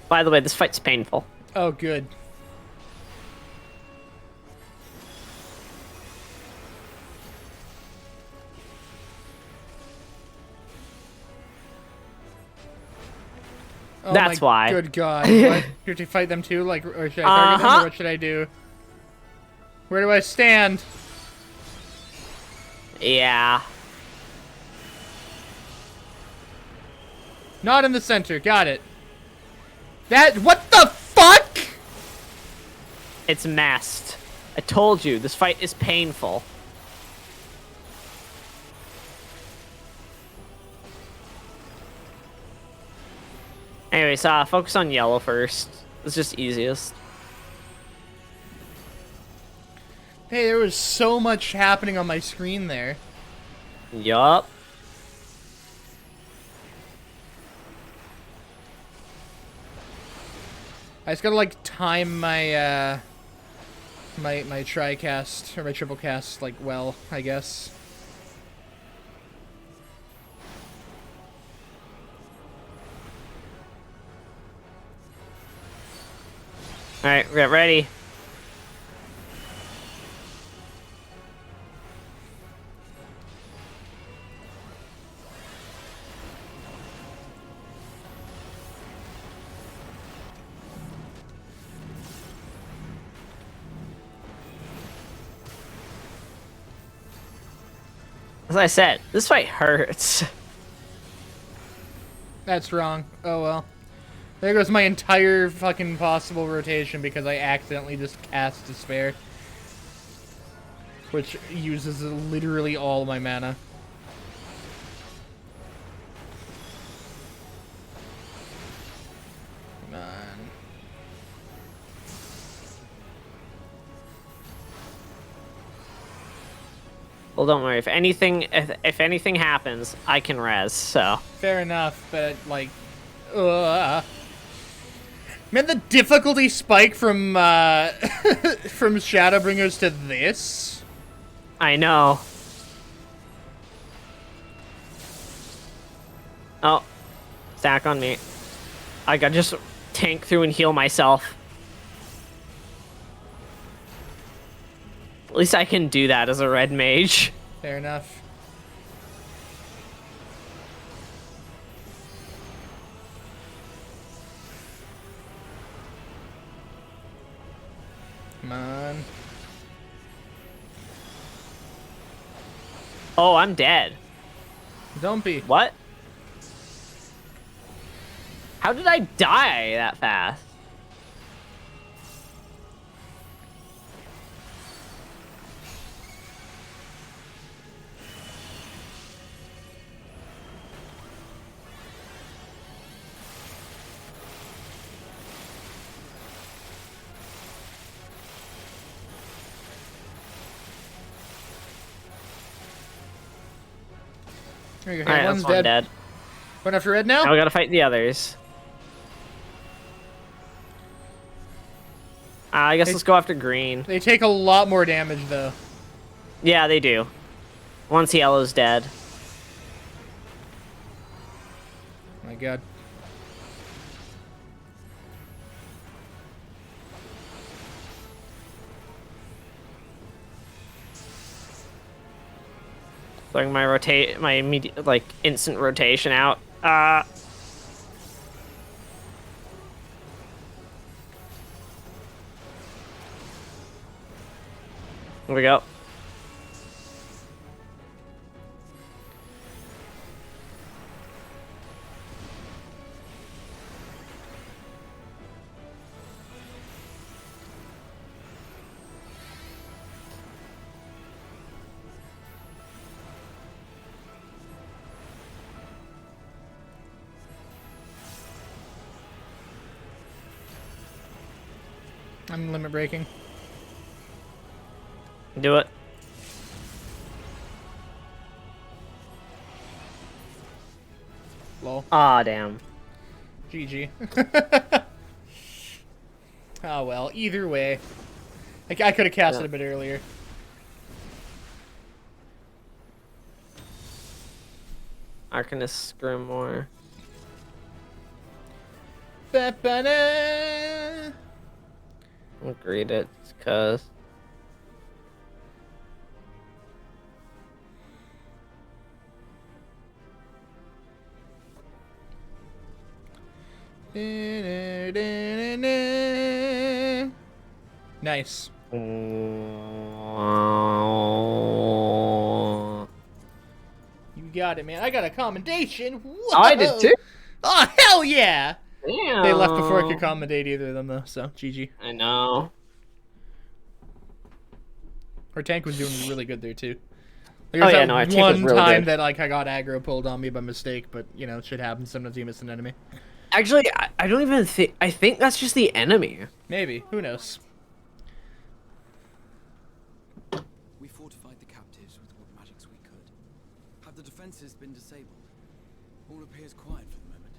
By the way, this fight's painful. Oh, good. Oh That's my why. Good God. Do I have to fight them too? Like, or should I target them, or what should I do? Where do I stand? Yeah. Not in the center. Got it. What the fuck? It's messed. I told you, this fight is painful. Anyways, focus on yellow first. It's just easiest. Hey, there was so much happening on my screen there. Yup. I just gotta like time my my tri-cast or my triple cast like well, I guess. All right, get ready. As I said, this fight hurts. That's wrong. Oh well. There goes my entire fucking possible rotation because I accidentally just cast Despair. Which uses literally all my mana. Come on. Well, don't worry. If anything happens, I can res. So. Fair enough, but like, man, the difficulty spike from from Shadowbringers to this. I know. Oh, stack on me. I got just tank through and heal myself. At least I can do that as a red mage. Fair enough. Come on. Oh, I'm dead. Don't be. What? How did I die that fast? There you go. Alright, One's that's one dead. dead. Going after red now? Now we gotta fight the others. I guess let's go after green. They take a lot more damage though. Yeah, they do. Once yellow's dead. My God. Throwing my immediate, like, instant rotation out. Here we go. I'm limit breaking. Do it. Lol. Ah, damn. GG. Oh well, either way. I could have cast it a bit earlier. Arcanist Grimoire. Ba-ba-da. I'll read it, cause. Nice. You got it, man. I got a commendation. Whoa! I did too. Oh, hell yeah! Damn. They left before I could commendate either of them, though, so GG. I know. Her tank was doing really good there, too. Oh, yeah, no, our tank was one really time good. that like I got aggro pulled on me by mistake, but, you know, it should happen. Sometimes you miss an enemy. Actually, I don't even think... I think that's just the enemy. Maybe. Who knows? We fortified the captives with what magics we could. Have the defenses been disabled? All appears quiet for the moment.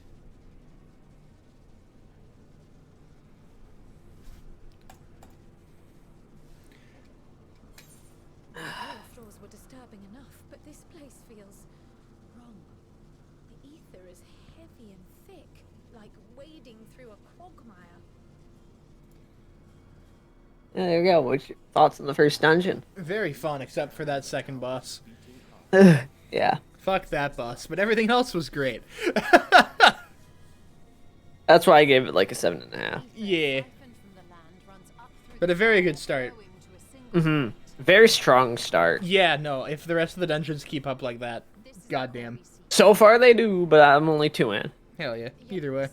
The lower floors were disturbing enough, but this place feels wrong. The ether is heavy and thick, like wading through a quagmire. Yeah, there you go. What's your thoughts on the first dungeon? Very fun, except for that second boss. Yeah. Fuck that boss, but everything else was great. That's why I gave it like a 7.5. Yeah. But a very good start. Mm-hmm. Very strong start. Yeah, no, if the rest of the dungeons keep up like that, goddamn. So far they do, but I'm only 2 in. Hell yeah. Either way.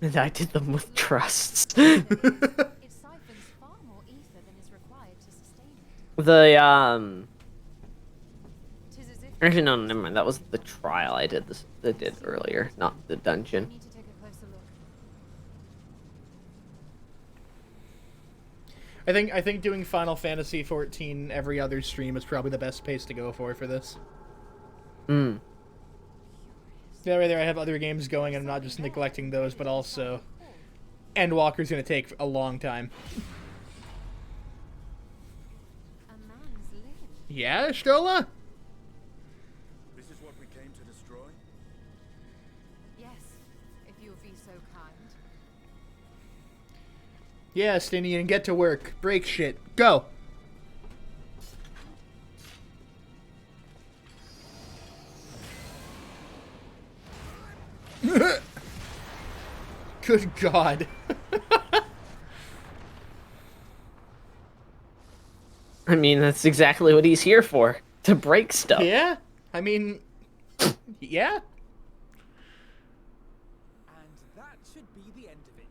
And I did them with trusts. Actually, no, never mind. That was the trial I did this. I did earlier, not the dungeon. I think doing Final Fantasy 14 every other stream is probably the best pace to go for this. Mm. That way there I have other games going and I'm not just neglecting those, but also Endwalker's gonna take a long time. Yeah, Stola? This is what we came to destroy? Yes, if you would be so kind. Yeah, Stinian, get to work. Break shit. Go! Good God. I mean, that's exactly what he's here for. To break stuff. Yeah? I mean, yeah? And that should be the end of it.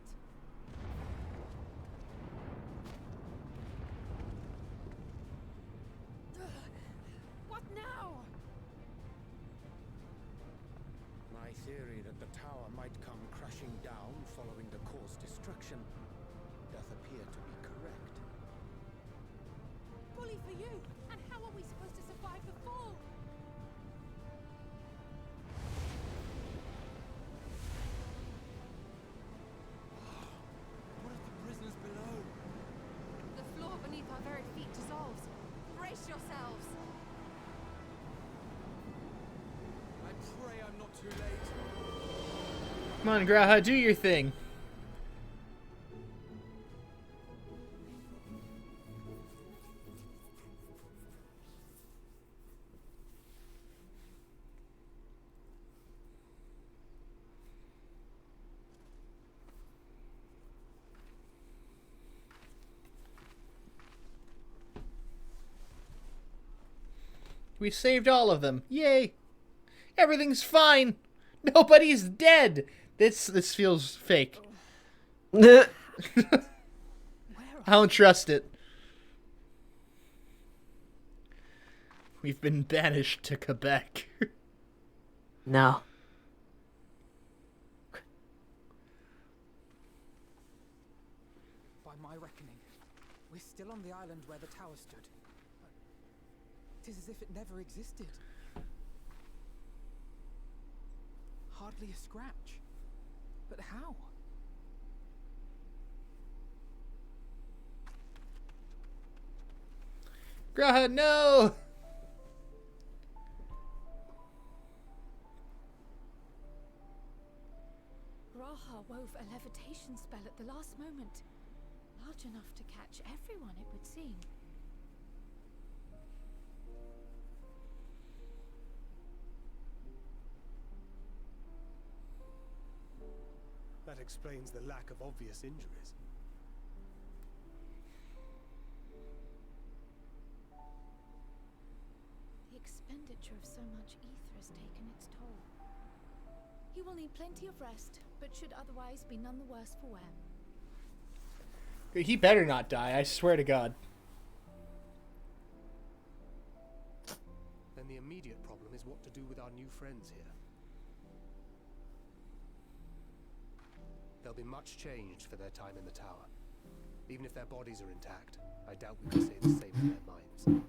What now? My theory that the tower might come crashing down following the core's destruction doth appear to be correct. Bully for you! And how are we supposed to survive the fall? What of the prisoners below? The floor beneath our very feet dissolves. Brace yourselves! I pray I'm not too late. Come on, Graha, do your thing. We saved all of them. Yay. Everything's fine. Nobody's dead. This feels fake. I don't trust it. We've been banished to Quebec. No. by my reckoning. We're still on the island where the tower stood. It is as if it never existed. Hardly a scratch. But how? Graha, no! Graha wove a levitation spell at the last moment. Large enough to catch everyone, it would seem. That explains the lack of obvious injuries. The expenditure of so much ether has taken its toll. He will need plenty of rest, but should otherwise be none the worse for wear. He better not die, I swear to God. Then the immediate problem is what to do with our new friends here. There'll be much changed for their time in the tower. Even if their bodies are intact, I doubt we can say the same for their minds.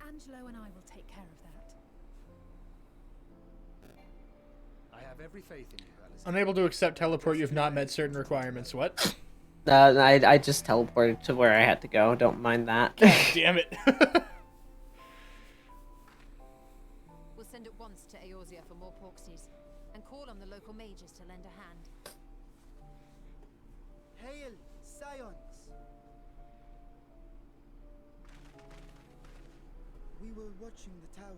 Angelo and I will take care of that. I have every faith in you, Alice. Unable to accept teleport, you have not met certain requirements. What? I just teleported to where I had to go. Don't mind that. God damn it. We'll send at once to Eorzea for more porksies, and call on the local mages to lend a hand. Hail, scions! We were watching the tower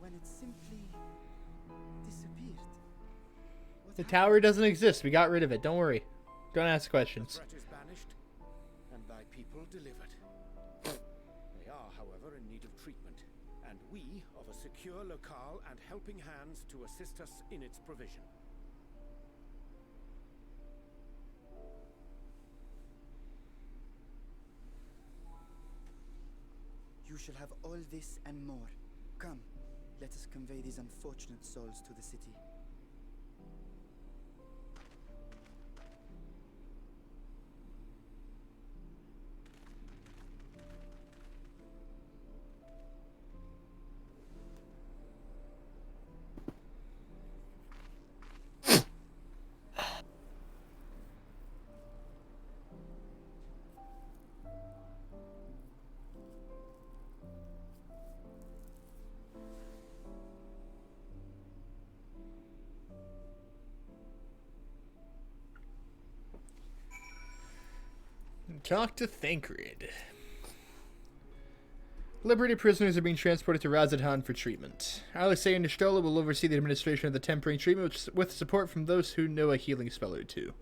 when it simply disappeared. The tower doesn't exist. We got rid of it. Don't worry. Don't ask questions. The threat is banished, and thy people delivered. They are, however, in need of treatment, and we of a secure locale and helping hands to assist us in its provision. You shall have all this and more. Come, let us convey these unfortunate souls to the city. Talk to Thancred. Liberated prisoners are being transported to Razadhan for treatment. Alexei and Nishtola will oversee the administration of the tempering treatment with support from those who know a healing spell or two.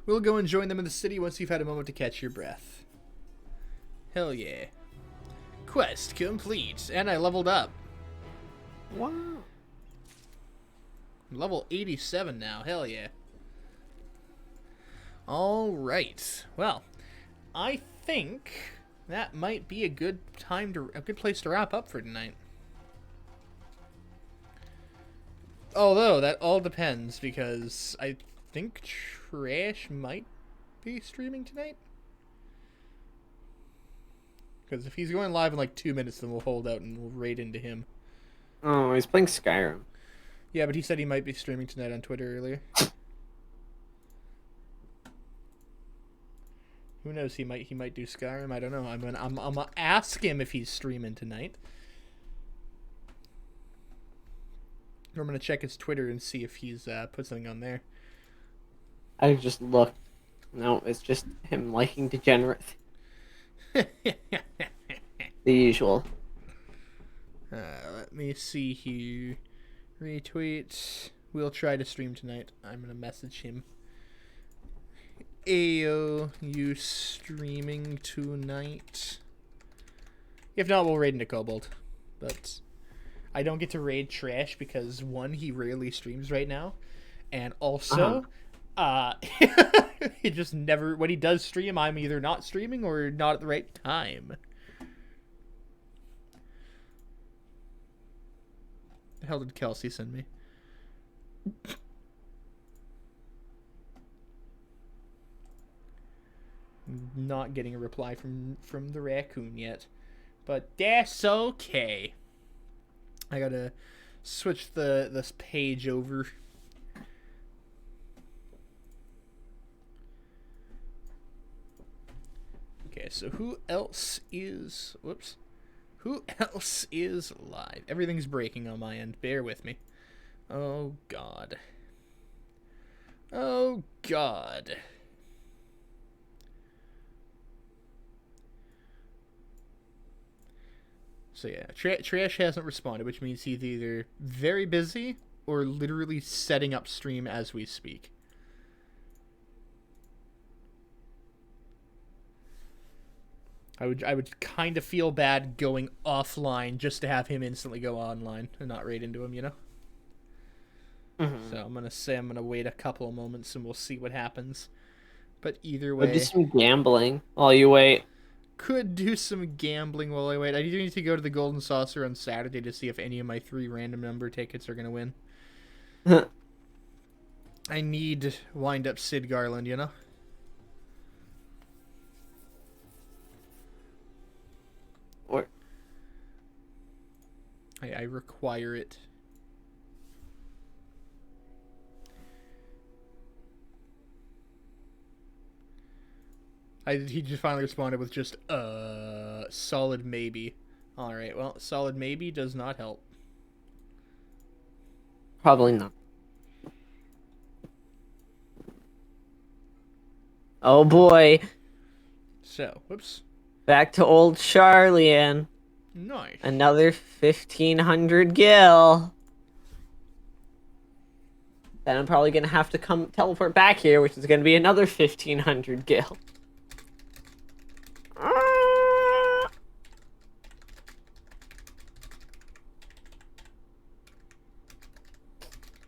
We'll go and join them in the city once you've had a moment to catch your breath. Hell yeah. Quest complete. And I leveled up. Wow. I'm level 87 now. Hell yeah. Alright. Well, I think that might be a good place to wrap up for tonight. Although, that all depends, because I think Trash might be streaming tonight. Because if he's going live in like 2 minutes, then we'll hold out and we'll raid into him. Oh, he's playing Skyrim. Yeah, but he said he might be streaming tonight on Twitter earlier. Who knows? He might do Skyrim. I don't know. I'm gonna ask him if he's streaming tonight. I'm gonna check his Twitter and see if he's put something on there. I just looked. No, it's just him liking degenerate. The usual. Let me see here. Retweet. We'll try to stream tonight. I'm gonna message him. Ayo, you streaming tonight? If not, we'll raid into Kobold. But I don't get to raid Trash because, one, he rarely streams right now. And also, he just never... When he does stream, I'm either not streaming or not at the right time. hell did Kelsey send me? Not getting a reply from the raccoon yet, but that's okay. I gotta switch this page over. Okay, so who else is... Whoops. Who else is live? Everything's breaking on my end. Bear with me. Oh, God. Oh, God. So, yeah. Trash hasn't responded, which means he's either very busy or literally setting up stream as we speak. I would kind of feel bad going offline just to have him instantly go online and not raid into him, you know? Mm-hmm. So I'm going to wait a couple of moments and we'll see what happens. But either way... Or do some gambling while you wait. Could do some gambling while I wait. I do need to go to the Golden Saucer on Saturday to see if any of my 3 random number tickets are going to win. I need wind up Sid Garland, you know? Or I require it. He just finally responded with just solid maybe. Alright, well, solid maybe does not help. Probably not. Oh boy. So, whoops. Back to old Charlian. Nice. Another 1,500 gil. Then I'm probably going to have to come teleport back here, which is going to be another 1,500 gil.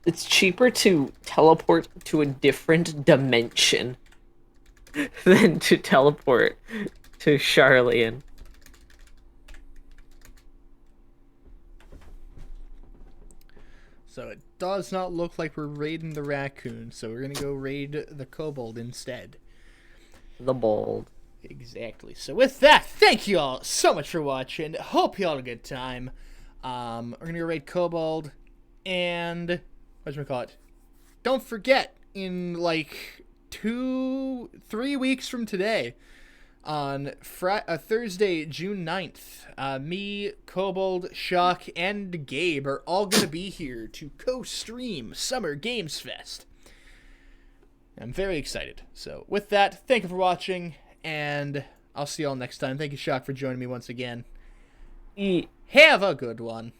It's cheaper to teleport to a different dimension than to teleport to Charlian. So it does not look like we're raiding the raccoon, so we're going to go raid the kobold instead. The bold. Exactly. So with that, thank you all so much for watching. Hope you all had a good time. We're going to go raid kobold, and... whatchamacallit? Don't forget, in like 2-3 weeks from today, on Thursday, June 9th, me, Kobold, Shock, and Gabe are all going to be here to co-stream Summer Games Fest. I'm very excited. So with that, thank you for watching, and I'll see you all next time. Thank you, Shock, for joining me once again. Have a good one.